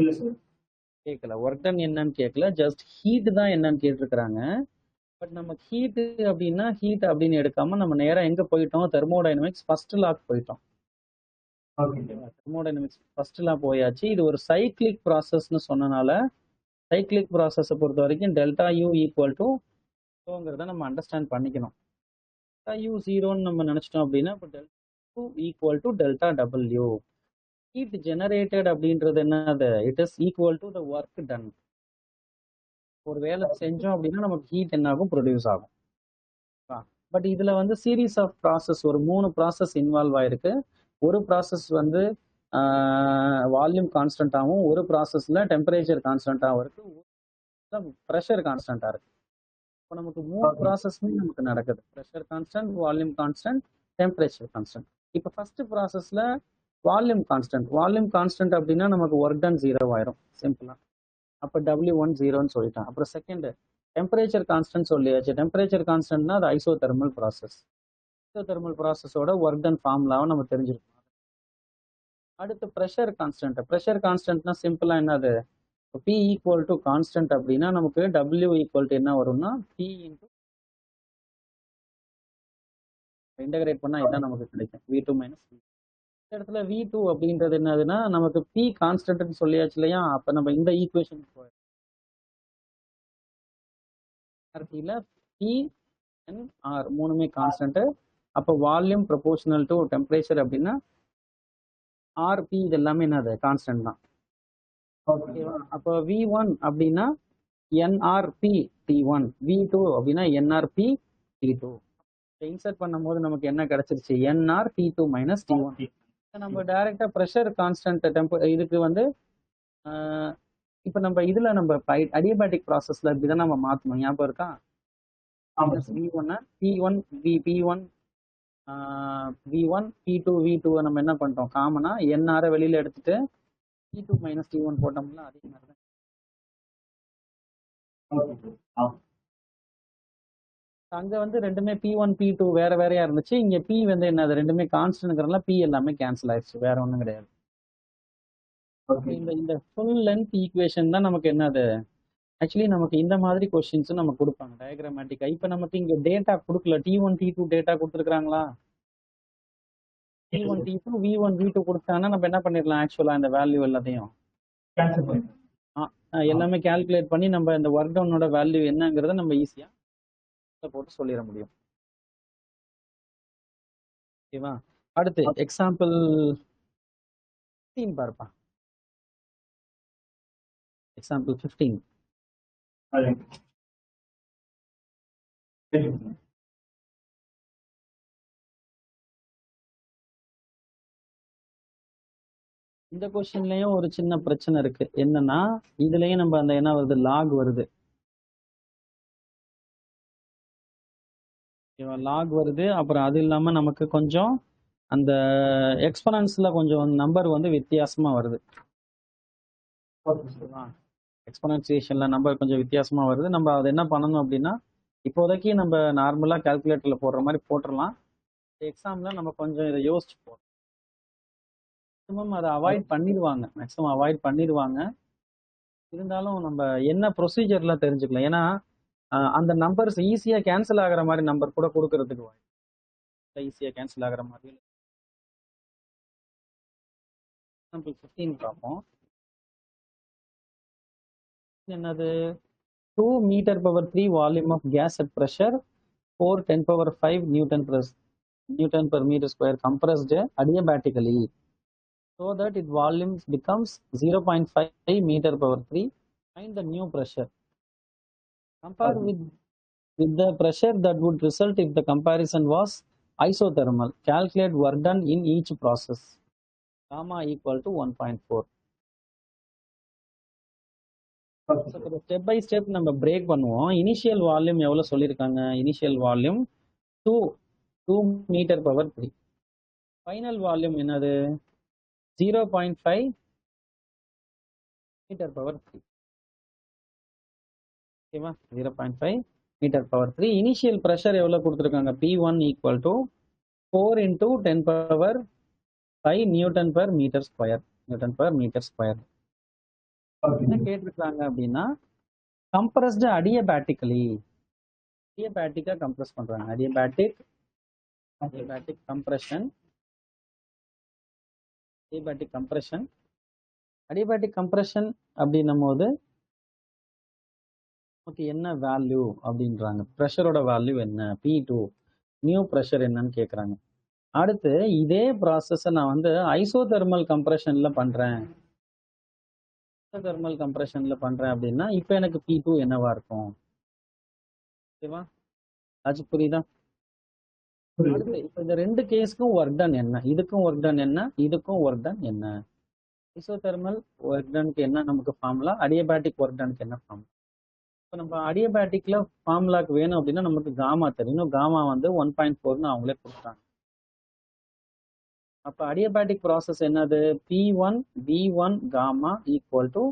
இல்ல சார். கேட்கல. ஒர்க் டன் என்னன்னு கேட்கல, ஜஸ்ட் ஹீட் தான் என்னன்னு கேட்டிருக்கிறாங்க. பட் நம்ம ஹீட் அப்படின்னா ஹீட் அப்படின்னு எடுக்காம நம்ம நேரா எங்க போயிட்டோம்? தெர்மோடைனமிக்ஸ் ஃபர்ஸ்ட் லாக்கு போயிட்டோம். தெர்மோடைனமிக்ஸ் ஃபர்ஸ்ட் லா போயாச்சு. இது ஒரு சைக்ளிக் ப்ராசஸ்னு சொன்னனால சைக்ளிக் ப்ராசஸை பொறுத்த வரைக்கும் டெல்டா யூ ஈக்குவல் டு ங்கிறத நம்ம அண்டர்ஸ்டாண்ட் பண்ணிக்கணும். டெல்டா யூ ஜீரோன்னு நம்ம நினைச்சிட்டோம் அப்படின்னா இப்போ delta you equal to delta W. Heat generated அப்படின்றது என்னது? It is equal to the work done. ஒரு வேலை செஞ்சோம் அப்படின்னா நமக்கு ஹீட் என்ன ஆகும்? ப்ரொடியூஸ் ஆகும். பட் இதுல வந்து சீரீஸ் ஆஃப் ப்ராசஸ், ஒரு 3 ப்ராசஸ் இன்வால்வ் ஆயிருக்கு. ஒரு ப்ராசஸ் வந்து வால்யூம் கான்ஸ்டன்டாகவும், ஒரு ப்ராசஸ்ல டெம்பரேச்சர் கான்ஸ்டன்டாகவும் இருக்கு, ப்ரெஷர் கான்ஸ்டன்டா இருக்கு. இப்போ நமக்கு 3 ப்ராசஸ்மே நமக்கு நடக்குது. Pressure constant, volume constant, temperature constant. இப்போ ஃபர்ஸ்ட் ப்ராசஸ்ல வால்யூம் கான்ஸ்டன்ட் அப்படின்னா நமக்கு ஒர்க் டன் 0 ஆயிரும் சிம்பிளா. அப்போ W1 0ன்னு சொல்லிட்டான். அப்புறம் செகண்ட் டெம்பரேச்சர் கான்ஸ்டன்ட் சொல்லியாச்சு. டெம்பரேச்சர் கான்ஸ்டன்ட்னா அது ஐசோதெர்மல் ப்ராசஸ். ஐசோதெர்மல் ப்ராசஸோட ஒர்க் டன் ஃபார்முலாவை நம்ம தெரிஞ்சிருக்கோம். அடுத்து ப்ரெஷர் கான்ஸ்டன்ட்னா சிம்பிளா என்னது? P ஈக்குவல் டு கான்ஸ்டன்ட் அப்படின்னா நமக்கு W ஈக்குவல் டு என்ன வரும்னா P இன்டூ இன்டகிரேட் பண்ணா இதான் நமக்கு கிடைக்கும், V2 மைனஸ் V. இந்த இடத்துல V2 அப்படின்றது என்னதுன்னா நமக்கு P கான்ஸ்டன்ட்னு சொல்லியாச்சு இல்லையா? அப்ப நம்ம இந்த ஈக்குவேஷன் போயிடும். P and R மூணுமே கான்ஸ்டன்ட். அப்போ வால்யூம் ப்ரொபோர்ஷனல் டு டெம்பரேச்சர் அப்படின்னா RP இது எல்லாமே என்னது? கான்ஸ்டன்ட் தான். ஓகேவா? அப்போ V1 அப்படின்னா NRP T1, V2 அப்படின்னா NRP T2. இன்சர்ட் பண்ணும்போது நமக்கு என்ன கிடைச்சிருச்சு? NR T2 minus T1. நம்ம டைரக்டா ப்ரெஷர் கான்ஸ்டன்ட் இதுக்கு வந்து இப்போ நம்ம இதுல நம்ம அடியபேட்டிக் ப்ராசஸ்ல இப்படிதான் நம்ம மாத்தணும். ஞாபகம் இருக்கா? V1 P1 P1 V1 P2 V2 நம்ம என்ன பண்ணிட்டோம்? காமனா NR வெளியில எடுத்துட்டு T2 மைனஸ் T1 போட்டோம்னா அதே மாதிரி தான். அங்க வந்து ரெண்டுமே P1 P2 வேற வேறையா இருந்துச்சு. இங்க P வந்து என்னது? ரெண்டுமே கான்ஸ்டன்ட்ங்கறதுனால P எல்லாமே கேன்சல் ஆயிடுச்சு, வேற ஒண்ணும் கிடையாது. இந்த ஃபுல் லென்த் ஈக்குவேஷன் தான் நமக்கு என்னது? ஆக்சுவலி நமக்கு இந்த மாதிரி கொஸ்டின்ஸும் நம்ம கொடுப்பாங்க டயக்ராமேட்டிக்கா. இப்போ நமக்கு இங்க டேட்டா கொடுக்கல. T1 T2 டேட்டா கொடுத்துருக்காங்களா? T1 T2 V1 V2 கொடுத்தாங்கன்னா நம்ம என்ன பண்ணிடலாம்? ஆக்சுவலா இந்த வேல்யூ எல்லாத்தையும் எல்லாமே கால்குலேட் பண்ணி நம்ம இந்த ஒர்க் டவுனோட வேல்யூ என்னங்கிறத நம்ம ஈஸியா போட்டு சொல்லிட முடியும். ஓகேவா? அடுத்து எக்ஸாம்பிள் 15 பார்ப்பா. எக்ஸாம்பிள் 15. இந்த கொஸ்டின்லயும் ஒரு சின்ன பிரச்சனை இருக்கு. என்னன்னா இதுலயும் நம்ம அந்த என்ன வருது? லாக் வருது. லாக் வருது. அப்புறம் அது இல்லாம நமக்கு கொஞ்சம் அந்த எக்ஸ்பனன்ஸ்ல கொஞ்சம் நம்பர் வந்து வித்தியாசமா வருது. எக்ஸ்பனன்சியேஷன்ல நம்பர் கொஞ்சம் வித்தியாசமா வருது. நம்ம அதை என்ன பண்ணணும் அப்படின்னா இப்போதைக்கு நம்ம நார்மலா கால்குலேட்டர்ல போடுற மாதிரி போட்டுடலாம். எக்ஸாம்ல நம்ம கொஞ்சம் இதை யோசிச்சு போறோம். மேக்ஸிமம் அதை அவாய்ட் பண்ணிடுவாங்க. இருந்தாலும் நம்ம என்ன ப்ரொசீஜர்ல தெரிஞ்சுக்கலாம். ஏன்னா அந்த நம்பர்ஸ் ஈஸியா கேன்சல் ஆகிற மாதிரி நம்பர் கூட கொடுக்கறதுக்கு வாய்ப்பு. ஈஸியா கேன்சல் ஆகிற மாதிரி. எக்ஸாம்பிள் 15 பார்ப்போம். என்னது? 2 metre power 3 volume of gas at pressure 4 10 power 5 newton per meter square compressed adiabatically so that its volume becomes 0.5 meter power 3. Find the new pressure. Compare with the pressure that would result if the comparison was isothermal. Calculate work done in each process. Gamma equal to 1.4. Step by step நம்ம பிரேக் பண்ணுவோம். இனிஷியல் வால்யூம் எவ்வளவு சொல்லியிருக்காங்க? Initial volume 2 metre power 3. Final volume என்னது? 0.5 மீட்டர் பவர் 3. ஓகேவா? 0.5 மீட்டர் பவர் 3. இனிஷியல் ப்ரெஷர் எவ்வளவு கொடுத்துருக்காங்க? P1 equal to 4 into 10 power 5 newton per metre square. Newton per metre square. என்ன கேட்டிருக்காங்க அப்படின்னா கம்ப்ரஸ்டு அடியபேட்டிக்கலி, அடியபேட்டிக்கா கம்ப்ரஸ் பண்றாங்க. Adiabatic compression, adiabatic compression. Adiabatic compression அப்படின்னும் போது நமக்கு என்ன வேல்யூ அப்படின்றாங்க. ப்ரெஷரோட வேல்யூ என்ன, P2 நியூ ப்ரெஷர் என்னன்னு கேட்குறாங்க. அடுத்து இதே ப்ராசஸை நான் வந்து ஐசோதெர்மல் கம்ப்ரெஷன்ல பண்றேன். ஐசோதெர்மல் கம்ப்ரெஷன்ல பண்றேன் அப்படின்னா இப்போ எனக்கு P2 என்னவா இருக்கும்? ஓகேவா, அது புரியுதா? அடுத்து இப்போ இந்த ரெண்டு கேஸ்க்கும் ஒர்க் டன் என்ன, இதுக்கும் ஒர்க் டன் என்ன, இதுக்கும் ஒர்க் டன் என்ன. ஐசோதெர்மல் ஒர்க் டனுக்கு என்ன நமக்கு ஃபார்முலா, அடியபேட்டிக் ஒர்க் டனுக்கு என்ன ஃபார்முலா. இப்போ நம்ம அடியபேட்டிக்ல ஃபார்முலாக்கு வேணும் அப்படின்னா நமக்கு காமா தெரியும். காமா வந்து 1.4ன்னு அவங்களே கொடுத்தாங்க. அப்போ அடியபேட்டிக் ப்ராசஸ் என்னது, P1 V1 gamma equal to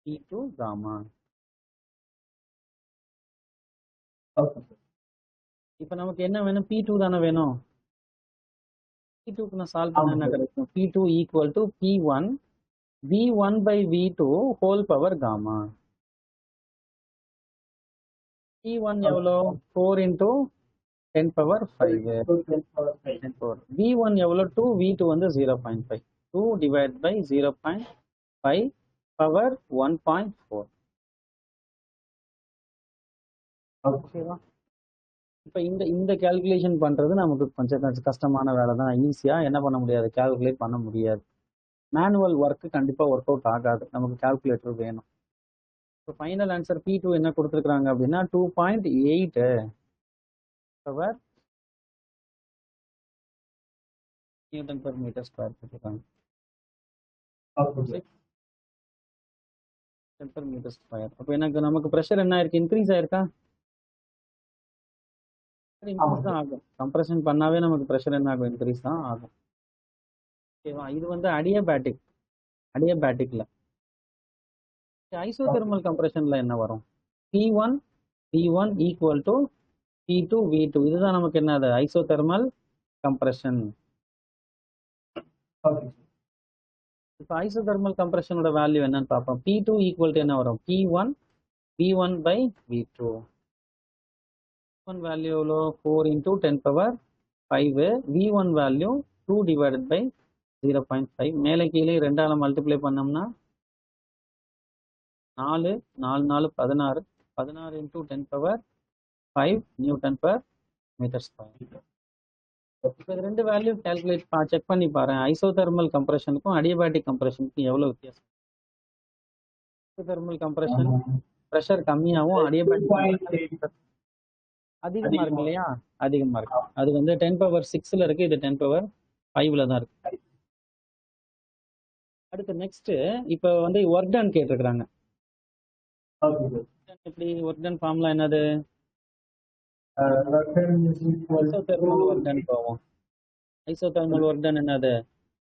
P2 gamma. இப்போ நமக்கு என்ன வேணும், P2 தானே வேணும். P2க்கு நான் சால்வ் பண்ண என்ன கிடைக்கும், P2 equal to P1 V1 by V2 whole power gamma. P1 எவ்வளோ, 4 into 10 power 5. V1 எவ்வளோ, 2, V2 வந்து 0.5. 2 divided by 0.5 power 1.4. ஓகேவா. இப்போ இந்த கால்குலேஷன் பண்றது நமக்கு கொஞ்சம் கஷ்டமான வேலை தான். ஈஸியா என்ன பண்ண முடியாது, கால்குலேட் பண்ண முடியாது. மேனுவல் ஒர்க்கு கண்டிப்பா ஒர்க் அவுட் ஆகாது, நமக்கு கால்குலேட்டர் வேணும். இப்போ ஃபைனல் ஆன்சர் P2 என்ன கொடுத்துருக்காங்க அப்படின்னா 2.8 power newton per metre square கொடுத்துருக்காங்க. per metre square. அப்போ எனக்கு நமக்கு ப்ரெஷர் என்ன ஆயிருக்கு, இன்க்ரீஸ் ஆயிருக்கா? இன்க்ரீஸ் தான் ஆகும். கம்ப்ரெஷன் பண்ணாவே நமக்கு ப்ரெஷர் என்ன ஆகும், இன்க்ரீஸ் தான் ஆகும். ஓகேவா. இது வந்து அடியபேட்டிக்ல. ஐசோதெர்மல் கம்ப்ரெஷன்ல என்ன வரும், P1 V1 equal to P2 V2. இதுதான் நமக்கு என்னது ஐசோதெர்மல் கம்ப்ரெஷன். இப்போ ஐசோதெர்மல் கம்ப்ரெஷனோட வேல்யூ என்னன்னு பார்ப்போம். P2 ஈக்குவல் டு என்ன வரும், P1 V1 by V2. V1 value எவ்வளோ, 4 into 10 power 5. V1 value 2 divided by 0.5. மேலே கீழே 2ஆல் மல்டிப்ளை பண்ணோம்னா 4 4 16 16 into 10 power 5 newton per metre square. இப்போ ரெண்டு வேல்யூ கால்குலேட் செக் பண்ணி பாரு. ஐசோதெர்மல் கம்ப்ரெஷனுக்கும் அடியபேட்டிக் கம்ப்ரெஷனுக்கும் எவ்வளோ வித்தியாசம். ஐசோதெர்மல் கம்ப்ரெஷன் ப்ரெஷர் கம்மியாகவும் அடியபேட்டிக் அதிகமா இருக்கு இல்லையா, அதிகமா இருக்கு. அது வந்து 10 power 6ல இருக்கு, இது 10 power 5ல தான் இருக்கு. அடுத்து நெக்ஸ்ட் இப்போ வந்து ஒர்க் டன் கேட்டிருக்கிறாங்க. எப்படி ஒர்க் டன் ஃபார்முலா என்னது, ஐசோதெர்மல் ஒர்க் டன் போவோம். ஐசோதெர்மல் ஒர்க் டன் என்னது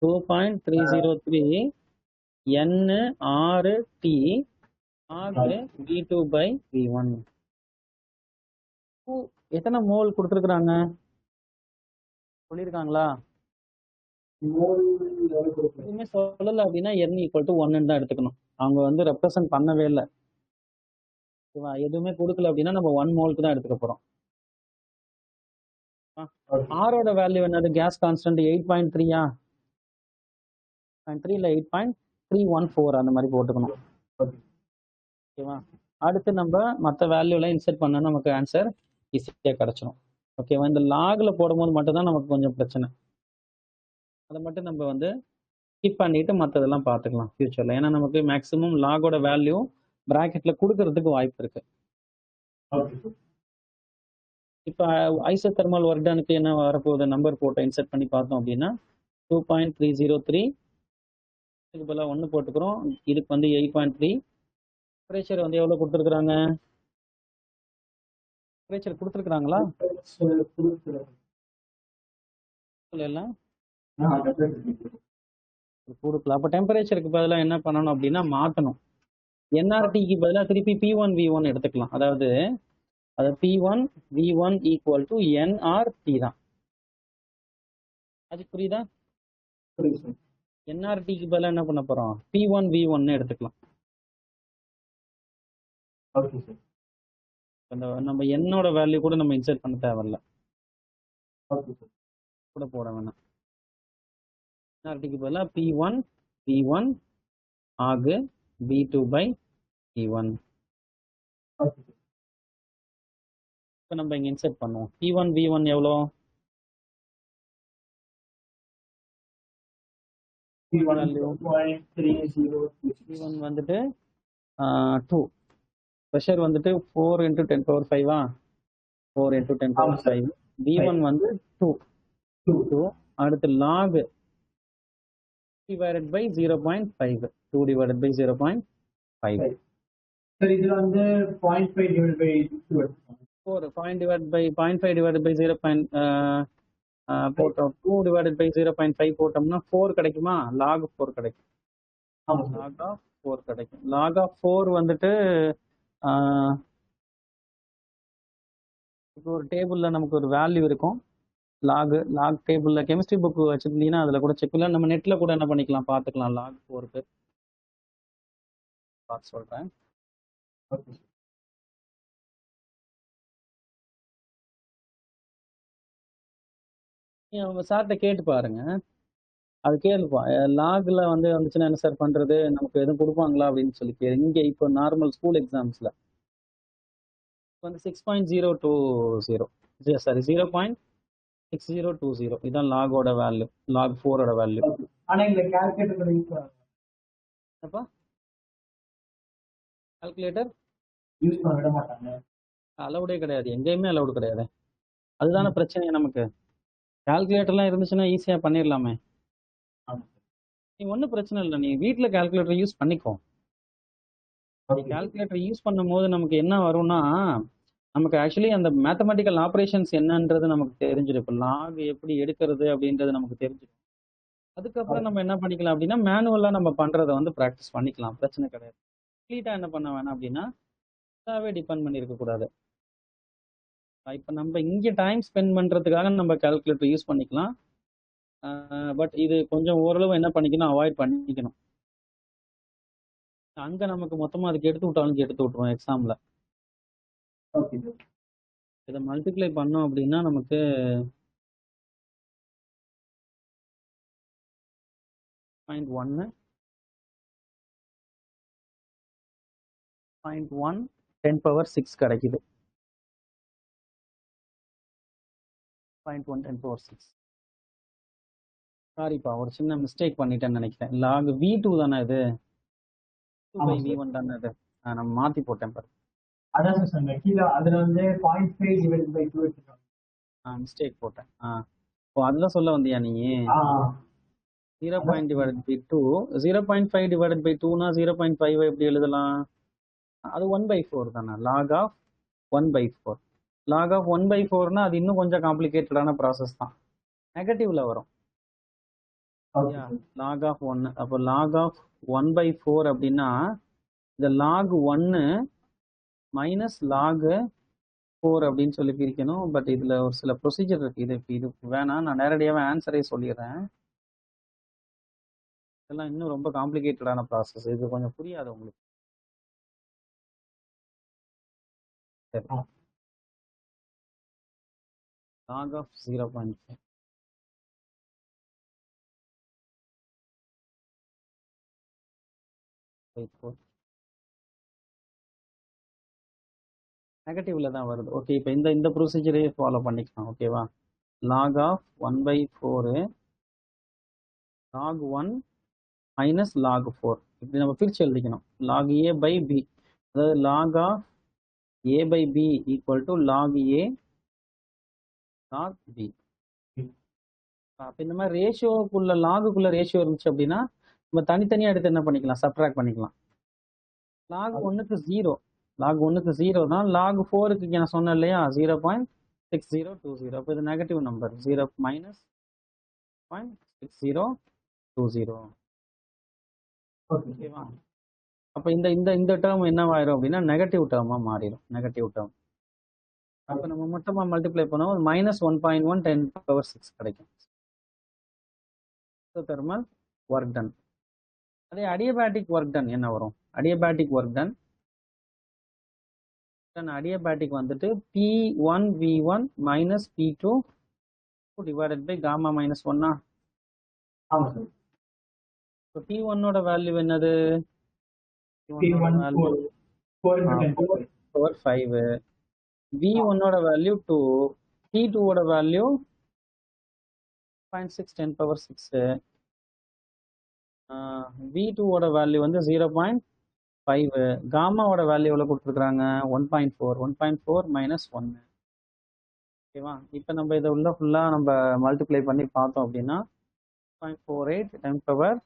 2.303 N6T ஆக V2 by V1. எத்தனை மோல் கொடுத்துருக்குறாங்க சொல்லியிருக்காங்களா, எதுவுமே சொல்லலை அப்படின்னா N ஈக்குவல் டு 1 தான் எடுத்துக்கணும். அவங்க வந்து ரெப்ரசன்ட் பண்ணவே இல்லை. ஓகேவா, எதுவுமே கொடுக்கல அப்படின்னா நம்ம 1 மோலுக்கு தான் எடுத்துக்க போறோம். ஆரோட வேல்யூ என்னது, கேஸ் கான்ஸ்டன்ட் 8.3 3 இல்லை 8.314 அந்த மாதிரி போட்டுக்கணும். ஓகேவா. அடுத்து நம்ம மற்ற வேல்யூலாம் இன்சர்ட் பண்ணா நமக்கு ஆன்சர் ஈஸியாக கிடைச்சிடும். ஓகேவா. இந்த லாக்ல போடும்போது மட்டும்தான் நமக்கு கொஞ்சம் பிரச்சனை. அதை மட்டும் நம்ம வந்து ஸ்கிப் பண்ணிட்டு மற்றதெல்லாம் பார்த்துக்கலாம் ஃபியூச்சர்ல. ஏன்னா நமக்கு மேக்ஸிமம் லாகோட வேல்யூ பிராக்கெட்ல கொடுக்கறதுக்கு வாய்ப்பு இருக்கு. இப்போ ஐசோதெர்மல் ஒர்க் டனுக்கு என்ன வரப்போகுது, நம்பர் போட்டு இன்சர்ட் பண்ணி பார்த்தோம் அப்படின்னா 2.303 இதுக்கு பதிலாக 1 போட்டுக்கிறோம். இதுக்கு வந்து 8.3. டெம்பரேச்சர் வந்து எவ்வளோ கொடுத்துருக்குறாங்க, டெம்பரேச்சர் கொடுத்துருக்குறாங்களா எல்லாம் கொடுக்கல. அப்போ டெம்பரேச்சருக்கு பதிலாக என்ன பண்ணணும் அப்படின்னா மாற்றணும். NRTக்கு பதிலாக திருப்பி P1 V1 எடுத்துக்கலாம். அதாவது P1 V1 equal to NRT தான். அது புரியுதா? புரியுது சார். என்ஆர்டிக்கு பதிலாக என்ன பண்ண போறோம்? P1 V1 எடுத்துக்கலாம். Okay sir. அந்த நம்ம என்னோட வேல்யூ கூட நம்ம இன்சர்ட் பண்ண தேவையில்ல. Okay sir. கூட போட வேணாம். என்ஆர்டிக்கு பதிலாக P1 V1 ஆகு V2 by P1. Okay sir. இப்போ நம்ம இங்கே இன்சர்ட் பண்ணுவோம். P1 V1 எவ்வளோ? P1 value 0.3026. P1 வந்துட்டு 2. ப்ரெஷர் வந்துட்டு 4 × 10⁵ 4 × 10⁵. V1 வந்து 2. 2 அடுத்து log divided by 0.5. 2 divided by 0.5. Sir இதுல வந்து 0.5 divided by 2 எடுத்துக்கோங்க. 4 0.5 divided by 0. போட்டோம் 2 divided by 0.5 போட்டோம்னா 4 கிடைக்குமா? log 4 கிடைக்கும். ஆமாம் சார். log of 4 கிடைக்கும். log of 4 வந்துட்டு இப்போ ஒரு டேபிளில் நமக்கு ஒரு வேல்யூ இருக்கும். லாக் டேபிளில் கெமிஸ்ட்ரி புக் வச்சுருந்தீங்கன்னா அதில் கூட செக் பண்ணலாம். நம்ம நெட்டில் கூட என்ன பண்ணிக்கலாம், பார்த்துக்கலாம். log 4க்கு பார்த்து சொல்கிறேன். Okay sir. அவங்க சார்கிட்ட கேட்டு பாருங்க. அது கேளுப்பா, லாகில் வந்து வந்துச்சுன்னா என்ன சார் பண்ணுறது, நமக்கு எதுவும் கொடுப்பாங்களா அப்படின்னு சொல்லி கேளு. இங்கே இப்போ நார்மல் ஸ்கூல் எக்ஸாம்ஸில் வந்து 6.020 சாரி 0.6020 இதுதான் லாகோட வேல்யூ, லாக் 4ஓட வேல்யூ. ஆனால் இந்த கால்குலேட்டர் அப்பா கால்குலேட்டர் யூஸ் பண்ண விட மாட்டாங்க. அலவுடே கிடையாது, எங்கேயுமே அலவுடு கிடையாது. அதுதானே பிரச்சனை நமக்கு. கால்குலேட்டர்லாம் இருந்துச்சுன்னா ஈஸியாக பண்ணிடலாமே. நீ ஒன்றும் பிரச்சனை இல்லை, நீ வீட்டில் கால்குலேட்டர் யூஸ் பண்ணிக்கோ. கால்குலேட்டர் யூஸ் பண்ணும் போது நமக்கு என்ன வரும்னா, நமக்கு ஆக்சுவலி அந்த மேத்தமெட்டிக்கல் ஆப்ரேஷன்ஸ் என்னன்றது நமக்கு தெரிஞ்சிடும். இப்போ லாக் எப்படி எடுக்கிறது அப்படின்றது நமக்கு தெரிஞ்சிடும். அதுக்கப்புறம் நம்ம என்ன பண்ணிக்கலாம் அப்படின்னா, மேனுவலாக நம்ம பண்ணுறதை வந்து ப்ராக்டிஸ் பண்ணிக்கலாம், பிரச்சனை கிடையாது. கம்ப்ளீட்டாக என்ன பண்ண வேணாம் அப்படின்னா, ஃபுல்லாகவே டிபெண்ட் பண்ணியிருக்கக்கூடாது. இப்போ நம்ம இங்கே டைம் ஸ்பெண்ட் பண்ணுறதுக்காக நம்ம கால்குலேட்டர் யூஸ் பண்ணிக்கலாம். பட் இது கொஞ்சம் ஓரளவு என்ன பண்ணிக்கணும், அவாய்ட் பண்ணிக்கணும். அங்கே நமக்கு மொத்தமாக அதுக்கு எடுத்து விட்டாலும் எடுத்து விட்ருவோம் எக்ஸாமில். Okay sir. இதை மல்டிப்ளை பண்ணோம் அப்படின்னா நமக்கு 0.1 10⁶ கிடைக்குது. 0.1 10⁶. சாரிப்பா, ஒரு சின்ன மிஸ்டேக் பண்ணிட்டேன்னு நினைக்கிறேன். லாக் V2 தானே இது, 2 V1 தானே இது, நம்ம மாற்றி போட்டேன் பாரு. அதான் சார் சொன்னேன் கீழே அதில் வந்து 0.5 divided by 2 எடுத்துக்கோங்க. மிஸ்டேக் போட்டேன். ஓ அதுதான் சொல்ல வந்தியா நீ? 0.5 divided by 2, 0.5 divided by 2னா 0.5 எப்படி எழுதலாம்? அது 1/4 தானே, லாக் ஆஃப் 1/4. லாக் ஆஃப் 1/4னா அது இன்னும் கொஞ்சம் காம்ப்ளிகேட்டடான ப்ராசஸ் தான், நெகட்டிவ்ல வரும். லாக் ஆஃப் 1, அப்போ லாக் ஆஃப் 1/4 அப்படின்னா இந்த லாக் 1 மைனஸ் லாக் 4 அப்படின்னு சொல்லி பிரிக்கணும். பட் இதில் ஒரு சில ப்ரொசீஜர் இருக்குது. இது வேணாம், நான் நேரடியாகவே ஆன்சரே சொல்லிடுறேன். இதெல்லாம் இன்னும் ரொம்ப காம்ப்ளிகேட்டடான ப்ராசஸ், இது கொஞ்சம் புரியாது உங்களுக்கு. சரி, லாக் ஆஃப் 0.5 நெகட்டிவ்ல தான் வருது. ஓகே, இப்போ இந்த ப்ரொசீஜரே ஃபாலோ பண்ணிக்கலாம். ஓகேவா? Log of 1/4 log 1 minus log 4 இப்படி நம்ம பிரித்து எழுதிக்கணும். லாக் A by B, அதாவது log of A by B equal to log A log B. அப்போ இந்த மாதிரி ரேஷியோக்குள்ள லாகுக்குள்ள ரேஷியோ இருந்துச்சு அப்படின்னா நம்ம தனித்தனியாக எடுத்து என்ன பண்ணிக்கலாம், சப்ட்ராக்ட் பண்ணிக்கலாம். லாக் 1க்கு 0, லாக் 1க்கு 0 தான். லாக் 4க்கு நான் சொன்னேன் இல்லையா, 0.6020. அப்போ இது நெகட்டிவ் நம்பர், 0 மைனஸ் 0.6020. ஓகேவா? அப்போ இந்த டேர்ம் என்னவாயிரும் அப்படின்னா நெகட்டிவ் டேர்மாக மாறிடும், நெகட்டிவ் டேர்ம். அப்போ நம்ம மொத்தமாக மல்டிப்ளை பண்ணுவோம், -1.1 10⁶ கிடைக்கும். Exothermal work done. அதே அடியபேட்டிக் ஒர்க் டன் என்ன வரும்? அடியபேட்டிக் ஒர்க் டன் அடியபேட்டிக் வந்துட்டு P1V1 minus P2 divided by gamma minus 1. ஆமா சார். இப்போ P1ஓட வேல்யூ என்னது? P1 power 5. V1ஓட வேல்யூ 2. P2ஓட வேல்யூ 0.6 10 பவர் 6. V2ஓட வேல்யூ வந்து 0.5. காமாவோட வேல்யூ எவ்வளோ கொடுத்துருக்குறாங்க? 1.4. 1.4 மைனஸ் 1. ஓகேவா? இப்போ நம்ம இதை உள்ள ஃபுல்லாக நம்ம மல்டிப்ளை பண்ணி பார்த்தோம் அப்படின்னா 0.48 10 பவர்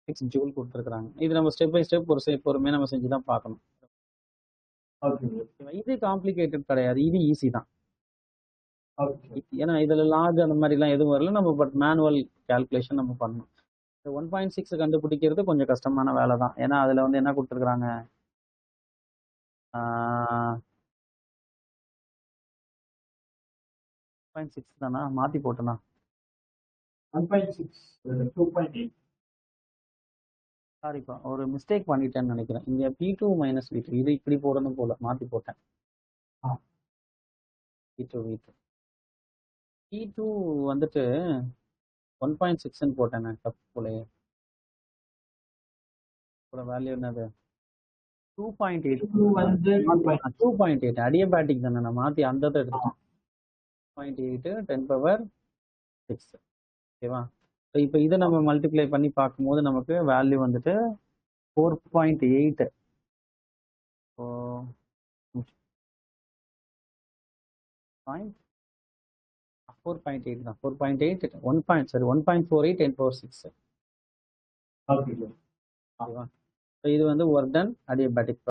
6 ஜூல் கொடுத்துருக்குறாங்க. இது நம்ம ஸ்டெப் பை ஸ்டெப் பொறுமையாக நம்ம செஞ்சு தான் பார்க்கணும். இது காம்ப்ளிகேட்டட் கிடையாது, இது ஈஸி தான். ஏன்னா இதுல லாக் அந்த மாதிரிலாம் எதுவும் வரல. நம்ம பட் மேனுவல் கால்குலேஷன் நம்ம பண்ணணும். 1.6 கண்டுபிடிக்கிறது கொஞ்சம் கஷ்டமான வேலை தான். ஏன்னா அதுல வந்து என்ன கொடுத்துருக்குறாங்க? 1.6 தானா? மாத்தி போட்டனா? 1.6 2.8. சாரிப்பா, ஒரு மிஸ்டேக் பண்ணிட்டேன்னு நினைக்கிறேன். இங்க P2 மைனஸ் V2 இது இப்படி போடணும் போல, மாத்தி போட்டேன். P2 P2 வந்துட்டு 1.6ன்னு போட்டேன் நான் தப்பு போலயே. வேல்யூ என்னது? 2.8. 2.8 அடியபேட்டிக் தானே, நான் மாத்தி அந்த எடுத்துட்டேன். 2.8 10 பவர் 6. ஓகேவா? இப்போ இதை நம்ம மல்டிப்ளை பண்ணி பார்க்கும்போது நமக்கு வேல்யூ வந்துட்டு 4.8. ஸோ 4.8 தான். 4.8 1.48 10 பவர் 6. ஓகேவா? இது வந்து ஒர்க் டன் அடியபேட்டிக்.